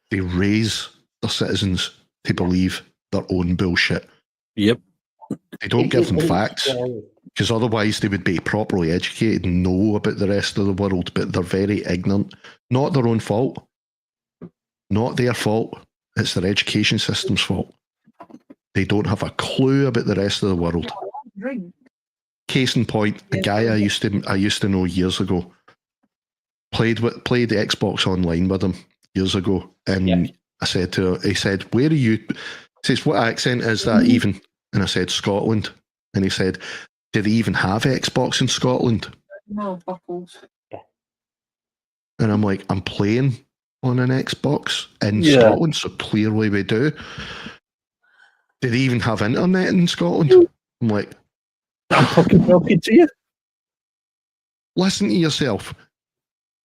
They raise their citizens to believe their own bullshit. Yep. They don't give them facts, because otherwise they would be properly educated and know about the rest of the world, but they're very ignorant. Not their own fault. Not their fault. It's their education system's fault. They don't have a clue about the rest of the world. Case in point, a guy I used to know years ago played the Xbox Online with him years ago, and I said to her, he said, "Where are you?" He says, "What accent is that even?" And I said, "Scotland." And he said, "Do they even have Xbox in Scotland?" No, buckles. And I'm like, "I'm playing on an Xbox in Scotland, so clearly we do. Do they even have internet in Scotland? I'm like, I'm fucking talking to you. Listen to yourself.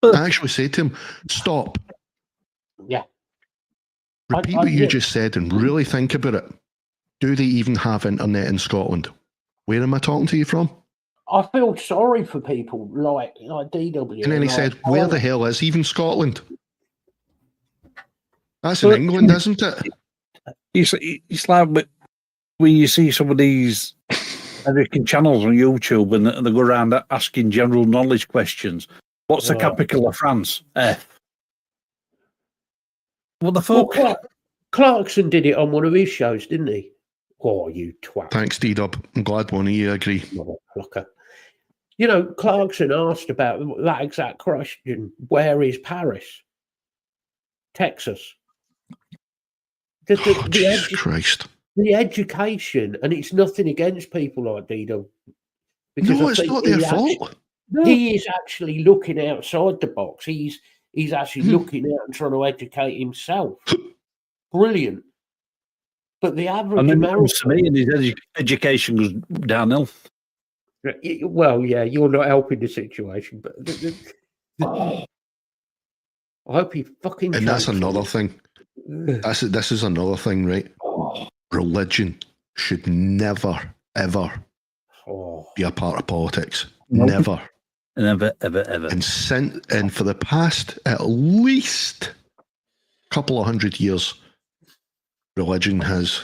I actually say to him, stop. Yeah. Repeat what you just said and really think about it. Do they even have internet in Scotland? Where am I talking to you from? I feel sorry for people like DW. And then he said, where the hell is even Scotland? That's in England, isn't it? It's like when you see some of these American channels on YouTube and they go around asking general knowledge questions. What's the capital of France? F. What the fuck? Well, Clarkson did it on one of his shows, didn't he? Oh, you twat. Thanks, D-Dub. I'm glad one of you agree. You know, Clarkson asked about that exact question. Where is Paris? Texas. Jesus Christ. The education, and it's nothing against people like Dido. No, it's not their fault. He is actually looking outside the box. He's actually looking out and trying to educate himself. Brilliant. But the average American... to me, and his education goes downhill. Well, yeah, you're not helping the situation, but I hope he fucking... And that's another thing. This is another thing, right? Religion should never, ever be a part of politics. Never. Never, ever, ever. And for the past at least couple of 100 years, religion has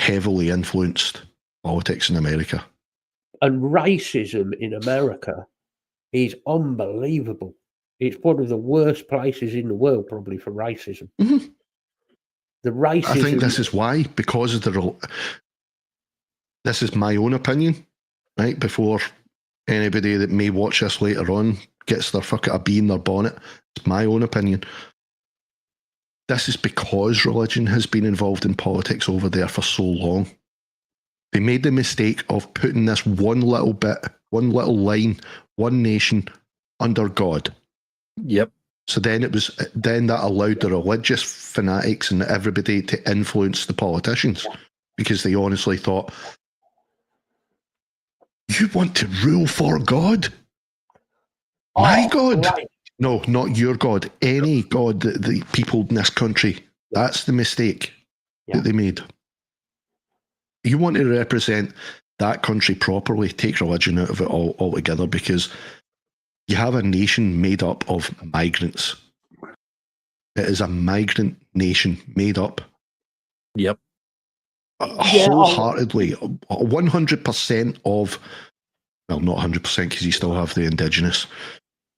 heavily influenced politics in America. And racism in America is unbelievable. It's one of the worst places in the world, probably, for racism. Mm-hmm. The racism... I think this is why, because of this is my own opinion, right? Before anybody that may watch this later on gets their a bee in their bonnet, it's my own opinion. This is because religion has been involved in politics over there for so long. They made the mistake of putting this one little little line, one nation under God. Yep. So then that allowed the religious fanatics and everybody to influence the politicians, because they honestly thought, you want to rule for God? My God? Right. No, not your God. Any God that the people in this country. That's the mistake that they made. You want to represent that country properly, take religion out of it altogether, because you have a nation made up of migrants. It is a migrant nation made up. Yep. Wholeheartedly, 100% of, well, not 100% because you still have the indigenous,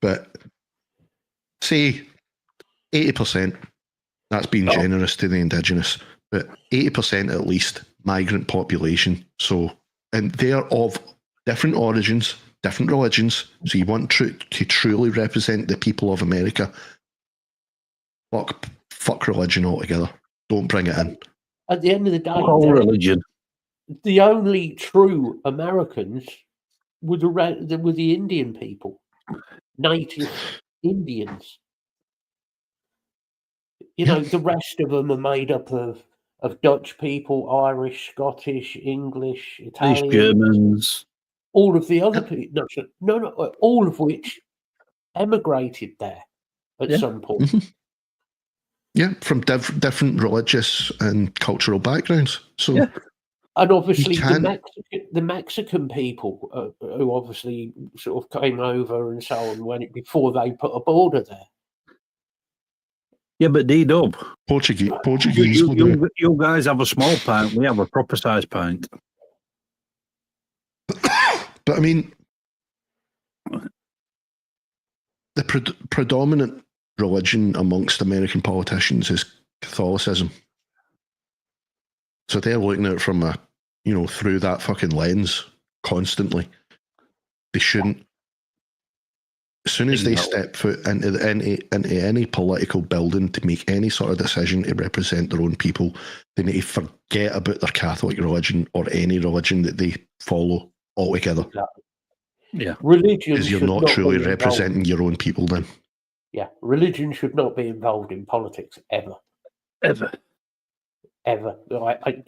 but say 80%, that's being generous to the indigenous, but 80% at least migrant population. So, and they're of different origins, different religions. So you want to truly represent the people of America. Fuck religion altogether. Don't bring it in. At the end of the day, religion. The only true Americans were the Indian people, native Indians. You know, the rest of them are made up of Dutch people, Irish, Scottish, English, Italian, Germans. All of the other people, no, all of which emigrated there at some point. Mm-hmm. Yeah, from different religious and cultural backgrounds. So, and obviously the Mexican people who obviously sort of came over and so on before they put a border there. Yeah, but D-Dub. Portuguese. You guys have a small pint. We have a proper size pint. But I mean, the predominant religion amongst American politicians is Catholicism. So they're looking at it from through that fucking lens constantly. They shouldn't. As soon as they step foot into any political building to make any sort of decision to represent their own people, they need to forget about their Catholic religion or any religion that they follow altogether. Yeah, religion. Because you're not truly representing your own people then. Yeah, religion should not be involved in politics ever. Ever. Like, I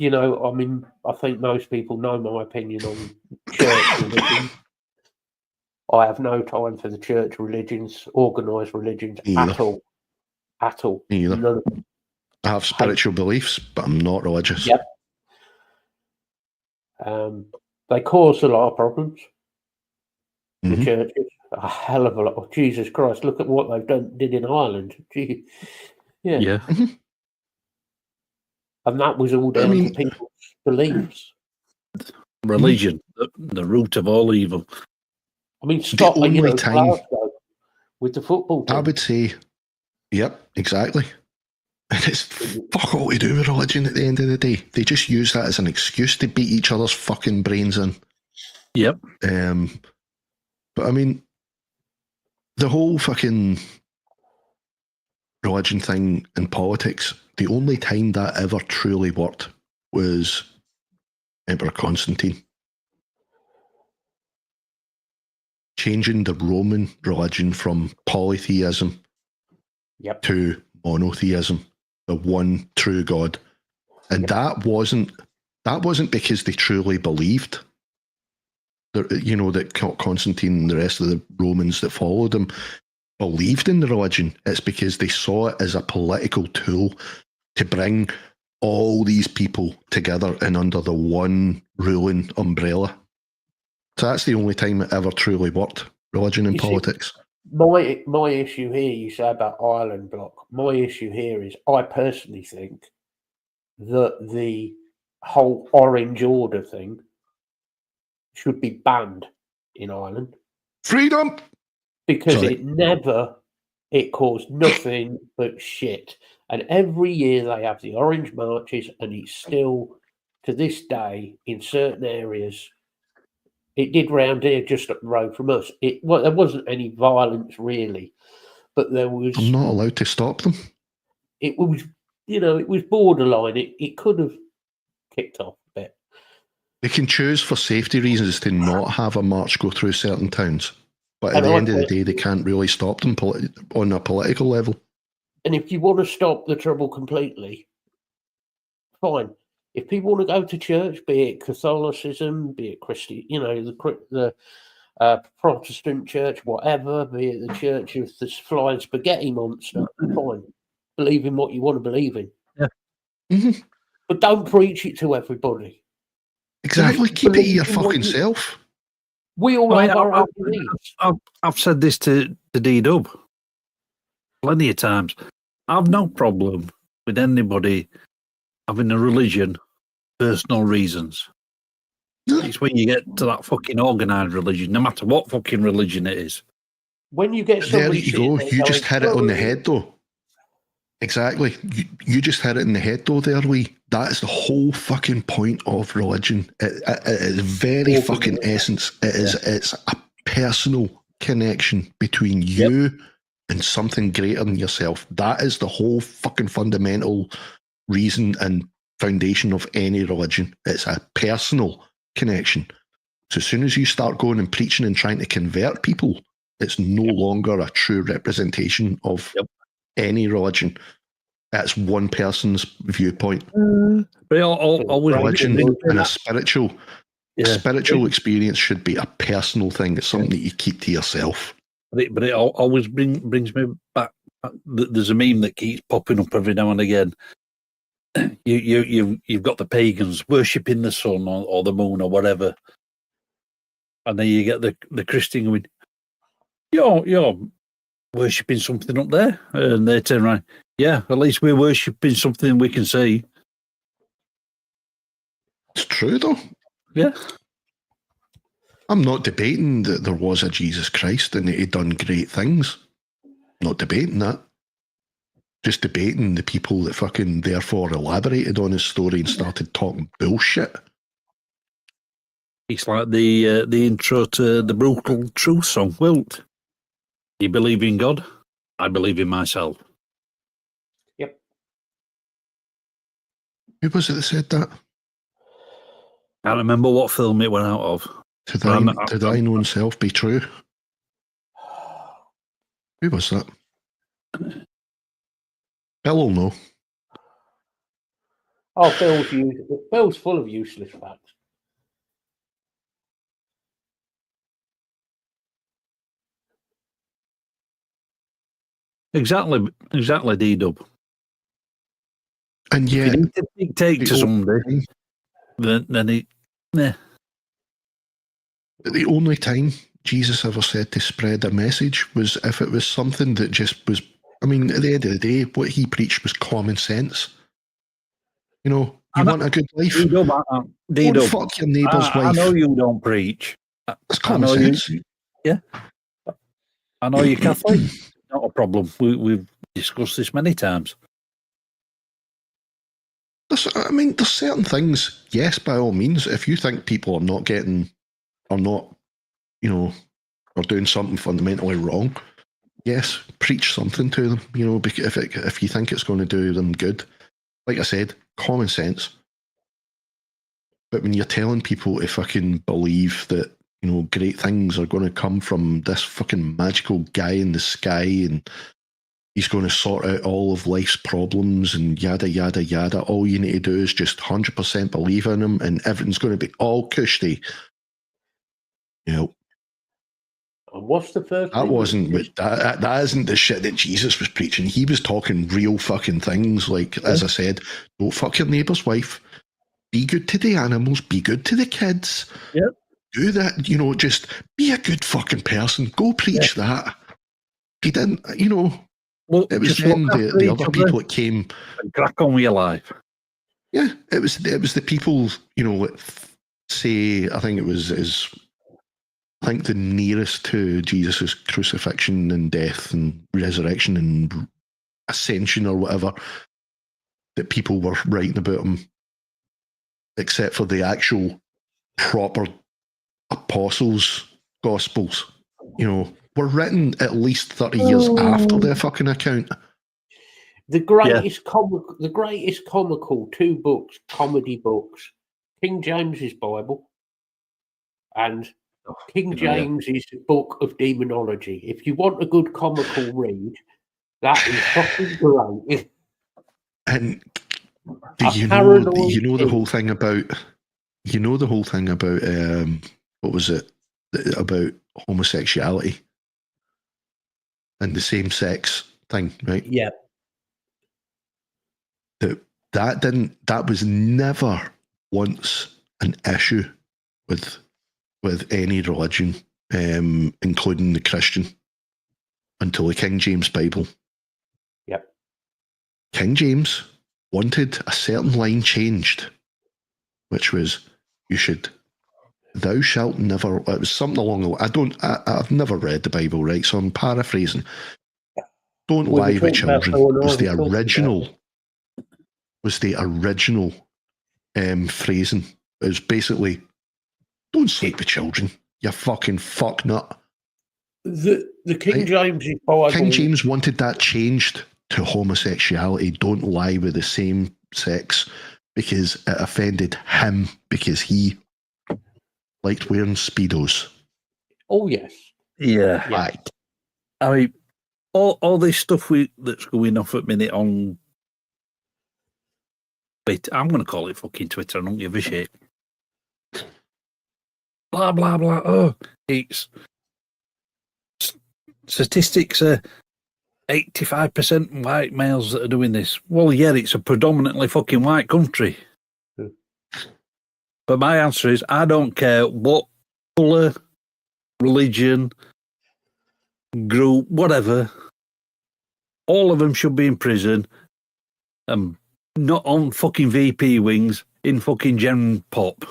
think most people know my opinion on church religion. I have no time for the church religions, organised religions at all. At all. Neither. None of them. I have spiritual beliefs, but I'm not religious. Yep. They cause a lot of problems. The churches, a hell of a lot. Oh, Jesus Christ! Look at what they've did in Ireland. Gee. Yeah. And that was all down to people's beliefs. Religion, the root of all evil. I mean, Scotland, Glasgow, with the football team. I would say, yep, exactly. And it's fuck all to do with religion at the end of the day. They just use that as an excuse to beat each other's fucking brains in. Yep. But I mean, the whole fucking religion thing in politics, the only time that ever truly worked was Emperor Constantine. Changing the Roman religion from polytheism to monotheism, the one true God. And that wasn't because they truly believed. That Constantine and the rest of the Romans that followed him believed in the religion. It's because they saw it as a political tool to bring all these people together and under the one ruling umbrella. So that's the only time it ever truly worked, religion and politics. My issue here, you say about Ireland bloc, my issue here is I personally think that the whole Orange Order thing should be banned in Ireland. Freedom! Because it caused nothing but shit. And every year they have the orange marches, and it's still, to this day, in certain areas, it did round here just up the road from us. There wasn't any violence really, but there was... I'm not allowed to stop them. It was, it was borderline. It could have kicked off a bit. They can choose for safety reasons to not have a march go through certain towns. But at the end of the day, they can't really stop them on a political level. And if you want to stop the trouble completely, fine. If people want to go to church, be it Catholicism, be it Christian, the Protestant church, whatever, be it the church of the flying spaghetti monster, fine. Believe in what you want to believe in. Yeah. But don't preach it to everybody. Exactly. Keep it to your fucking self. We all have our own beliefs. I've said this to D-Dub plenty of times. I've no problem with anybody having a religion, personal reasons. It's when you get to that fucking organised religion, no matter what fucking religion it is. When you get somebody... There you go. You just hit it on the head, though. Exactly. You just hit it in the head, though, there, Lee. That is the whole fucking point of religion. It is very fucking essence. It's a personal connection between you and something greater than yourself. That is the whole fucking fundamental reason and foundation of any religion. It's a personal connection. So as soon as you start going and preaching and trying to convert people, it's no longer a true representation of any religion. That's one person's viewpoint. Religion and a spiritual experience should be a personal thing. It's something that you keep to yourself. But it always brings me back. There's a meme that keeps popping up every now and again. You've got the pagans worshipping the sun or the moon or whatever, and then you get the Christian going, "You're worshipping something up there," and they turn around. Yeah, at least we're worshipping something we can see. It's true, though. Yeah. I'm not debating that there was a Jesus Christ and that he'd done great things. Not debating that. Just debating the people that fucking therefore elaborated on his story and started talking bullshit. It's like the intro to the Brutal Truth song, Wilt. You believe in God? I believe in myself. Yep. Who was it that said that? I can't remember what film it went out of. Did thine own self be true? Who was that? Bill will know. Oh, Bill's full of useless facts. Exactly, D-Dub. And If you yet, need to dictate to somebody, then he... Nah. the only time Jesus ever said to spread a message was if it was something that just was... I mean, at the end of the day, what he preached was common sense. You know, you want a good life? D-Dub, Don't fuck your neighbour's wife. I know you don't preach. That's common sense. Yeah. I know you're Catholic. Not a problem. We've discussed this many times. There's certain things, yes, by all means, if you think people are not, you know, are doing something fundamentally wrong, yes, preach something to them, you know, because if you think it's going to do them good. Like I said, common sense. But when you're telling people to fucking believe that, you know, great things are going to come from this fucking magical guy in the sky and he's going to sort out all of life's problems and yada, yada, yada. All you need to do is just 100% believe in him and everything's going to be all cushy. You know. And what's the first that thing? Wasn't that isn't the shit that Jesus was preaching. He was talking real fucking things like, as I said, don't fuck your neighbour's wife. Be good to the animals. Be good to the kids. Yep. Do that, you know, just be a good fucking person. Go preach that. He didn't, you know. Well, it was then the other people that came. Crack on with your life. Yeah, it was the people, you know, say, I think the nearest to Jesus' crucifixion and death and resurrection and ascension or whatever that people were writing about him, except for the actual proper apostles' gospels, you know, were written at least 30 years after their fucking account. The greatest comical two books, comedy books, King James's Bible and King James's Book of Demonology. If you want a good comical read, that is fucking great. And you know the whole thing about what was it about homosexuality and the same-sex thing, right? Yeah. That was never once an issue with any religion, including the Christian, until the King James Bible. Yep. King James wanted a certain line changed, which was, thou shalt never. It was something along the. I've never read the Bible, right? So I'm paraphrasing. Don't lie with children was the original. Phrasing. It was basically, don't sleep with children. You fucking fuck nut. The King James Bible. King James wanted that changed to homosexuality. Don't lie with the same sex, because it offended him because he liked wearing Speedos. Oh yes. Yeah. Right. I mean, all this stuff that's going off at minute on. I'm going to call it fucking Twitter. I don't give a shit. Blah, blah, blah. Oh, it's statistics are 85% white males that are doing this. Well, yeah, it's a predominantly fucking white country. But my answer is, I don't care what colour, religion, group, whatever. All of them should be in prison. Not on fucking VP wings, in fucking Gen Pop.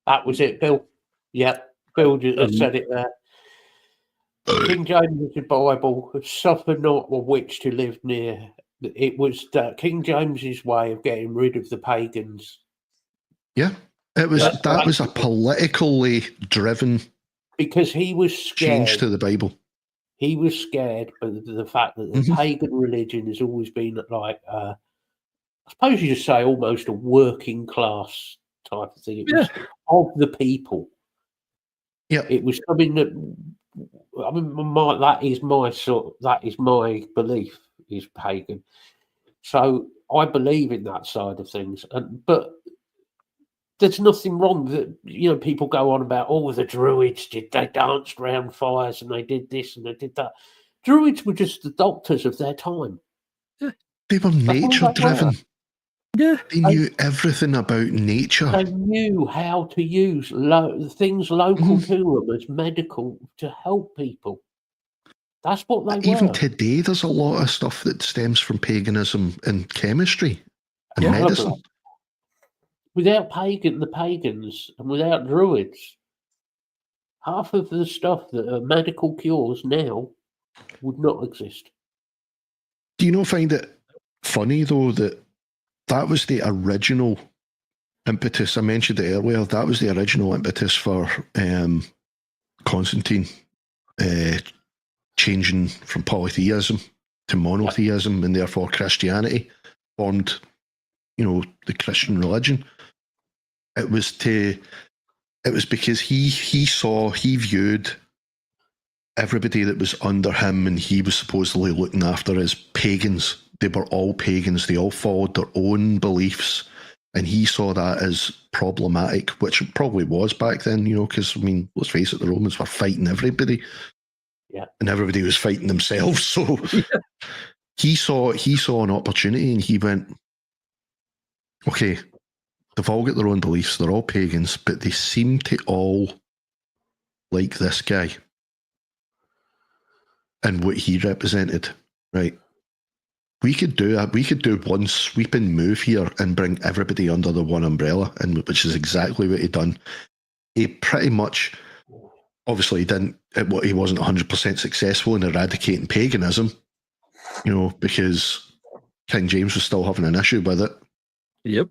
That was it, Bill. Yep, Bill just said it there. King James' Bible, suffer not a witch to live near. It was King James's way of getting rid of the pagans. Yeah, it was. That was a politically driven. Because he was scared. Change to the Bible. He was scared of the fact that the pagan religion has always been like, I suppose you just say almost a working class type of thing. It was of the people. Yeah. It was something that I mean, that is my belief is pagan. So I believe in that side of things, but there's nothing wrong that people go on about. Oh, the Druids they danced around fires and they did this and they did that. Druids were just the doctors of their time. Yeah. They were nature driven. Yeah, they knew everything about nature. They knew how to use things local to them as medical to help people. That's what they were. Even today, there's a lot of stuff that stems from paganism in chemistry and medicine. Without the pagans, and without Druids, half of the stuff that are medical cures now would not exist. Do you not find it funny, though, that was the original impetus? I mentioned it earlier. That was the original impetus for Constantine changing from polytheism to monotheism, and therefore Christianity formed, the Christian religion. It was because he viewed everybody that was under him and he was supposedly looking after as pagans. They were all pagans. They all followed their own beliefs. And he saw that as problematic, which it probably was back then, because, let's face it, the Romans were fighting everybody. Yeah. And everybody was fighting themselves. So he saw an opportunity and he went, okay, they've all got their own beliefs. They're all pagans, but they seem to all like this guy and what he represented, right? We could do one sweeping move here and bring everybody under the one umbrella, and which is exactly what he done. He pretty much, obviously, he wasn't 100% successful in eradicating paganism, because King James was still having an issue with it. Yep.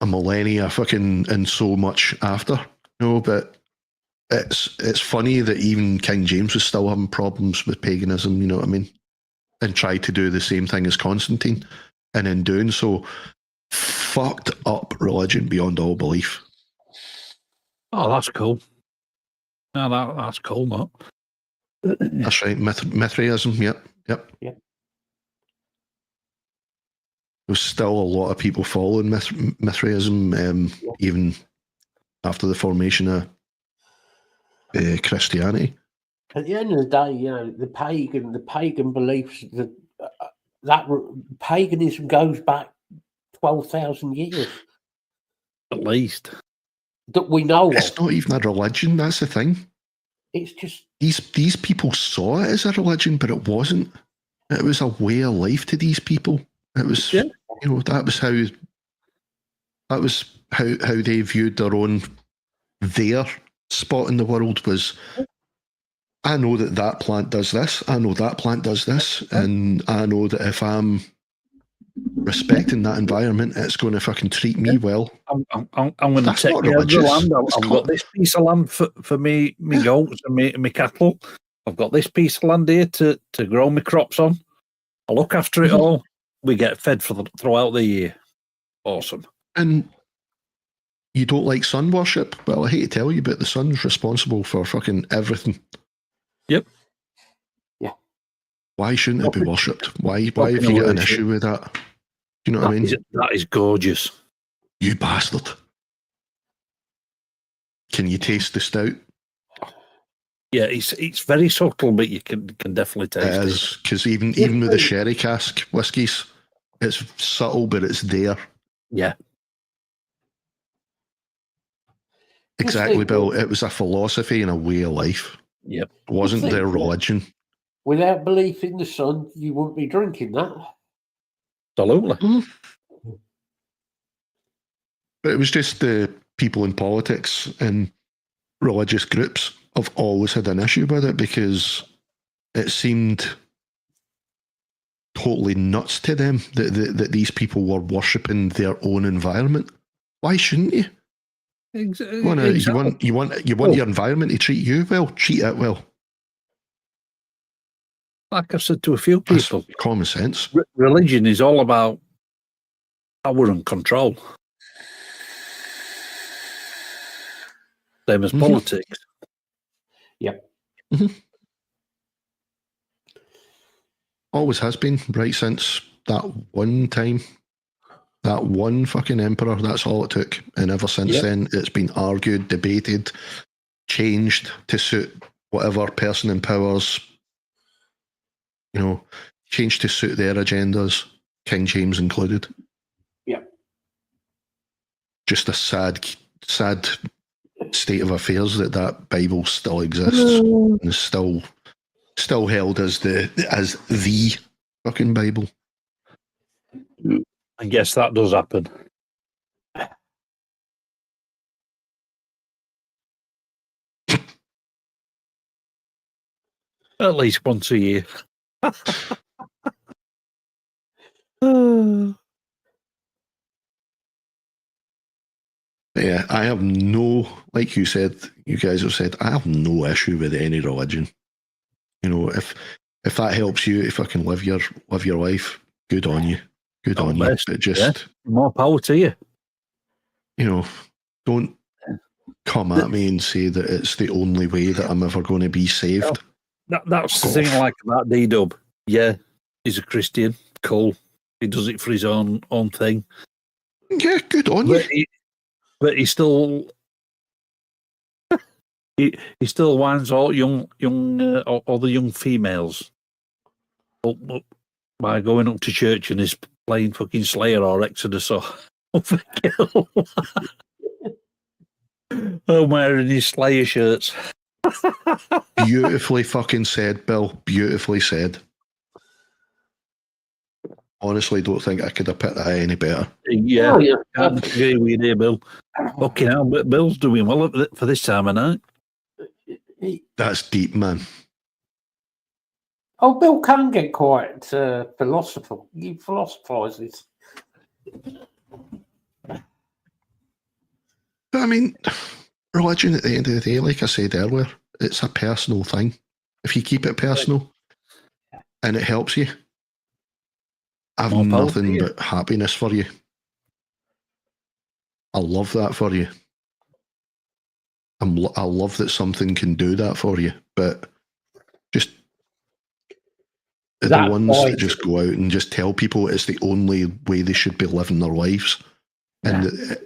A millennia and so much after, but it's funny that even King James was still having problems with paganism, you know what I mean? And tried to do the same thing as Constantine, and in doing so, fucked up religion beyond all belief. Oh, that's cool. No, that's cool, not. That's right, Mithraism, yep. There's still a lot of people following Mithraism, even after the formation of Christianity. At the end of the day, the pagan beliefs that paganism goes back 12,000 years, at least, that we know it's of. Not even a religion. That's the thing. It's just these people saw it as a religion, but it wasn't. It was a way of life to these people. It was, that was how they viewed their spot in the world was. I know that plant does this. I know that plant does this, and I know that if I'm respecting that environment, it's going to fucking treat me well. I'm going to take care of the land. I've got this piece of land for me goats and me cattle. I've got this piece of land here to grow my crops on. I look after it all. We get fed throughout the year. Awesome. And you don't like sun worship? Well, I hate to tell you, but the sun's responsible for fucking everything. Yep. Yeah. Why shouldn't it be worshipped? Why have you got an issue with that? Do you know what I mean? That is gorgeous. You bastard. Can you taste the stout? Yeah, it's very subtle, but you can definitely taste it. It is, because even with the sherry cask whiskies, it's subtle, but it's there. Yeah. Exactly, Bill. It was a philosophy and a way of life. Yep. It wasn't their religion. Without belief in the sun, you wouldn't be drinking that. Absolutely. Mm. But it was just the people in politics and religious groups have always had an issue with it because it seemed totally nuts to them that these people were worshipping their own environment. Why shouldn't you? Exactly. You want your environment to treat you well. Treat it well. Like I've said to a few people, that's common sense. Religion is all about power and control. Same as politics. Yep. Mm-hmm. Always has been, right since that one time. That one fucking emperor, that's all it took. And ever since then, it's been argued, debated, changed to suit whatever person in power's, changed to suit their agendas, King James included. Yeah. Just a sad state of affairs that Bible still exists and is still held as the fucking Bible. I guess that does happen. At least once a year. Yeah, I have no, like you said, you guys have said, I have no issue with any religion. If that helps you to fucking live your life, good on you. Good on you. But just more power to you. Don't come at me and say that it's the only way that I'm ever going to be saved. That's the thing I like about D-Dub. Yeah, he's a Christian. Cool. He does it for his own thing. Yeah, good on you. But he still he still winds all all the young females up by going up to church and is playing fucking Slayer or Exodus or Overkill. Oh, wearing his Slayer shirts. Beautifully fucking said, Bill. Beautifully said. Honestly, don't think I could have put that any better. Yeah, can't agree with you there, Bill. Fucking hell, but Bill's doing well for this time of night. That's deep, man. Oh, Bill can get quite philosophical. He philosophises. I mean, religion at the end of the day, like I said earlier, it's a personal thing. If you keep it personal and it helps you, I have nothing but happiness for you. I love that for you. I love that something can do that for you, but just the ones that just go out and just tell people it's the only way they should be living their lives, and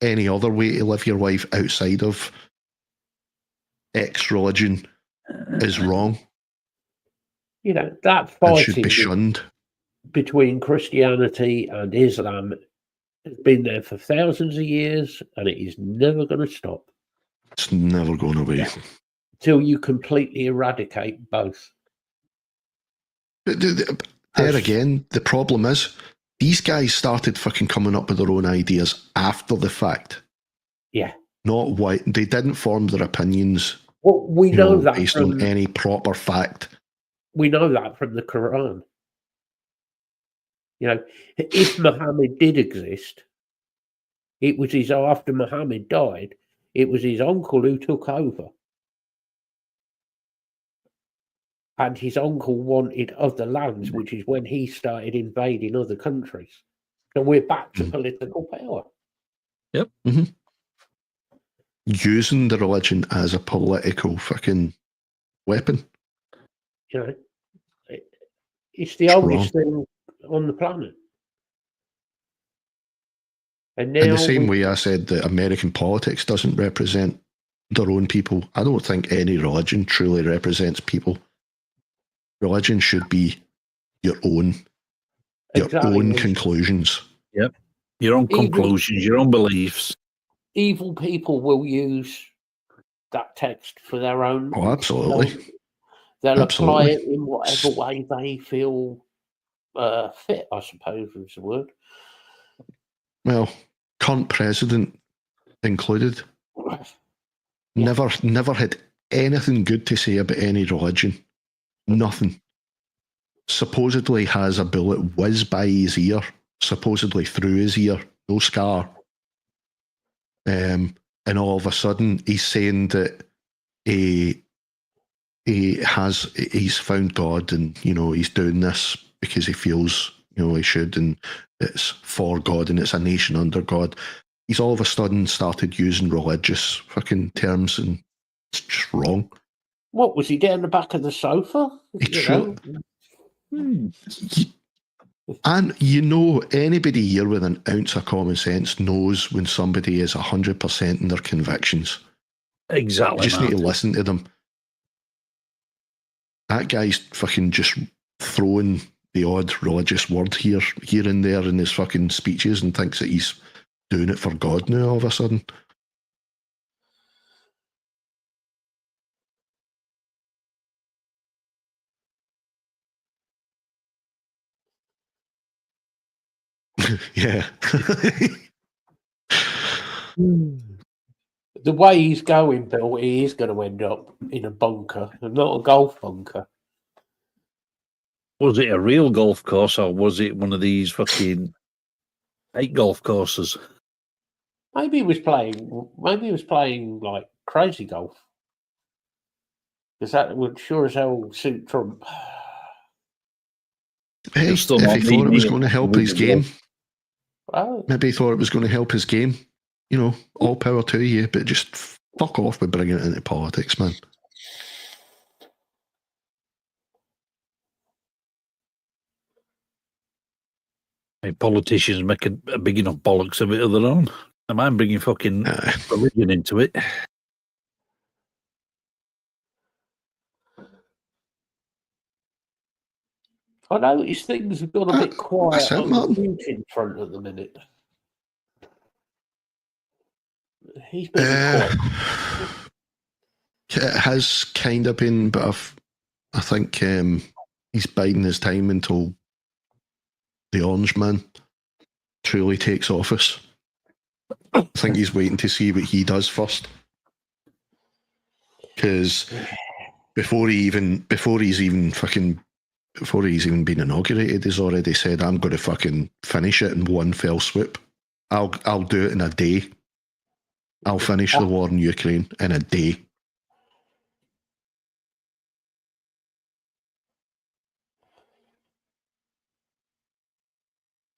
any other way to live your life outside of X religion is wrong. That fighting should be shunned between Christianity and Islam has been there for thousands of years, and it is never going to stop. It's never going away. Till you completely eradicate both. There again, the problem is, these guys started fucking coming up with their own ideas after the fact. Yeah. Not why they didn't form their opinions. Well, we know that based on any proper fact. We know that from the Quran. If Muhammad did exist, it was after Muhammad died, it was his uncle who took over. And his uncle wanted other lands, which is when he started invading other countries. So we're back to political power. Yep. Mm-hmm. Using the religion as a political fucking weapon. It's the oldest thing on the planet. And now, in the same way I said that American politics doesn't represent their own people, I don't think any religion truly represents people. Religion should be your own conclusions. Yep. Your own conclusions, your own beliefs. Evil people will use that text for their own. Oh, absolutely. They'll apply it in whatever way they feel fit, I suppose is the word. Well, current president included. Never had anything good to say about any religion. Nothing. Supposedly has a bullet whiz by his ear, supposedly through his ear, no scar. And all of a sudden he's saying that he's found God, and he's doing this because he feels he should, and it's for God and it's a nation under God. He's all of a sudden started using religious fucking terms, and it's just wrong. What was he down the back of the sofa? And you know, anybody here with an ounce of common sense knows when somebody is 100% in their convictions. Exactly. You just need to listen to them. That guy's fucking just throwing the odd religious word here and there in his fucking speeches and thinks that he's doing it for God now all of a sudden. Yeah. The way he's going, Bill, he is going to end up in a bunker, not a golf bunker. Was it a real golf course or was it one of these fucking 8 golf courses? Maybe he was playing like crazy golf. Because that would sure as hell suit Trump. Hey, if he thought it was going to help his game, maybe he thought it was going to help his game. You know, all power to you, but just fuck off with bringing it into politics, man. Politicians make a big enough bollocks of it of their own. Am I bringing fucking religion into it? I noticed things have gone a bit quiet on the Putin front at the minute. He's been quiet. It has kind of been, but I think he's biding his time until the Orange Man truly takes office. I think he's waiting to see what he does first. Because before he's even been inaugurated, he's already said, I'm going to fucking finish it in one fell swoop. I'll do it in a day. I'll finish the war in Ukraine in a day.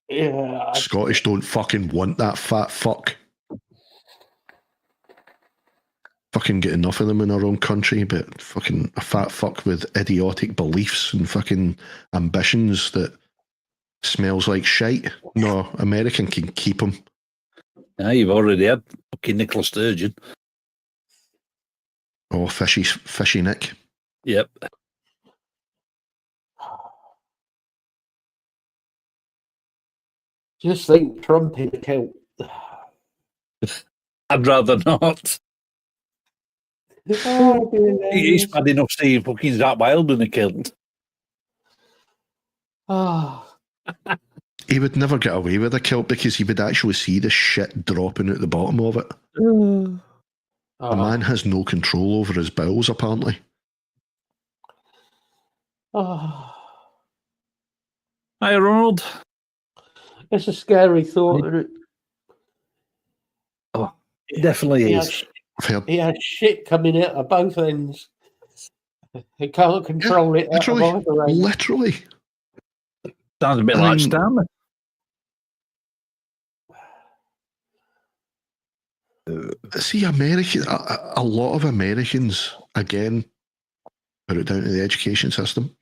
Yeah, Scottish don't fucking want that fat fuck. Fucking get enough of them in our own country, but fucking a fat fuck with idiotic beliefs and fucking ambitions that smells like shite. No, American can keep him. Yeah, you've already had fucking Nicola Sturgeon. Oh, fishy Nick. Yep. Just think Trump in a kilt. I'd rather not. He's bad enough seeing fucking Zach Wild in a kilt. He would never get away with a kilt because he would actually see the shit dropping at the bottom of it. The man has no control over his bowels, apparently. Hi, Ronald. It's a scary thought, isn't it? Oh, it definitely is. He has shit coming out of both ends. He can't control it. Literally. Sounds a bit like Stanley. See, a lot of Americans, again, put it down to the education system,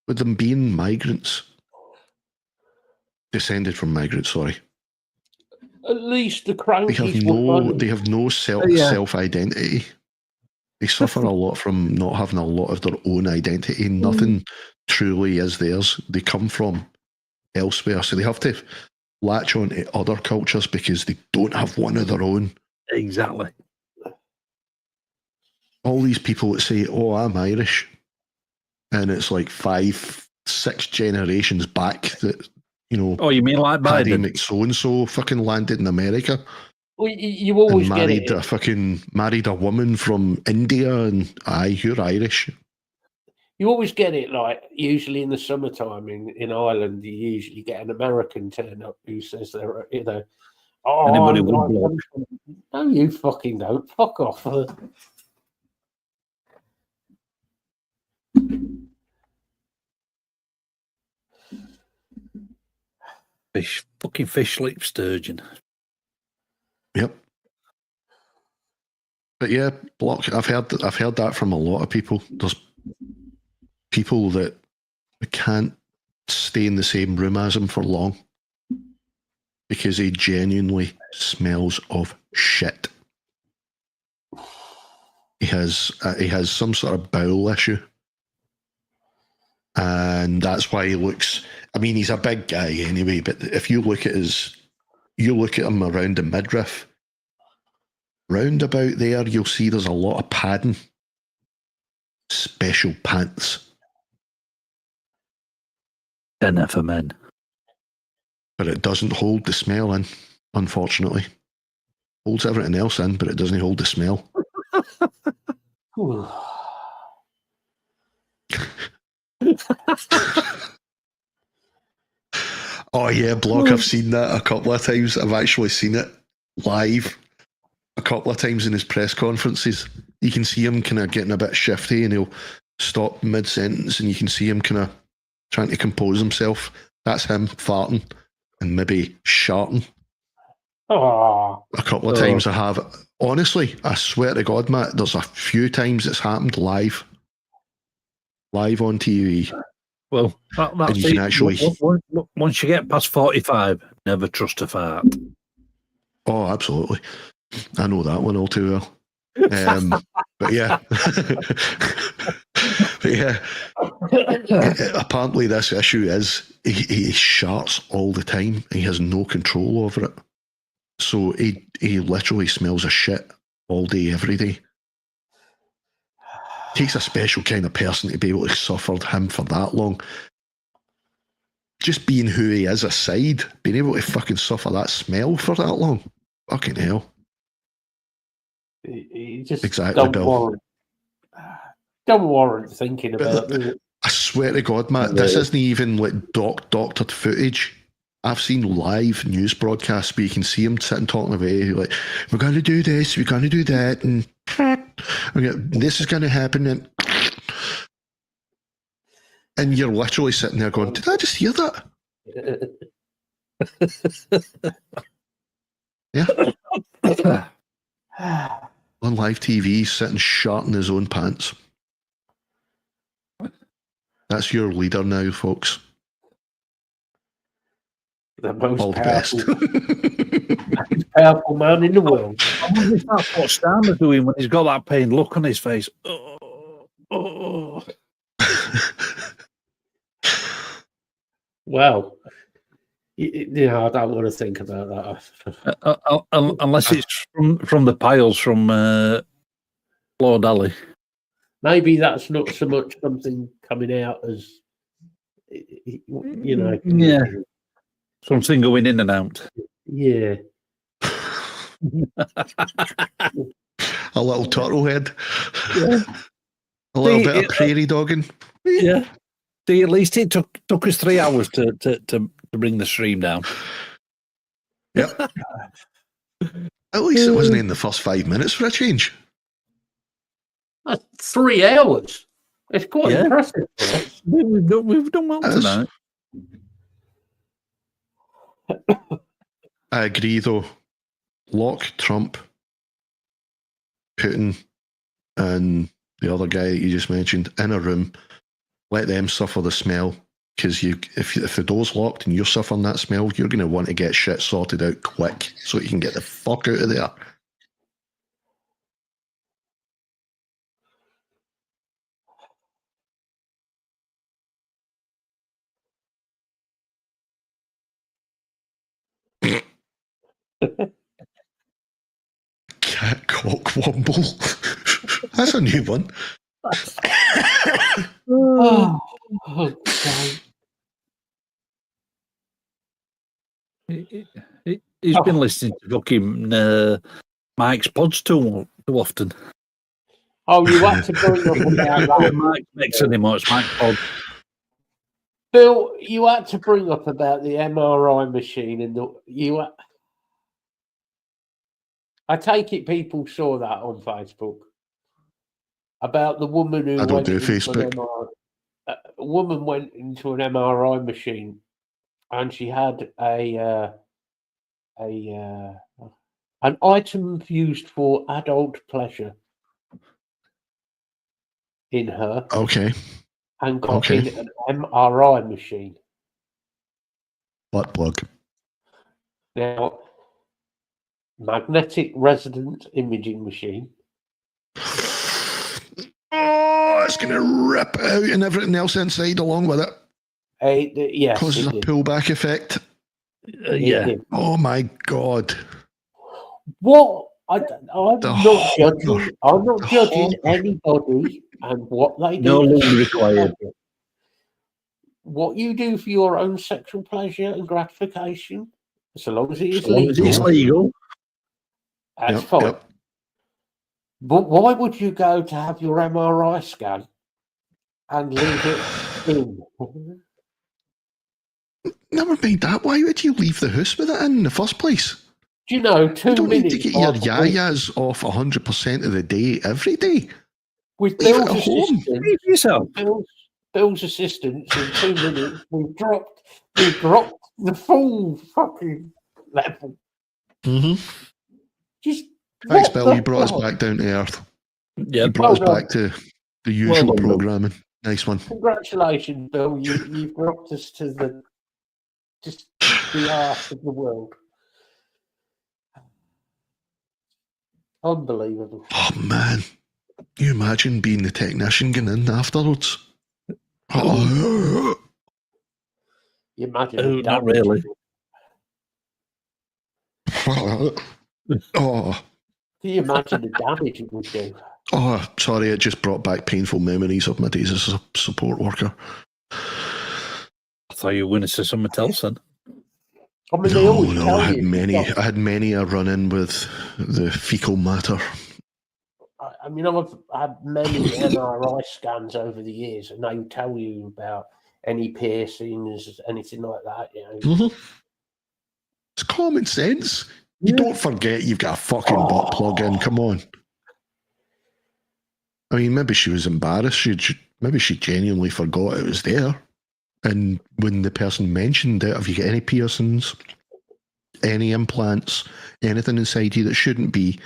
with them being migrants, descended from migrants, sorry. At least the crankies they have no self-identity. They suffer a lot from not having a lot of their own identity. Nothing truly is theirs. They come from elsewhere, so they have to latch on to other cultures because they don't have one of their own. Exactly. All these people that say, oh, I'm Irish, and it's like 5-6 generations back that, you know, oh, you mean like Biden? Harry so-and-so fucking landed in America. Well, you always married get it. Married a woman from India, and you're Irish. You always get it, like, usually in the summertime in Ireland, you usually get an American turn up who says they're, you know, no, you fucking don't. Fuck off. Fucking fish sleep sturgeon. Yep. But yeah, block. I've heard that from a lot of people. There's people that can't stay in the same room as him for long because he genuinely smells of shit. He has some sort of bowel issue, and that's why he looks. I mean, he's a big guy anyway. But if you look at him around the midriff, round about there, you'll see there's a lot of padding, special pants. Dinner for men. But it doesn't hold the smell in, unfortunately. Holds everything else in, but it doesn't hold the smell. Oh yeah, Block, I've seen that a couple of times. I've actually seen it live a couple of times in his press conferences. You can see him kind of getting a bit shifty and he'll stop mid-sentence and you can see him kind of trying to compose himself. That's him farting and maybe sharting. Oh. A couple of times I have. Honestly, I swear to God, Matt, there's a few times it's happened live on TV. Well, that's and you can actually... Once you get past 45, never trust a fart. Oh, absolutely. I know that one all too well. But yeah. But yeah. Apparently this issue is he sharts all the time. He has no control over it. So he literally smells of shit all day, every day. It takes a special kind of person to be able to suffer him for that long. Just being who he is aside, being able to fucking suffer that smell for that long. Fucking hell. It just exactly, don't warrant thinking about it. I swear to God, Matt, this isn't even like doctored footage. I've seen live news broadcasts where you can see him sitting talking away, like, we're going to do this, we're going to do that, and this is going to happen. And you're literally sitting there going, did I just hear that? Yeah. On live TV, sitting short in his own pants. That's your leader now, folks. The most all the best. Powerful man in the world. I wonder if that's what Stan is doing when he's got that pain look on his face. Oh. Well, yeah, I don't want to think about that. Unless it's from the piles from Lord Ali. Maybe that's not so much something coming out as, you know. Yeah. Something going in and out. Yeah. A little turtle head. Yeah. A little bit of prairie dogging. Yeah. See, at least it took us 3 hours to bring the stream down. Yep. At least it wasn't in the first 5 minutes for a change. 3 hours. It's quite impressive. We've done well tonight. I agree, though. Lock Trump, Putin, and the other guy that you just mentioned in a room. Let them suffer the smell, because if the door's locked and you're suffering that smell, you're going to want to get shit sorted out quick so you can get the fuck out of there. Cat cock womble. That's a new one. Oh, God. He's been listening to fucking Mike's pods too often. Oh, you had to bring up about that. Mike makes anymore. It's Mike's pod. Bill, you had to bring up about the MRI machine and I take it people saw that on Facebook about the woman who I don't do Facebook. A woman went into an MRI machine and she had a An item used for adult pleasure in her. Okay. And got in an MRI machine. Butt plug. Now, magnetic resonance imaging machine. Oh, it's going to rip out and everything else inside along with it. Yes, Causes a pullback effect. Yeah. Oh my God. What? I'm not judging anybody and what they do. No longer required. What you do for your own sexual pleasure and gratification, so long as it is legal, that's fine. Yep. But why would you go to have your MRI scan and leave it in? Never mind that. Why would you leave the house with it in the first place? Do you know, 2 you don't minutes need to get your yayas off 100% of the day every day. With Bill's assistance, Bill's assistance, in 2 minutes, we've dropped the full fucking level. Mm-hmm. Thanks, Bill. You brought us back down to earth. Yeah, you brought us back to the usual programming. Nice one. Congratulations, Bill. You've brought us to the arse of the world. Unbelievable. Oh man, can you imagine being the technician getting in afterwards? You imagine not really. Can you imagine the damage it would do? Oh, sorry, it just brought back painful memories of my days as a support worker. I thought you were going to say something else then. I mean, I had many a run-in with the fecal matter. I mean, I've had many MRI scans over the years, and they tell you about any piercings, anything like that. You know, mm-hmm. It's common sense. You don't forget you've got a fucking butt plug in. Come on. I mean, maybe she was embarrassed. Maybe she genuinely forgot it was there. And when the person mentioned it, have you got any piercings, any implants, anything inside you that shouldn't be?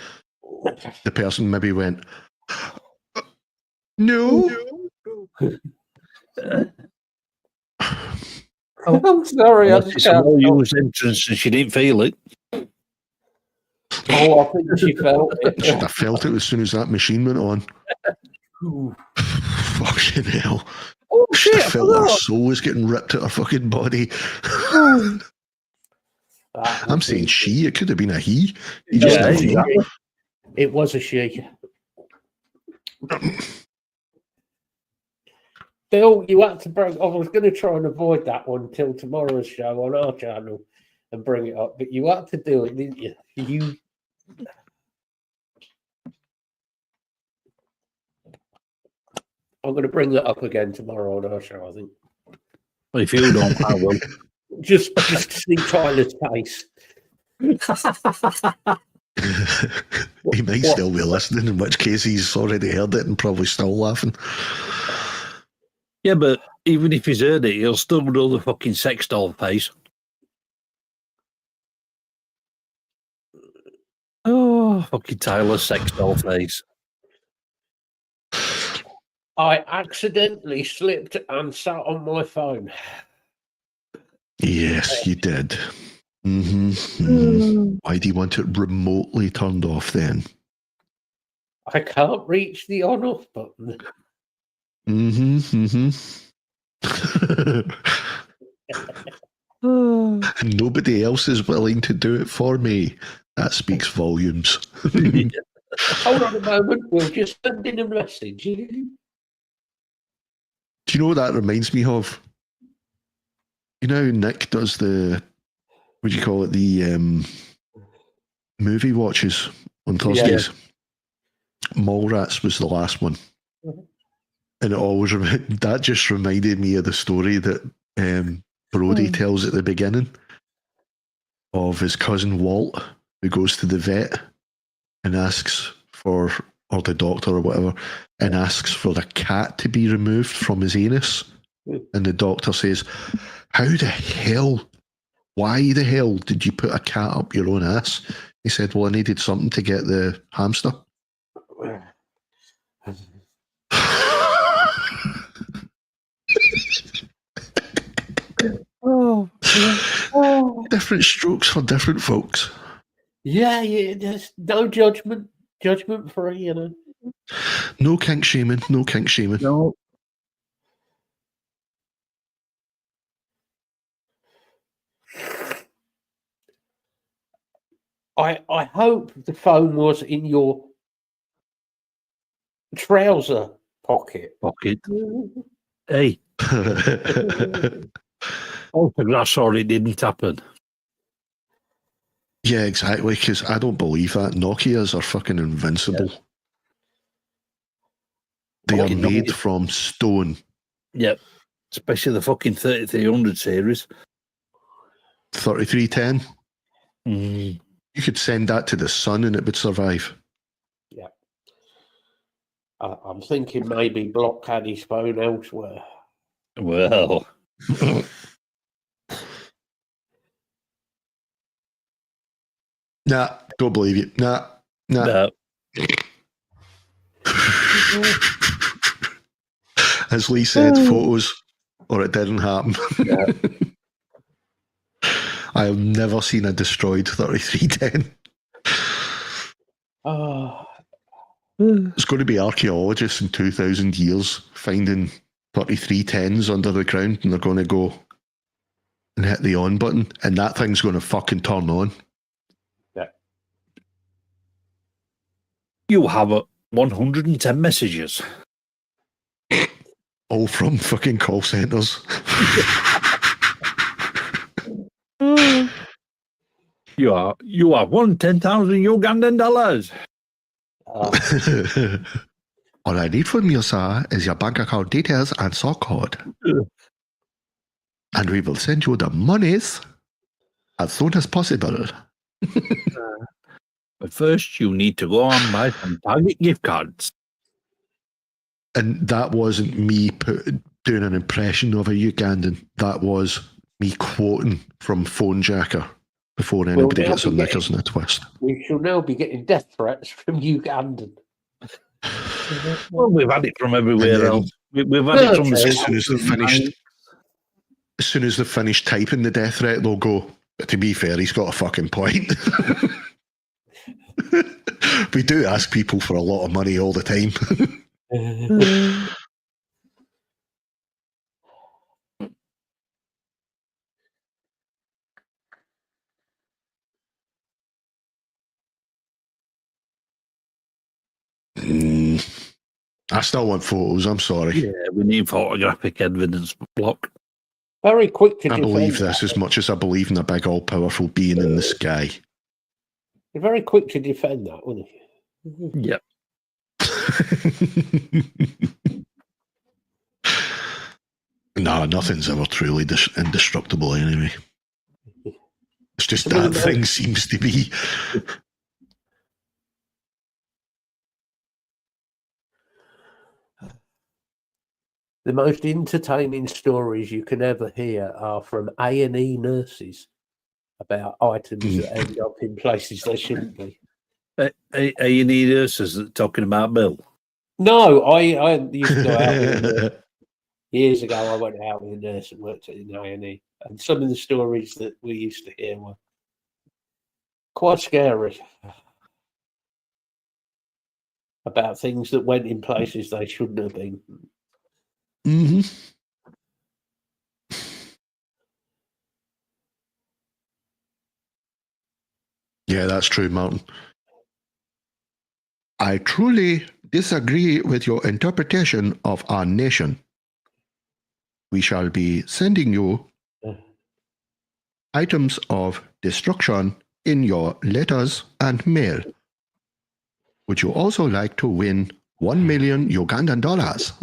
The person maybe went, no. I'm sorry. I just can't. You was entrance and she didn't feel it. Oh, I think she felt it. Should have felt it as soon as that machine went on. Fucking hell. Oh, shit. I felt her soul was getting ripped out of her fucking body. I'm saying she. It could have been a he. It was a she. Bill, you had to bring. I was going to try and avoid that one till tomorrow's show on our channel and bring it up, but you had to do it, didn't you? I'm going to bring that up again tomorrow on our show, I think. Well, if you don't, I will. Just to see Tyler's face. He might still be listening, in which case he's already heard it and probably still laughing. Yeah, but even if he's heard it, he'll still do the fucking sex doll face. Oh, fucking Tyler's sex doll face. I accidentally slipped and sat on my phone. Yes, you did. Mm-hmm, mm-hmm. Why do you want it remotely turned off then? I can't reach the on-off button. Mm-hmm, mm-hmm. And nobody else is willing to do it for me. That speaks volumes. Hold on a moment. We'll just send in a message. Do you know what that reminds me of? You know, Nick does the, what do you call it, the movie watches on Thursdays. Yeah. Mallrats was the last one. Mm-hmm. And it always, that just reminded me of the story that Brody tells at the beginning of his cousin Walt, who goes to the vet and asks for, or the doctor or whatever, and asks for the cat to be removed from his anus. And the doctor says, how the hell, why the hell did you put a cat up your own ass? He said, well, I needed something to get the hamster. Oh, Different strokes for different folks. yeah, there's no judgment free, you know. No kink shaming, no kink shaming. No. I hope the phone was in your trouser pocket. Hey. Oh, I'm sorry it didn't happen. Yeah, exactly, because I don't believe that. Nokias are fucking invincible. Yeah. They are made from stone. Yep. Especially the fucking 3300 series. 3310? Mm. You could send that to the sun and it would survive. Yeah. I'm thinking maybe Block had his phone elsewhere. Well. Nah, don't believe you. Nah. No. As Lee said, photos, or it didn't happen. Yeah. I have never seen a destroyed 3310. Oh. It's going to be archaeologists in 2,000 years finding 3310s under the ground, and they're going to go and hit the on button, and that thing's going to fucking turn on. Yeah. You have 110 messages. All from fucking call centres. You are 110,000 Ugandan dollars. All I need from you, sir, is your bank account details and sort code. And we will send you the monies as soon as possible. But first, you need to go and buy some Target gift cards. And that wasn't me doing an impression of a Ugandan. That was me quoting from Phone Jacker before anybody gets their knickers in a twist. We shall now be getting death threats from Ugandan. Well, we've had it from everywhere else. We've had it from the as soon as they've finished typing the death threat, they'll go, but to be fair, he's got a fucking point. We do ask people for a lot of money all the time. I still want photos, I'm sorry. Yeah, we need photographic evidence block. Very quick to I believe this as much as I believe in a big all-powerful being in the sky. You're very quick to defend that, weren't you? Yep. No, nothing's ever truly indestructible anyway. It's just that thing seems to be. The most entertaining stories you can ever hear are from A&E nurses about items that end up in places they shouldn't be. A&E nurses talking about Bill? No, I used to go out with years ago. I went out with a nurse and worked in A&E, and some of the stories that we used to hear were quite scary about things that went in places they shouldn't have been. Mm-hmm. Yeah, that's true, Martin. I truly disagree with your interpretation of our nation. We shall be sending you items of destruction in your letters and mail. Would you also like to win 1 million Ugandan dollars?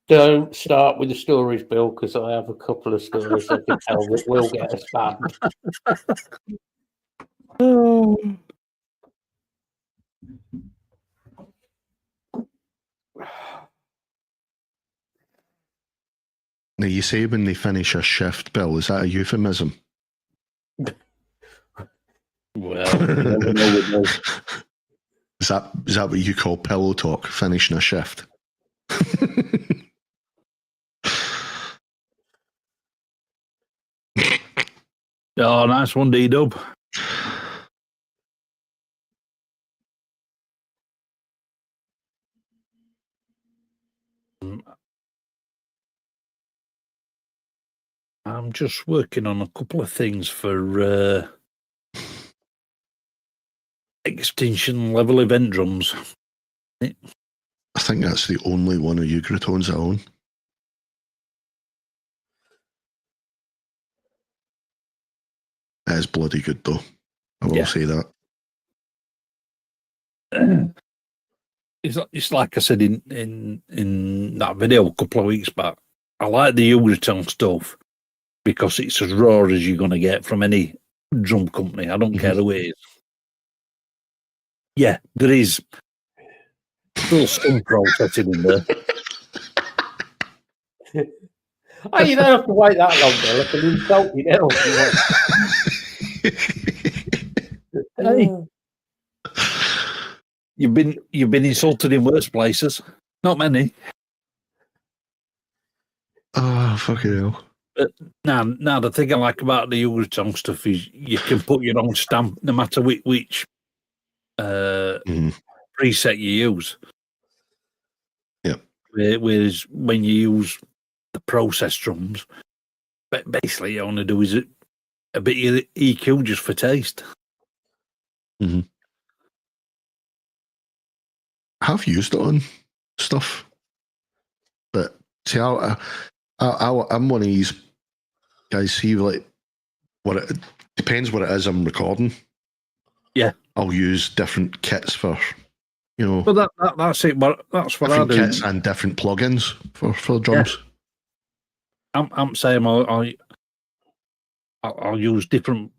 Don't start with the stories, Bill, because I have a couple of stories I can tell that will get us banned. Now, you say when they finish a shift, Bill, is that a euphemism? Well, you never know with those. Is that what you call pillow talk, finishing a shift? Oh, nice one, D-Dub. I'm just working on a couple of things for extinction level event drums. I think that's the only one of Ugratones I own. It is bloody good, though. I will say that. It's like I said in that video a couple of weeks back. I like the Ugratone stuff because it's as raw as you're going to get from any drum company. I don't care who it is. Yeah, there is still some processing in there. Oh, you don't have to wait that long, Bill. I can insult you now if you want. Hey. You've been insulted in worse places. Not many. Oh, fucking hell. But now the thing I like about the Ugratone stuff is you can put your own stamp no matter which preset you use. Yeah. Whereas when you use the process drums, basically you only do is a bit of EQ just for taste. Mm-hmm. I've used it on stuff, but see, I'm one of these guys. See, like, what it depends what it is I'm recording. Yeah, I'll use different kits for, But that's it. But that's what different I do. Kits and different plugins for drums. Yeah. I'm saying I'll use different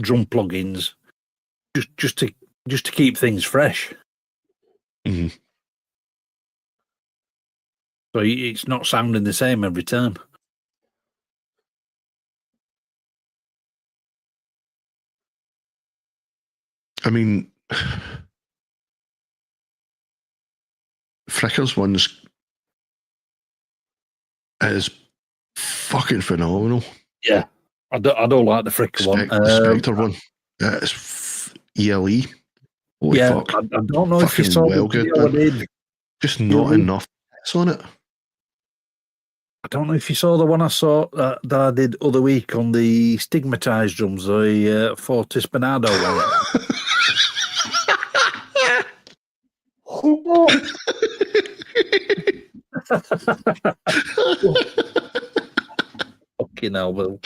drum plugins just to keep things fresh. Mm-hmm. So it's not sounding the same every time. I mean, Fricker's ones is fucking phenomenal. Yeah, I don't like the Fricker one. The Spectre one. It's ELE. Holy fuck. I don't know if you Fucking saw well the good, video I did. Just not enough hits on it. I don't know if you saw the one I saw that I did other week on the stigmatized drums, the Fortis Bernardo one. Fucking hell, Will.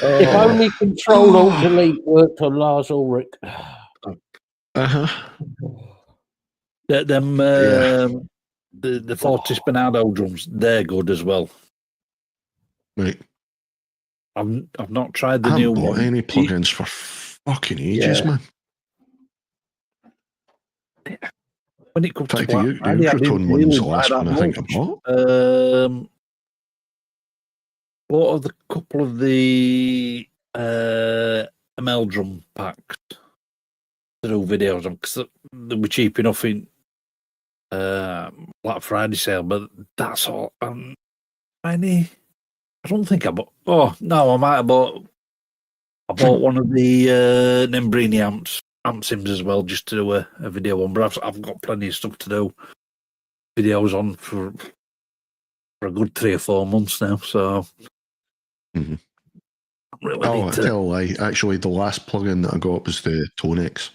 If only Control Alt Delete worked on Lars Ulrich. The Fortis Bernardo drums, they're good as well. Right. I've not tried the I new haven't bought one. any plugins for fucking ages, man. When it comes to the I Ucratone one's the last one I think I bought. Bought a couple of the ML drum packs to do videos on because they were cheap enough in Black Friday sale, but that's all. I don't think I bought. Oh no, I might have bought. I bought one of the Nembrini amp sims as well, just to do a video on. But I've got plenty of stuff to do videos on for a good 3 or 4 months now. So really I tell a lie. Actually, the last plugin that I got was the Tonex.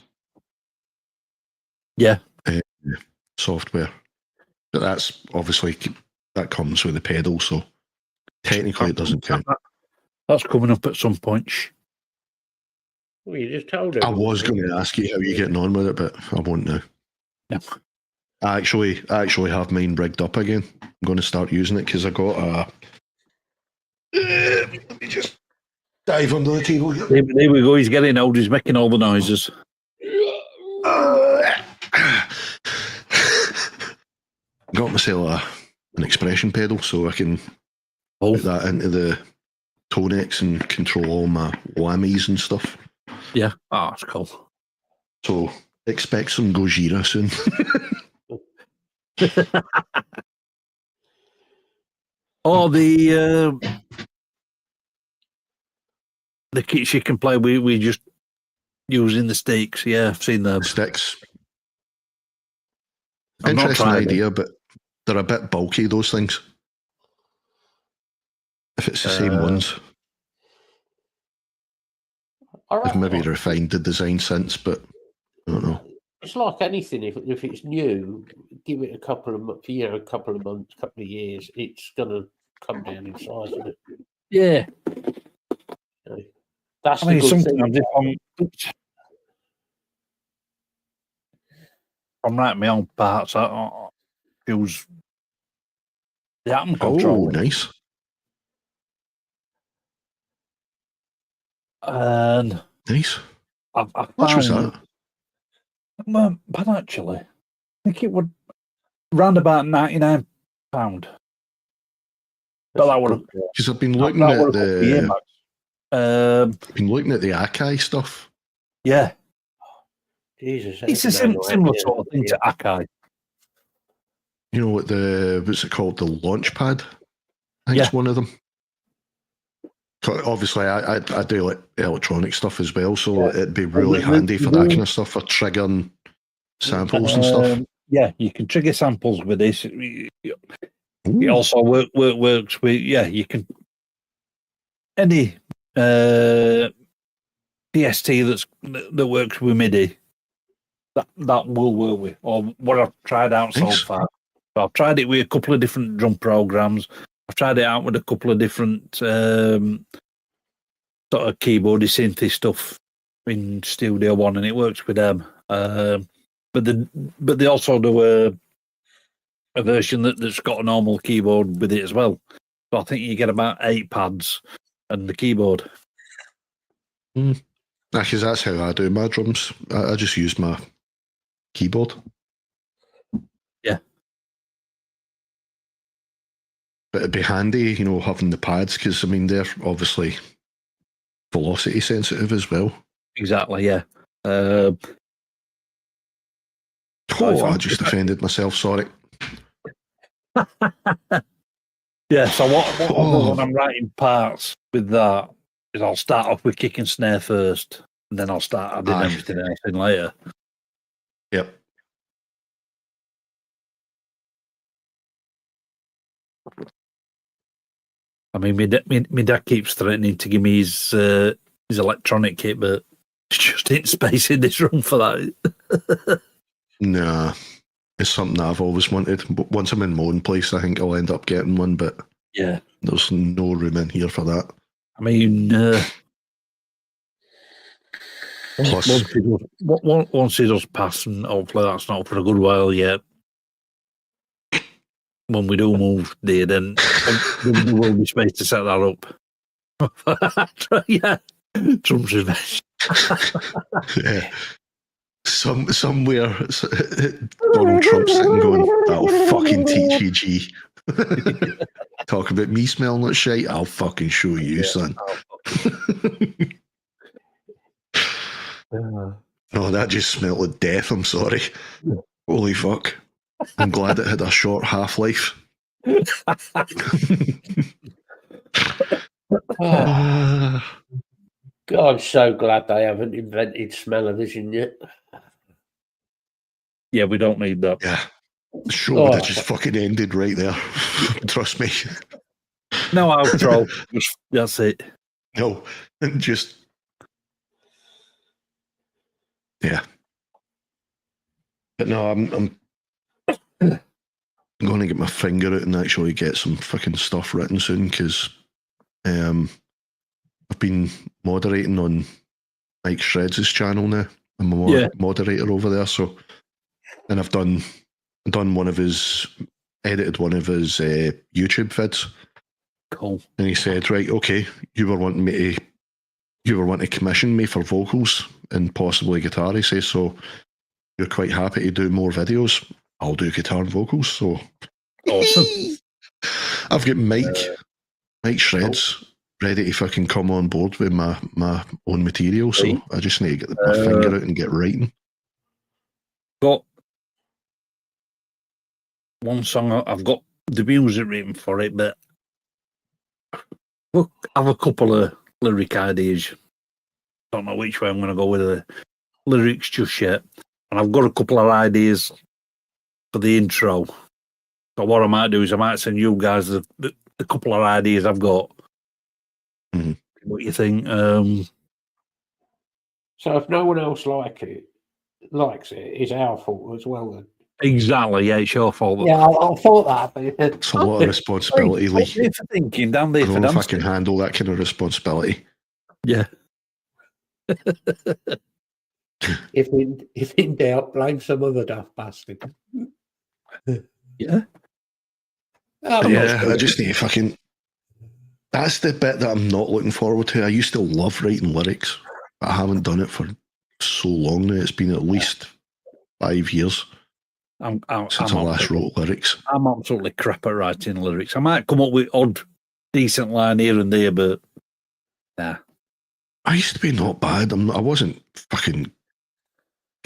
Yeah. Software, but that's obviously that comes with the pedal, so technically it doesn't count. That's coming up at some point. Well, you just told him. I was going to ask you how you're getting on with it, but I won't now. Yeah. I actually have mine rigged up again. I'm going to start using it because I got a. Let me just dive under the table. There we go. He's getting old. He's making all the noises. Got myself an expression pedal, so I can put that into the Tonex and control all my whammies and stuff. Yeah, oh, that's cool. So expect some Gojira soon. Oh, the kits you can play with, we just using the sticks. Yeah, I've seen them. Sticks. I've Interesting idea, it. but they're a bit bulky, those things. If it's the same ones. I've maybe refined the design since, but I don't know. It's like anything. If it's new, give it a couple of months, a couple of years, it's going to come down in size, isn't it? Yeah. That's the good thing. If I'm writing my own parts, I use the atom control. Oh, nice. And nice. I What was that? But actually, I think it would round about £99. But that would have, because I've been looking at the been looking at the Akai stuff. Yeah, Jesus, it's a similar sort of thing to Akai. You know what what's it called? The Launchpad. I think it's one of them. Obviously, I do like electronic stuff as well, so it'd be really handy for that kind of stuff, for triggering samples and stuff. Yeah, you can trigger samples with this. It also works with, you can, any DST that works with MIDI, that will work with, or what I've tried out so far. So I've tried it with a couple of different drum programs. I've tried it out with a couple of different sort of keyboardy synthy stuff in Studio One, and it works with them. But they also do a version that's got a normal keyboard with it as well. So I think you get about 8 pads and the keyboard. Because that's how I do my drums. I just use my keyboard. Yeah. But it'd be handy, having the pads, because, they're obviously velocity sensitive as well. Exactly, yeah. I just offended myself, sorry. Yeah, so what I'll do when I'm writing parts with that is I'll start off with kick and snare first, and then I'll start adding everything else in later. Yep. My dad keeps threatening to give me his electronic kit, but it's just ain't space in this room for that. Nah, it's something I've always wanted. But once I'm in my own place, I think I'll end up getting one, but yeah, there's no room in here for that. Plus, once he does pass, and hopefully that's not for a good while yet, when we do move there, then there will be space to set that up. Yeah, Trump's revenge. Yeah. Somewhere Donald Trump's sitting going, that'll fucking teach you, G. Talk about me smelling like shit, I'll fucking show you, son. Oh, that just smelled of death, I'm sorry. Holy fuck. I'm glad it had a short half-life. God, I'm so glad they haven't invented smell-o-vision yet. Yeah, we don't need that. Yeah. The show would have just fucking ended right there. Trust me. No outro. That's it. No. Just... Yeah. But no, I'm going to get my finger out and actually get some fucking stuff written soon, because I've been moderating on Mike Shreds' channel now. I'm a moderator over there, so, and I've done edited one of his YouTube vids. Cool. And he said, right, okay, you were wanting to commission me for vocals and possibly guitar. He says, so you're quite happy to do more videos. I'll do guitar and vocals. So awesome. I've got Mike Shreds ready to fucking come on board with my own material, so I just need to get my finger out and get writing. Got one song, I've got the music written for it, but I have a couple of lyric ideas. Don't know which way I'm going to go with the lyrics just yet. And I've got a couple of ideas for the intro. So what I might do is I might send you guys the couple of ideas I've got. Mm-hmm. What you think? So if no one else likes it, it's our fault as well then. Exactly, yeah, it's your fault. Yeah, I thought that. It's a lot of responsibility, Lee. For thinking, damn, I don't know if I can handle that kind of responsibility. Yeah. If in doubt, blame some other daft bastard. Yeah. I just need to fucking... That's the bit that I'm not looking forward to. I used to love writing lyrics, but I haven't done it for so long now. It's been at least 5 years since I last wrote lyrics. I'm absolutely crap at writing lyrics. I might come up with odd, decent line here and there, but nah. I used to be not bad. I wasn't fucking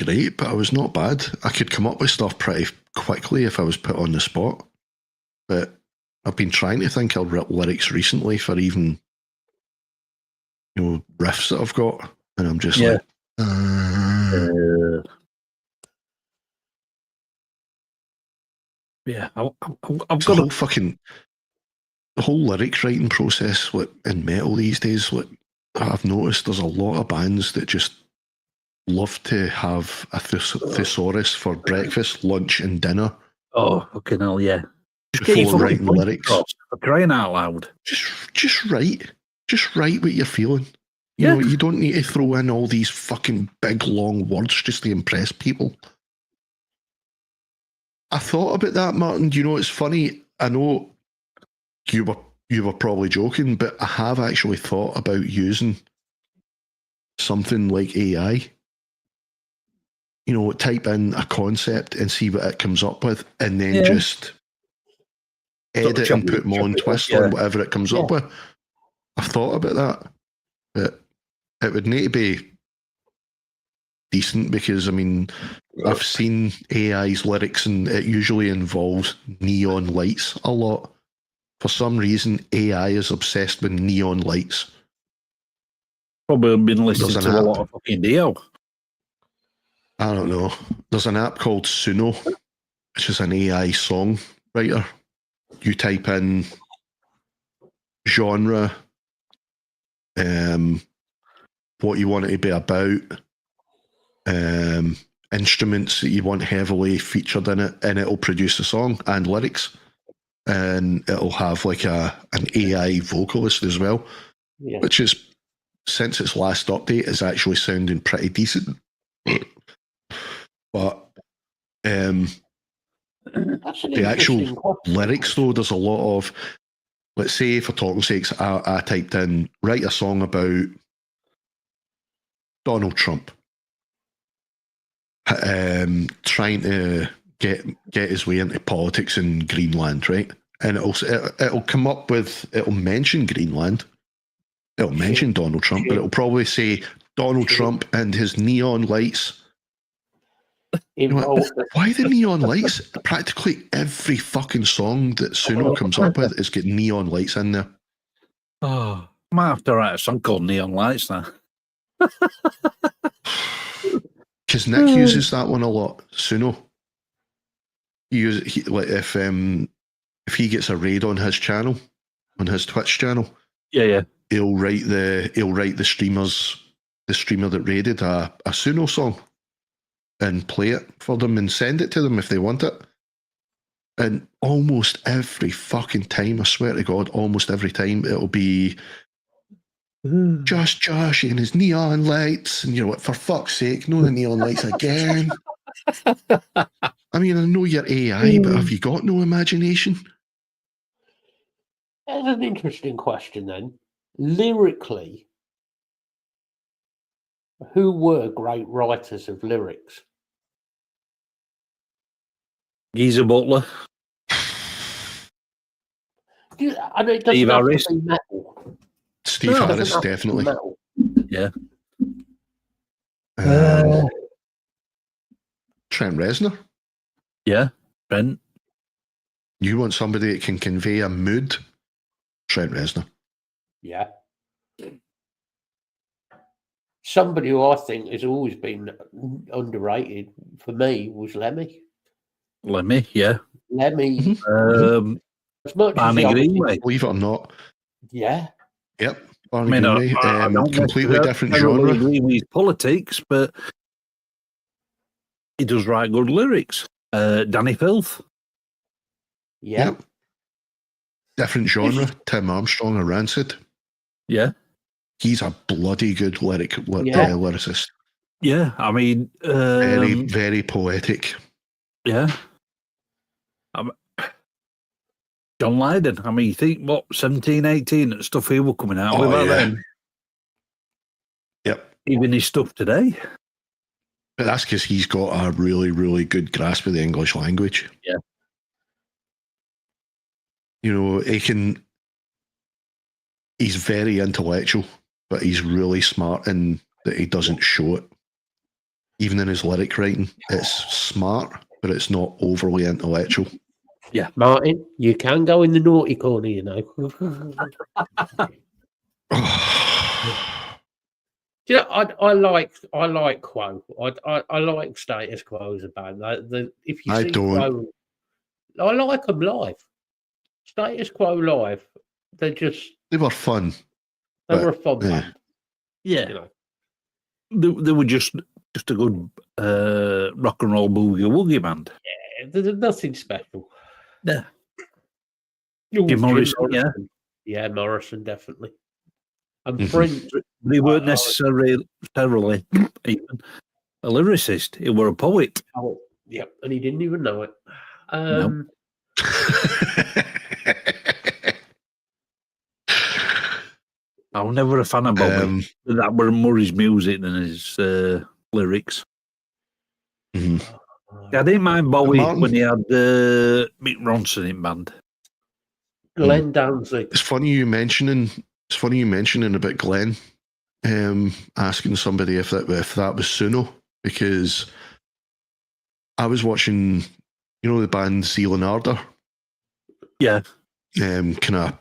great, but I was not bad. I could come up with stuff pretty quickly if I was put on the spot. But I've been trying to think of lyrics recently for even, riffs that I've got, and I'm just like, yeah. I've got the whole lyrics writing process. In metal these days, I've noticed there's a lot of bands that just love to have a thesaurus for breakfast, lunch, and dinner. Oh, fucking hell, yeah. Before writing lyrics. For crying out loud. Just write. Just write what you're feeling. Yeah. You don't need to throw in all these fucking big, long words just to impress people. I thought about that, Martin. It's funny. I know you were probably joking, but I have actually thought about using something like AI. Type in a concept and see what it comes up with, and then just edit and put my own twist on whatever it comes up with. I've thought about that, but it would need to be decent because, I've seen AI's lyrics and it usually involves neon lights a lot. For some reason, AI is obsessed with neon lights. Probably been listening to a lot of fucking Dio. I don't know. There's an app called Suno, which is an AI songwriter. You type in genre, what you want it to be about, instruments that you want heavily featured in it, and it'll produce a song and lyrics. And it'll have like an AI vocalist as well, which is, since its last update, is actually sounding pretty decent. But the actual lyrics, though, there's a lot of, let's say, for talking sakes, I typed in, write a song about Donald Trump trying to get his way into politics in Greenland, right? And it'll come up with, it'll mention Greenland, it'll mention Donald Trump, but it'll probably say Donald Trump and his neon lights. Why the neon lights? Practically every fucking song that Suno comes up with has got neon lights in there. Oh, I might have to write a song called Neon Lights now. Because Nick uses that one a lot. Suno. If he gets a raid on his channel, on his Twitch channel, he'll write the streamer that raided a Suno song and play it for them and send it to them if they want it. And almost every fucking time, I swear to God, almost every time it'll be Josh and his neon lights, and for fuck's sake, no the neon lights again. I know you're AI, but have you got no imagination? That's an interesting question then. Lyrically, who were great writers of lyrics? Geezer Butler. I know it doesn't Steve have Harris. to be metal. Steve No, it Harris, doesn't have to be definitely. metal. Yeah. Trent Reznor. Yeah. Trent. You want somebody that can convey a mood? Trent Reznor. Yeah. Somebody who I think has always been underrated for me was Lemmy. Lemmy, yeah. Lemmy, as much Barney as Greenway. Believe it or not. Yeah. Yep. Barney Greenway. I don't completely different genre. agree with his politics, but he does write good lyrics. Danny Filth. Yeah. Yep. Different genre. Tim Armstrong or Rancid. Yeah. He's a bloody good lyricist. Yeah, I mean... very, very poetic. Yeah. John Lydon. I mean, you think, 17, 18, and stuff he was coming out with back then. Yep. Even his stuff today. But that's because he's got a really, really good grasp of the English language. Yeah. You know, he's very intellectual, but he's really smart in that he doesn't show it. Even in his lyric writing, it's smart, but it's not overly intellectual. Yeah. Martin, you can go in the naughty corner, you know. Do you know, I like Quo. I like Status Quo as a band. If you see Quo, I like them live. Status Quo live, they were fun. They were a fun band. Yeah, you know. They were just a good rock and roll boogie woogie band. Yeah, there's nothing special. Yeah, Jim Morrison, yeah, Morrison definitely. And Prince, but he weren't necessarily even a lyricist. He were a poet. Oh, yeah, and he didn't even know it. No. I was never a fan of Bobby. That were Murray's music than his lyrics. Mm-hmm. I didn't mind Bowie when he had Mick Ronson in band. Glenn Danzig. It's funny you mentioning about Glenn asking somebody if that was Suno, because I was watching, the band Zealand Ardor. Yeah. Kind of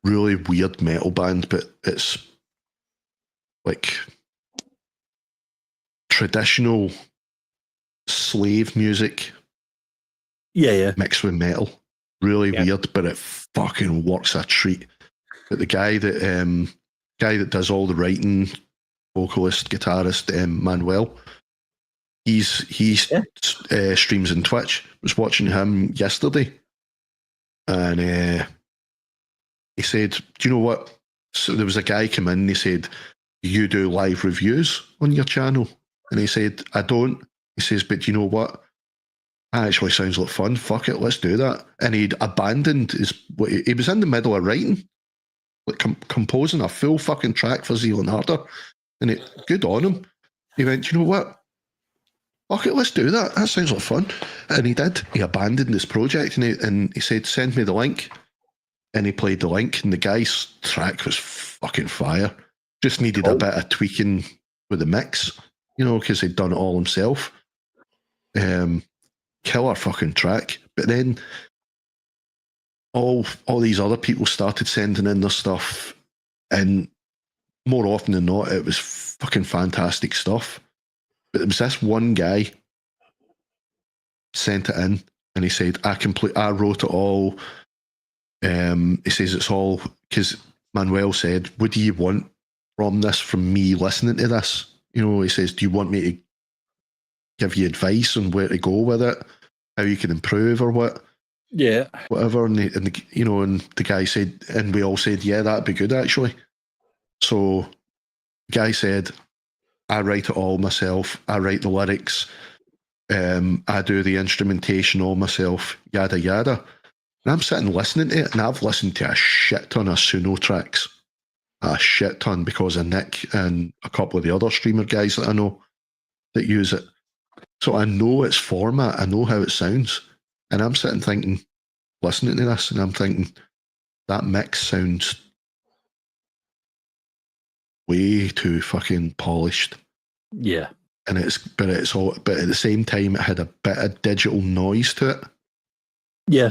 really weird metal band, but it's like traditional slave music. Yeah. Mixed with metal. Really weird, but it fucking works a treat. But the guy that does all the writing, vocalist, guitarist, Manuel, he streams on Twitch. I was watching him yesterday, and he said, "Do you know what?" So there was a guy come in and he said, "You do live reviews on your channel?" And he said, "I don't." He says, "But you know what? That actually sounds like fun. Fuck it, let's do that." And he'd abandoned he was in the middle of writing, like composing a full fucking track for Zealand Ardor, and good on him. He went, "You know what? Fuck it, let's do that. That sounds like fun." And he did. He abandoned this project, and he said, "Send me the link." And he played the link, and the guy's track was fucking fire. Just needed a bit of tweaking with the mix, because he'd done it all himself. Killer fucking track. But then all these other people started sending in their stuff, and more often than not, it was fucking fantastic stuff. But there was this one guy sent it in, and he said, I wrote it all. He says it's all because Manuel said, "What do you want from me listening to this?" He says, "Do you want me to give you advice on where to go with it, how you can improve or what?" Yeah, whatever. And the guy said, and we all said, "Yeah, that'd be good actually." So the guy said, "I write it all myself. I write the lyrics. I do the instrumentation all myself. Yada yada." And I'm sitting listening to it, and I've listened to a shit ton of Suno tracks. A shit ton, because of Nick and a couple of the other streamer guys that I know that use it. So I know its format, I know how it sounds. And I'm sitting thinking, listening to this, and I'm thinking, that mix sounds way too fucking polished. Yeah. And but at the same time, it had a bit of digital noise to it. Yeah.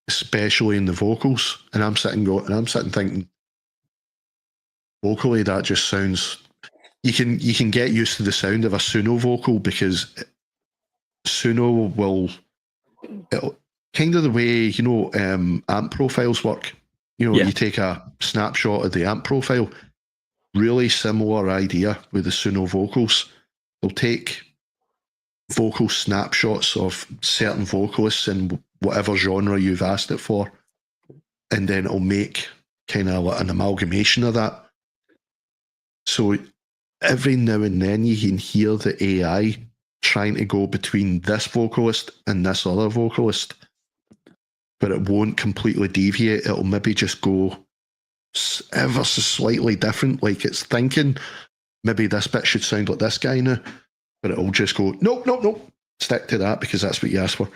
Especially in the vocals. And I'm sitting thinking, vocally, that just sounds. You can get used to the sound of a Suno vocal, because Suno will kind of the way amp profiles work. You take a snapshot of the amp profile. Really similar idea with the Suno vocals. They'll take vocal snapshots of certain vocalists in whatever genre you've asked it for, and then it'll make kind of like an amalgamation of that. So every now and then you can hear the AI trying to go between this vocalist and this other vocalist, but it won't completely deviate. It'll maybe just go ever so slightly different, like it's thinking maybe this bit should sound like this guy now, but it'll just go nope, stick to that because that's what you asked for.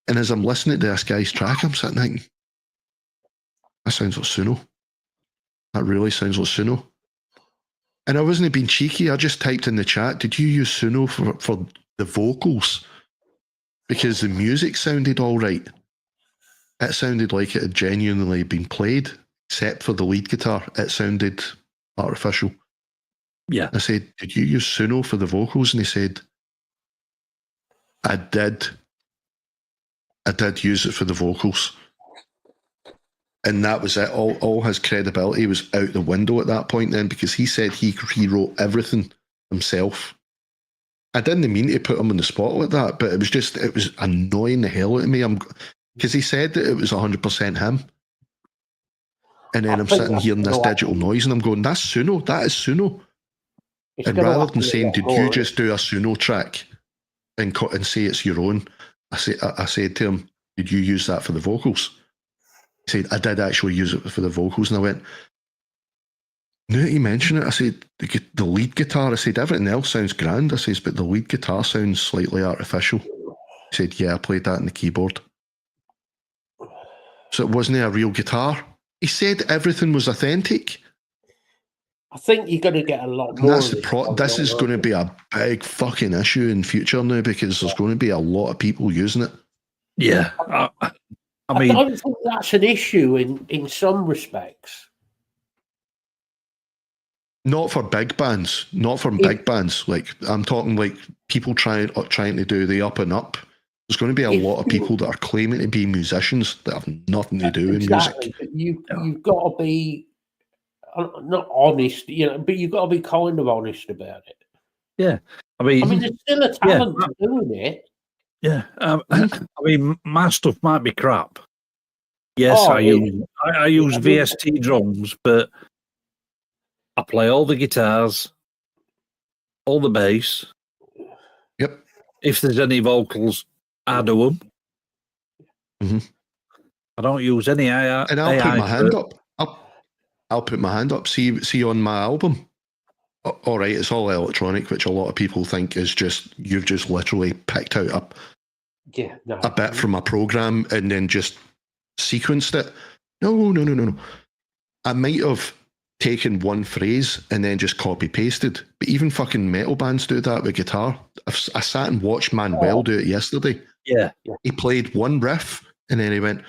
And as I'm listening to this guy's track, I'm sitting thinking, that sounds like Suno. That really sounds like Suno. And I wasn't being cheeky. I just typed in the chat, did you use Suno for the vocals? Because the music sounded all right. It sounded like it had genuinely been played, except for the lead guitar. It sounded artificial. Yeah. I said, did you use Suno for the vocals? And he said, I did. I did use it for the vocals. And that was it. All his credibility was out the window at that point then, because he said he wrote everything himself. I didn't mean to put him on the spot like that, but it was annoying the hell out of me. Because he said that it was 100% him. And then I'm sitting hearing this digital noise and I'm going, that's Suno. That is Suno. And rather than saying, did you just do a Suno track and say it's your own? I said to him, did you use that for the vocals? He said, I did actually use it for the vocals. And I went, now that you mention it, I said, the lead guitar, I said, everything else sounds grand. I says, but the lead guitar sounds slightly artificial. He said, yeah, I played that on the keyboard. So it wasn't a real guitar. He said everything was authentic. I think you're going to get a lot more. This is going to be a big fucking issue in future now, because there's going to be a lot of people using it. Yeah. I mean, I don't think that's an issue in some respects. Not for big bands. Not for big bands. Like, I'm talking like people trying to do the up and up. There's going to be a lot of people that are claiming to be musicians that have nothing to do with music. You've got to be not honest, but you've got to be kind of honest about it. Yeah, I mean, there's still a talent to doing it. Yeah, I mean, my stuff might be crap. Yes, I use VST drums, but I play all the guitars, all the bass. Yep. If there's any vocals, I do them. Mm-hmm. I don't use any AI. And I'll put my hand up. I'll put my hand up. See on my album. All right, it's all electronic, which a lot of people think is just, you've just literally picked out a bit from a program and then just sequenced it. No. I might have taken one phrase and then just copy pasted. But even fucking metal bands do that with guitar. I sat and watched Manuel do it yesterday. Yeah. He played one riff and then he went,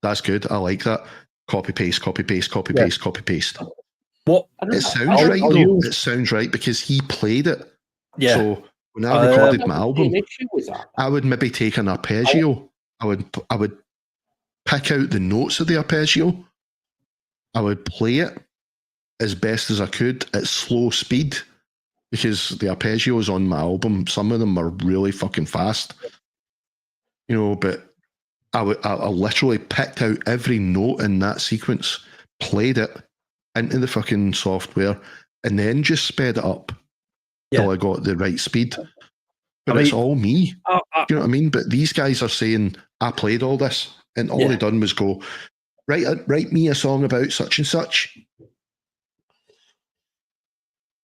that's good, I like that. Copy paste, copy paste, copy paste, copy paste. What? It sounds right though. It sounds right because he played it. Yeah. So when I recorded my album, I would maybe take an arpeggio. I would pick out the notes of the arpeggio. I would play it as best as I could at slow speed, because the arpeggios on my album, some of them are really fucking fast. But I literally picked out every note in that sequence, played it into the fucking software, and then just sped it up till I got the right speed. But it's all me. You know what I mean? But these guys are saying, I played all this, and all they done was go, write me a song about such and such.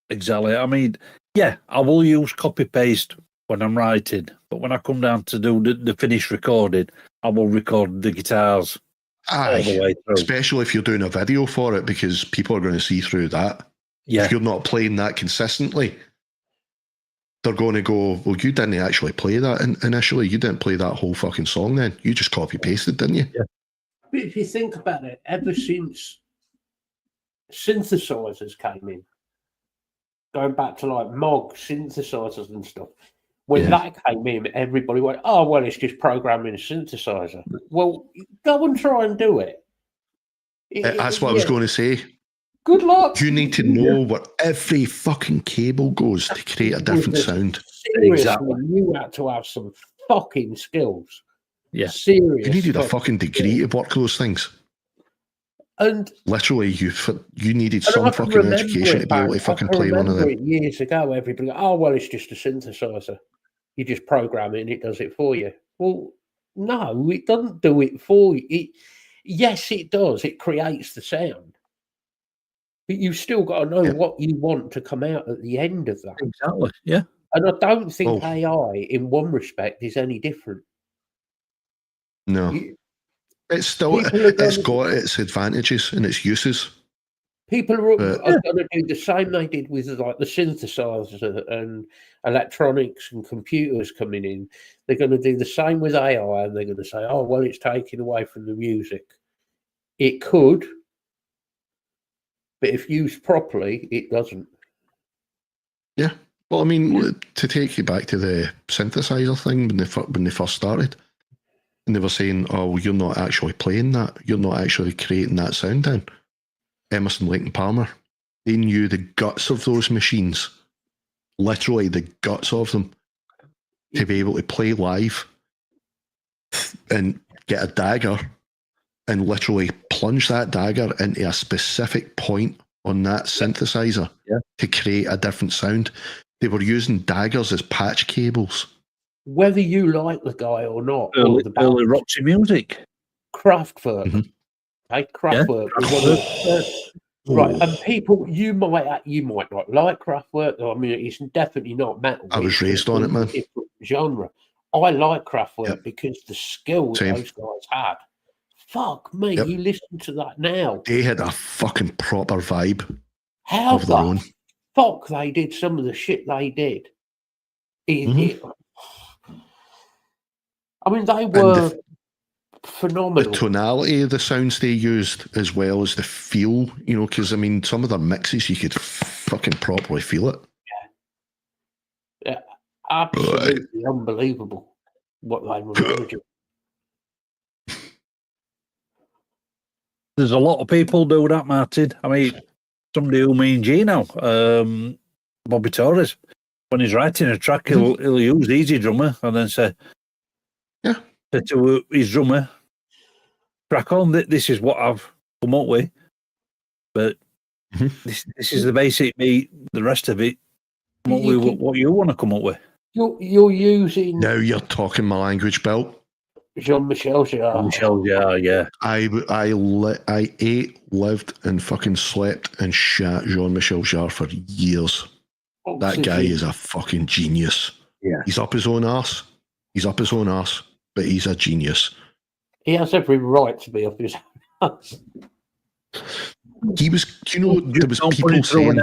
Exactly. I mean, I will use copy paste when I'm writing, but when I come down to do the finished recording, I will record the guitars all the way through. Especially if you're doing a video for it, because people are going to see through that. Yeah. If you're not playing that consistently, they're going to go, well, you didn't actually play that initially. You didn't play that whole fucking song then. You just copy-pasted, didn't you? Yeah. But if you think about it, ever since synthesizers came in, going back to like Moog synthesizers and stuff, when that came in, everybody went, oh, well, it's just programming a synthesizer. Well, go and try and do it. That's what I was going to say. Good luck. You need to know where every fucking cable goes to create a different sound. Seriously, you had to have some fucking skills. Yeah. Serious. You needed a fucking degree to work those things. And literally, you needed some fucking education to be able to fucking play one of them. Years ago, everybody, oh, well, it's just a synthesizer. You just program it and it does it for you. Well, no, it doesn't do it for you. Yes, it does. It creates the sound. But you've still got to know what you want to come out at the end of that. Exactly, yeah. And I don't think AI, in one respect, is any different. No. It's still, it's got its advantages and its uses. People are going to do the same they did with like the synthesizers and electronics and computers coming in. They're going to do the same with AI, and they're going to say, oh, well, it's taken away from the music. It could, but if used properly, it doesn't. Yeah. Well, I mean, to take you back to the synthesizer thing when they first started, and they were saying, oh, well, you're not actually playing that. You're not actually creating that sound down. Emerson, Lake and Palmer, they knew the guts of those machines, literally the guts of them, to be able to play live and get a dagger and literally plunge that dagger into a specific point on that synthesizer to create a different sound. They were using daggers as patch cables. Whether you like the guy or not, early Roxy music. Kraftwerk. Mm-hmm. Kraftwerk was one of the first, right? And people, you might not like Kraftwerk. I mean, it's definitely not metal. I was raised on it, man. Different genre. I like Kraftwerk because the skills those guys had. Fuck me, you listen to that now. They had a fucking proper vibe. How the fuck they did some of the shit they did. I mean, they were phenomenal. The tonality of the sounds they used, as well as the feel, because I mean, some of their mixes, you could fucking properly feel it. Yeah, absolutely unbelievable what they were managing. There's a lot of people do that, Martin. I mean, somebody who me and G now, Bobby Torres, when he's writing a track, he'll use Easy Drummer and then say to his drummer, crack on, this is what I've come up with, but this is the basic beat, the rest of it, what you want to come up with. You're using... Now you're talking my language, Bill. Jean-Michel Jarre. Yeah. I ate, lived, and fucking slept and shat Jean-Michel Jarre for years. That guy is a fucking genius. Yeah. He's up his own arse, but he's a genius. He has every right to be up his arse. He was, there was people saying,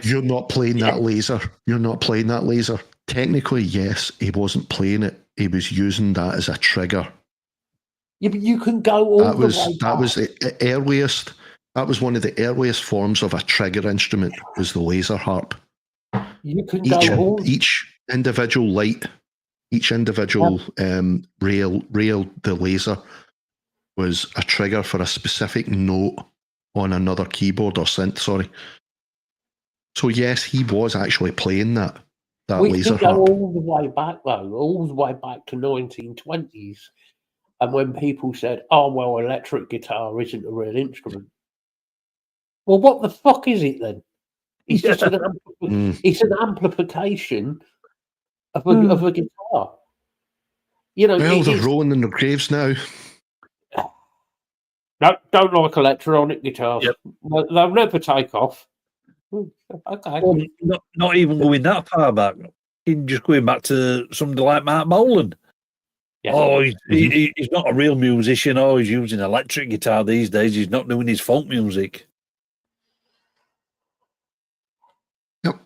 you're not playing that laser. You're not playing that laser. Technically, yes, he wasn't playing it. He was using that as a trigger. Yeah, but you can go all the way back. That was the earliest. That was one of the earliest forms of a trigger instrument. Was the laser harp. You can each individual light, each individual rail, the laser was a trigger for a specific note on another keyboard or synth. Sorry. So yes, he was actually playing that. We can go all the way back, though, all the way back to 1920s. And when people said, oh, well, electric guitar isn't a real instrument. Well, what the fuck is it then? It's just it's an amplification of a guitar. Well, they're rolling in their graves now. No, don't like electronic guitars. Yep. They'll never take off. Okay. Well, not even going that far back. Just going back to somebody like Mark Bolan. Yeah. Oh, he's not a real musician. Oh, he's using electric guitar these days. He's not doing his folk music. Yep.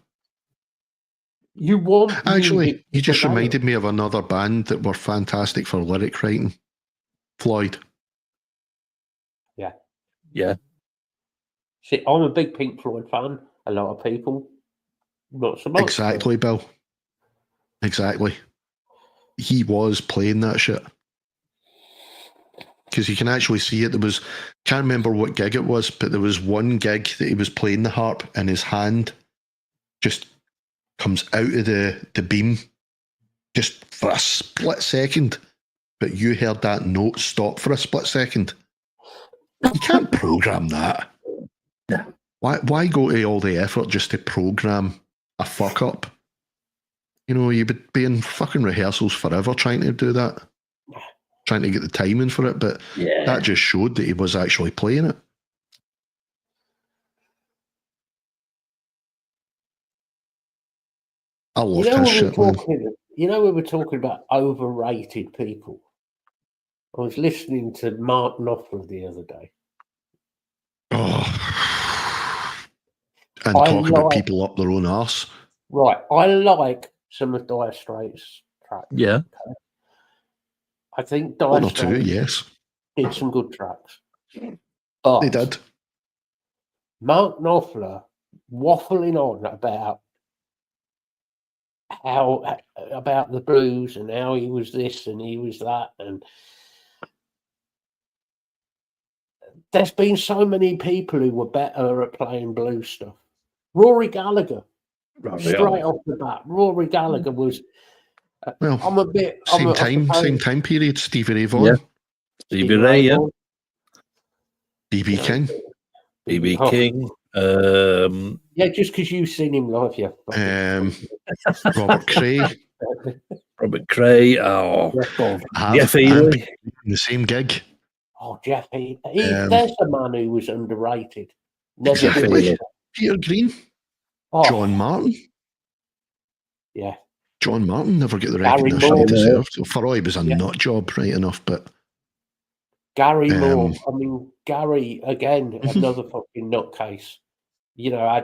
You want Actually, music you just to prevail. reminded me of another band that were fantastic for lyric writing. Floyd. Yeah. Yeah. See, I'm a big Pink Floyd fan. A lot of people, not so much. Exactly, Bill. Exactly. He was playing that shit. Because you can actually see it. Can't remember what gig it was, but there was one gig that he was playing the harp and his hand just comes out of the beam just for a split second. But you heard that note stop for a split second. You can't program that. Yeah. Why go to all the effort just to program a fuck up? You know, you would be in fucking rehearsals forever trying to do that. Trying to get the timing for it, but that just showed that he was actually playing it. I love this shit, man. You know, we were talking about overrated people. I was listening to Mark Knopfler the other day. Oh. And talk about people up their own arse. Right. I like some of Dire Straits' tracks. Yeah. Okay? I think Dire One or Straits two, yes. did some good tracks. But They did. Mark Knopfler waffling on about the blues and how he was this and he was that, and there's been so many people who were better at playing blues stuff. Rory Gallagher, straight off the bat, Rory Gallagher was. Well, same time period. Stevie Ray Vaughan, Stevie Ray, yeah. BB King, BB King. Yeah, just because you've seen him live, yeah. Robert Cray. Robert Cray. Oh, God. Jeff Healey. The same gig. Oh, Jeff Healey. There's a man who was underrated. Exactly. Peter Green. Oh. John Martin. Yeah. John Martin never get the recognition he deserved. For all he was a nut job, right enough, but Gary Moore. I mean, Gary again, another fucking nutcase. You know,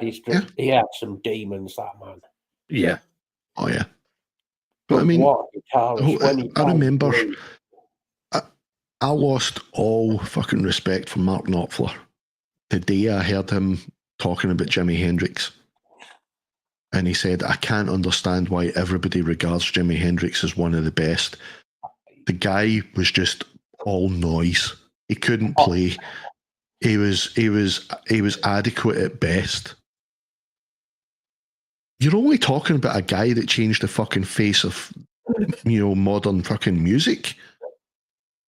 he had some demons. That man. Yeah. Oh yeah. But I mean, I remember. I lost all fucking respect for Mark Knopfler the day I heard him talking about Jimi Hendrix. And he said, I can't understand why everybody regards Jimi Hendrix as one of the best. The guy was just all noise. He couldn't play. He was adequate at best. You're only talking about a guy that changed the fucking face of, modern fucking music.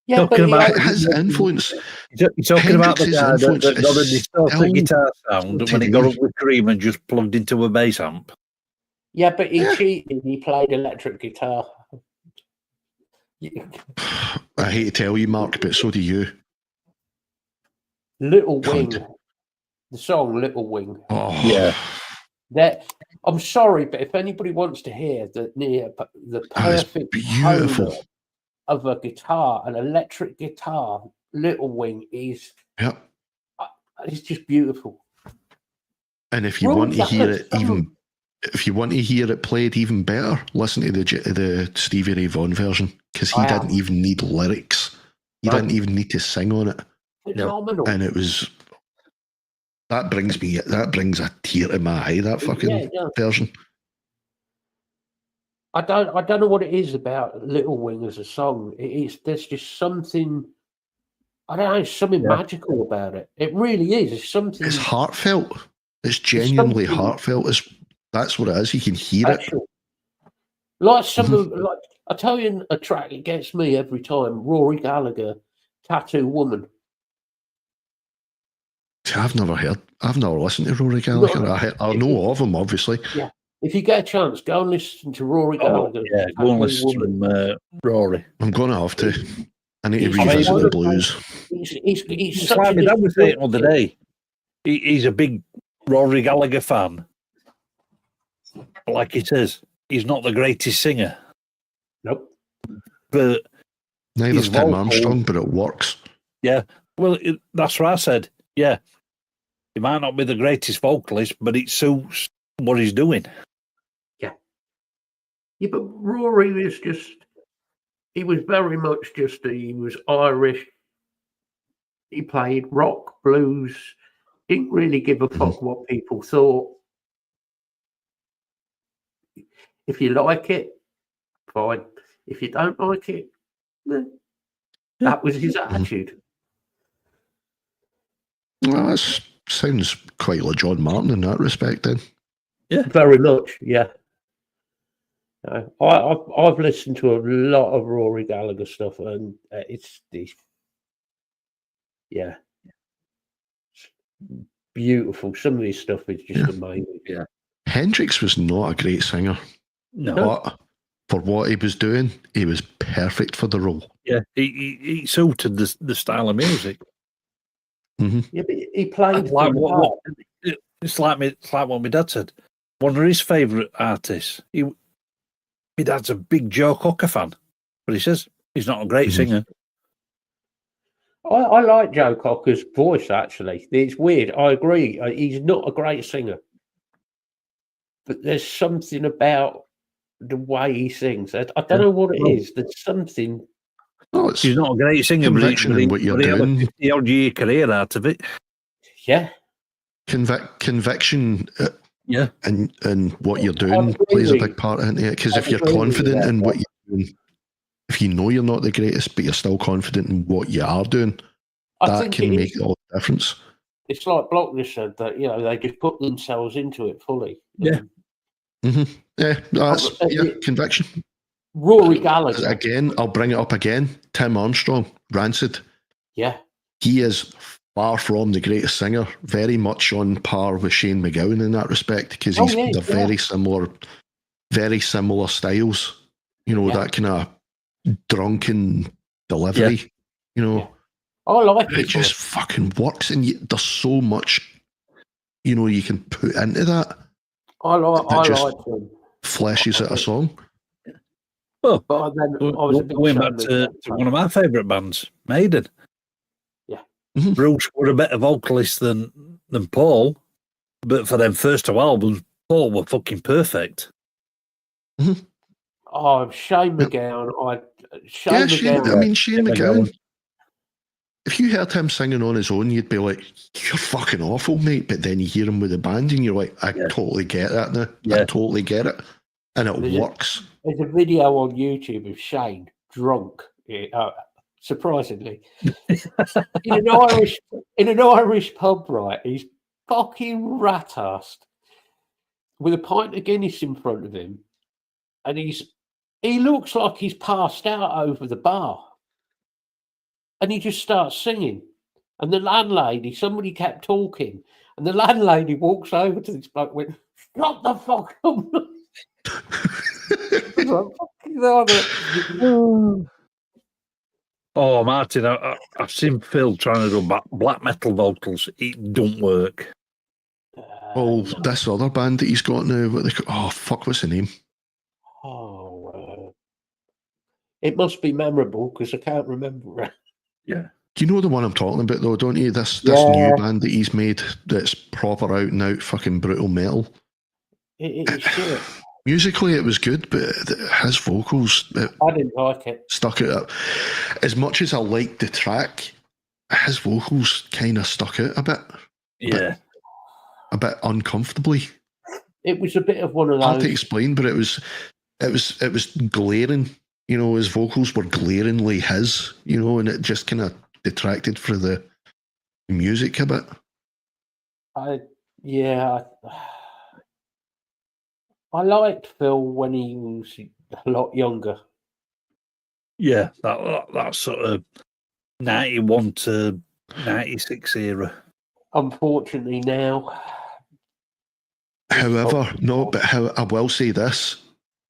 Yeah, talking about his influence. You're talking about the guy that got a distorted guitar sound when he got up with Cream and just plugged into a bass amp. Yeah, but he cheated. He played electric guitar. I hate to tell you, Mark, but so do you. Little Wing. The song Little Wing. Oh. Yeah. I'm sorry, but if anybody wants to hear the perfect beautiful of a guitar, an electric guitar, Little Wing is it's just beautiful. And if you want to hear it if you want to hear it played even better, listen to the Stevie Ray Vaughan version, because he didn't even need lyrics. He didn't even need to sing on it. Phenomenal. And it was that brings a tear to my eye, that fucking version. I don't know what it is about Little Wing as a song. There's just something, I don't know, something magical about it. It really is. It's something. It's heartfelt. It's genuinely heartfelt. That's what it is. You can hear it. Like I tell you, a track it gets me every time. Rory Gallagher, Tattoo Woman. I've never listened to Rory Gallagher. I know of him, obviously. Yeah. If you get a chance, go and listen to Rory Gallagher. Yeah, go and listen to Rory. I'm going to have to. I need to revisit the blues. He's such my dad was saying the other day. He's a big Rory Gallagher fan. Like he says, he's not the greatest singer. Nope. But Neither's his Tim vocal- Armstrong, but it works. Yeah. Well, that's what I said. Yeah. He might not be the greatest vocalist, but it suits what he's doing. Yeah, but Rory was just, he was very much just, he was Irish. He played rock, blues, didn't really give a fuck what people thought. If you like it, fine. If you don't like it, that was his attitude. Well, that sounds quite like John Martin in that respect, then. Yeah. Very much, yeah. I've listened to a lot of Rory Gallagher stuff, and it's beautiful. Some of his stuff is just amazing. Yeah. Hendrix was not a great singer. No. But for what he was doing, he was perfect for the role. Yeah. He suited the style of music. Mm-hmm. Yeah, but he played Like from the what, heart. it's like what my dad said. One of his favourite artists. My dad's a big Joe Cocker fan, but he says he's not a great singer. I like Joe Cocker's voice, actually. It's weird. I agree. He's not a great singer. But there's something about the way he sings. I don't know what it is. There's something. No, it's He's not a great singer, but conviction in what you're he had a doing. 50-odd year career out of it. Yeah. Conviction Yeah. and what you're I doing agree plays a with big part in it. Because I if you're agree with you confident there, in what you're doing, if you know you're not the greatest, but you're still confident in what you are doing, I that think can make all the difference. it's like Blockness said, that they just put themselves into it fully. Yeah. Yeah, that's conviction. Rory Gallagher. Again, I'll bring it up again. Tim Armstrong, Rancid. Yeah. He is far from the greatest singer, very much on par with Shane MacGowan in that respect, because they're very similar styles. That kind of drunken delivery. I like it. It Just fucking works, and there's so much, you can put into that. I like him. Fleshes out a song. Well, but then I was a big going back to one of my favourite bands, Maiden. Yeah. Bruce were a better vocalist than Paul, but for them first two albums, Paul were fucking perfect. Oh, Shane MacGowan. Shane MacGowan. If you heard him singing on his own, you'd be like, "You're fucking awful, mate." But then you hear him with a band, and you're like, "I totally get that now. I totally get it," and it works. There's a video on YouTube of Shane drunk, surprisingly, in an Irish pub. Right, he's fucking rat-assed with a pint of Guinness in front of him, and he looks like he's passed out over the bar. And he just starts singing. And the landlady, somebody kept talking. And the landlady walks over to this bloke and went, "Shut the fuck up." Oh, Martin, I've seen Phil trying to do black metal vocals. It don't work. This other band that he's got now, what's the name? It must be memorable because I can't remember it. Yeah. Do you know the one I'm talking about, though, don't you? This new band that he's made that's proper out and out fucking brutal metal. It is shit. Musically, it was good, but his vocals... I didn't like it. Stuck it up. As much as I liked the track, his vocals kind of stuck out a bit. Yeah. A bit uncomfortably. It was a bit of one of those... Hard to explain, but it was glaring. His vocals were glaringly his, and it just kind of detracted for the music a bit. I liked Phil when he was a lot younger. Yeah, that sort of 91 to 96 era. Unfortunately now. However, I will say this,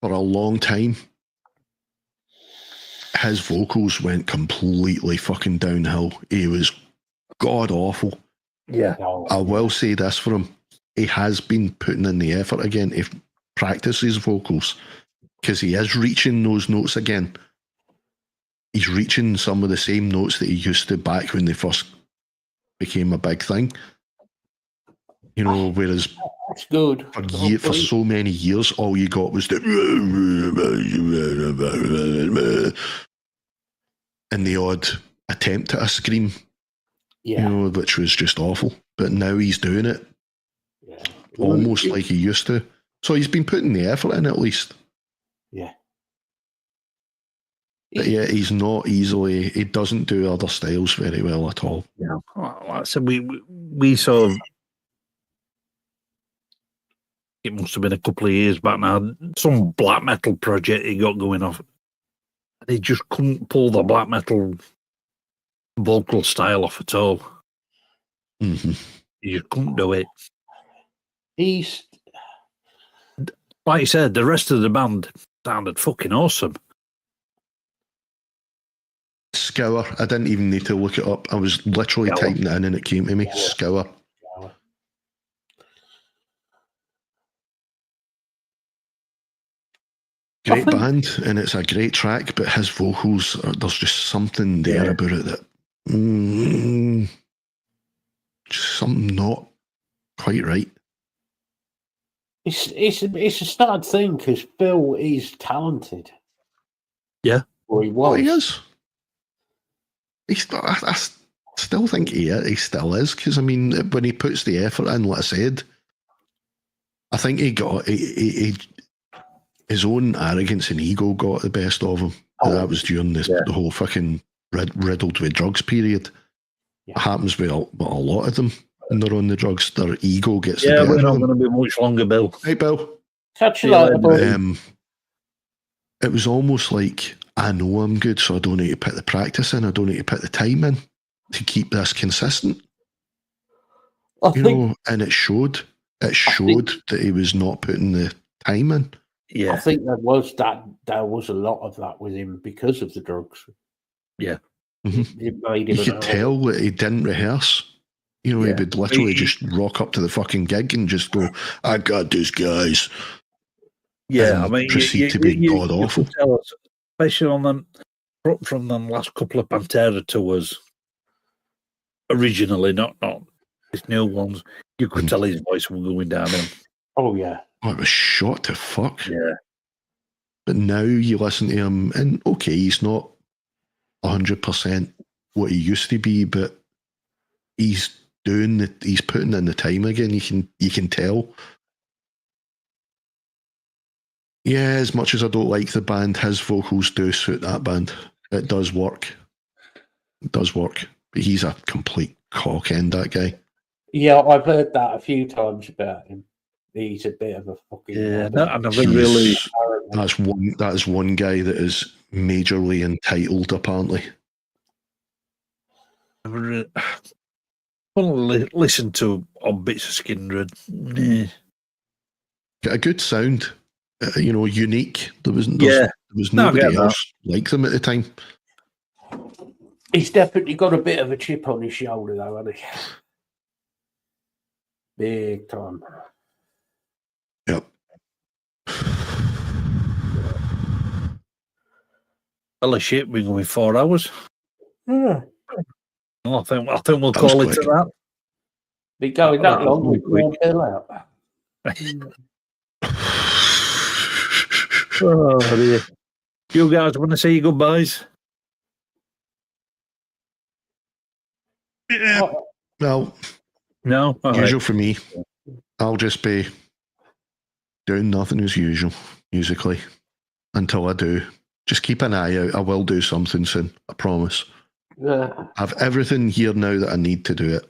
for a long time, his vocals went completely fucking downhill. He was god awful. Yeah. I will say this for him. He has been putting in the effort again to practice his vocals because he is reaching those notes again. he's reaching some of the same notes that he used to back when they first became a big thing. You know, whereas that's good. For so many years, all you got was the and the odd attempt at a scream, yeah, you know, which was just awful. But now he's doing it almost like he used to. So he's been putting the effort in at least. Yeah. But yeah, he's not easily. He doesn't do other styles very well at all. Yeah, like I said, we saw. It must have been a couple of years back now. Some black metal project he got going off. He just couldn't pull the black metal vocal style off at all. Mm-hmm. He just couldn't do it. He's like you said, the rest of the band sounded fucking awesome. Scour. I didn't even need to look it up. I was literally typing it in and it came to me. Scour. Great band, and it's a great track, but his vocals, there's just something there about it that just something not quite right. It's a sad thing because Phil is talented. Yeah. Or he was. Oh, he is. I still think he still is, because I mean, when he puts the effort in, like I said, I think he his own arrogance and ego got the best of him. That was during the whole fucking riddled with drugs period. It happens with a lot of them when they're on the drugs. Their ego gets the better. Yeah, we're not going to be much longer, Bill. Hey, Bill. Catch you later, buddy. It was almost like, I know I'm good, so I don't need to put the practice in. I don't need to put the time in to keep this consistent. And it showed. It showed that he was not putting the time in. Yeah, I think there was a lot of that with him because of the drugs. Yeah, it made him. You could tell that he didn't rehearse. You know, he would literally just rock up to the fucking gig and just go, "I got this, guys." Yeah, I mean, proceed to be god awful. Especially on them from the last couple of Pantera tours. Originally, not his new ones. You could tell his voice was going down. Oh yeah. Oh, it was shot to fuck. Yeah. But now you listen to him, and okay, he's not 100% what he used to be, but he's putting in the time again. You can tell. Yeah, as much as I don't like the band, his vocals do suit that band. It does work. It does work. But he's a complete cock end, that guy. Yeah, I've heard that a few times about him. He's a bit of a fucking... Yeah, I never really... That is one guy that is majorly entitled, apparently. I never listen to odd bits of Skindred. Nah. Got a good sound. Unique. There was nobody else like them at the time. He's definitely got a bit of a chip on his shoulder, though, hasn't he? Big time. Yep. Well, the shit, we're going 4 hours. Yeah. Well, I think we'll call it to that. Be going that long, we will Bill out. Oh dear. You guys want to say your goodbyes? Yeah. Well, no. Usual for me. I'll just be doing nothing as usual musically until I do. Just keep an eye out. I will do something soon. I promise. I have everything here now that I need to do it.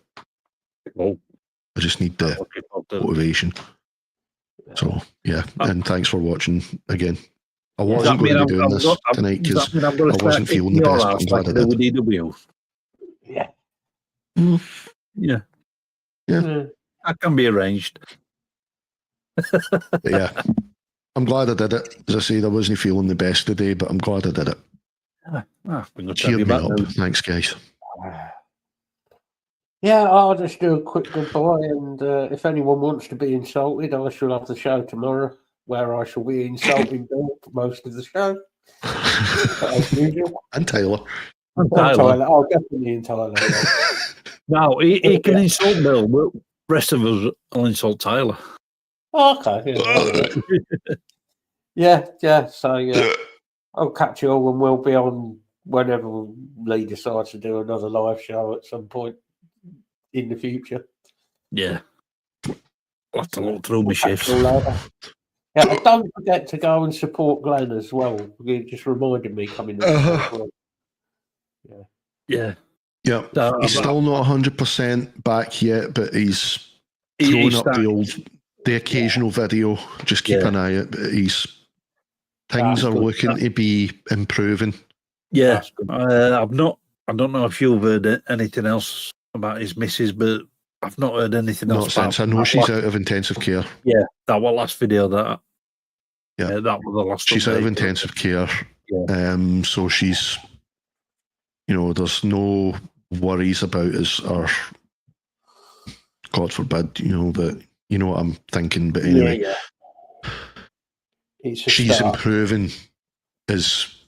Oh. I just need the motivation. So, yeah. And thanks for watching again. I wasn't going to be doing this tonight because I wasn't feeling the best, but I'm glad I did. Yeah. Yeah. Yeah. That can be arranged. Yeah. I'm glad I did it. As I said, I wasn't feeling the best today, but I'm glad I did it. Cheer me up. Thanks, guys. Yeah, I'll just do a quick goodbye, and if anyone wants to be insulted, I shall have the show tomorrow, where I shall be insulting Bill for most of the show. As usual. And Tyler. And And Tyler. Tyler. Oh, definitely in Tyler. Yeah. No, he can insult Bill, but the rest of us will insult Tyler. Oh, okay. Yeah. So, yeah. I'll catch you all and we'll be on whenever Lee decides to do another live show at some point in the future. Yeah. I'll have to look through my Catch shifts. you all later. Yeah, and don't forget to go and support Glenn as well. You just reminded me coming in. Yeah. Yeah, he's still not 100% back yet, but he's throwing up the occasional video. Just keep an eye out. Things are looking to be improving. Yeah, I don't know if you've heard anything else about his missus, but I've not heard anything else. Not since I know she's out of intensive care. Yeah, that was last video. That was the last. She's out of intensive care. Yeah. So she's, there's no worries about us, or God forbid, but you know what I'm thinking. But anyway, she's improving.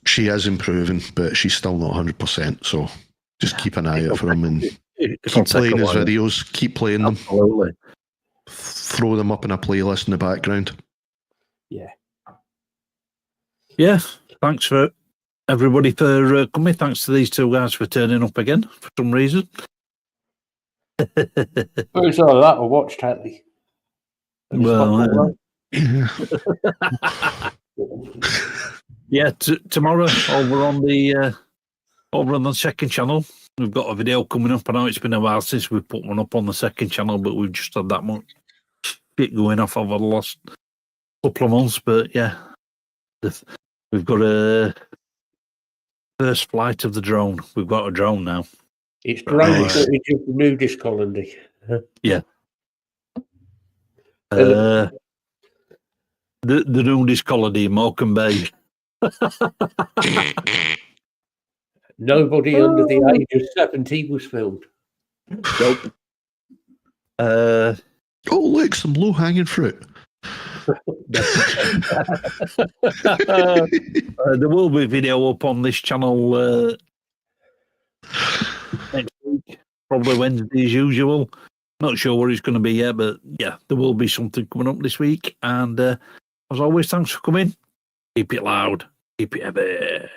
She is improving, but she's still not 100%. So just keep an eye out for him and keep playing his videos. Keep playing them. Absolutely. Throw them up in a playlist in the background. Yeah. Yeah. Thanks for everybody for coming. Thanks to these two guys for turning up again for some reason. Who's all that I watched, Hatley? Well, yeah. Tomorrow over on the second channel, we've got a video coming up. I know it's been a while since we put one up on the second channel, but we've just had that much shit going off over the last couple of months. But yeah, we've got a first flight of the drone. We've got a drone now. It's drone footage of the nudist colony. Yeah. The nudist colony in Morecambe Bay. Nobody under the age of 70 was filmed. Nope. Oh, look, some low-hanging fruit. There will be a video up on this channel next week, probably Wednesday as usual. Not sure where it's going to be yet, but yeah, there will be something coming up this week. And as always, thanks for coming. Keep it loud, keep it heavy.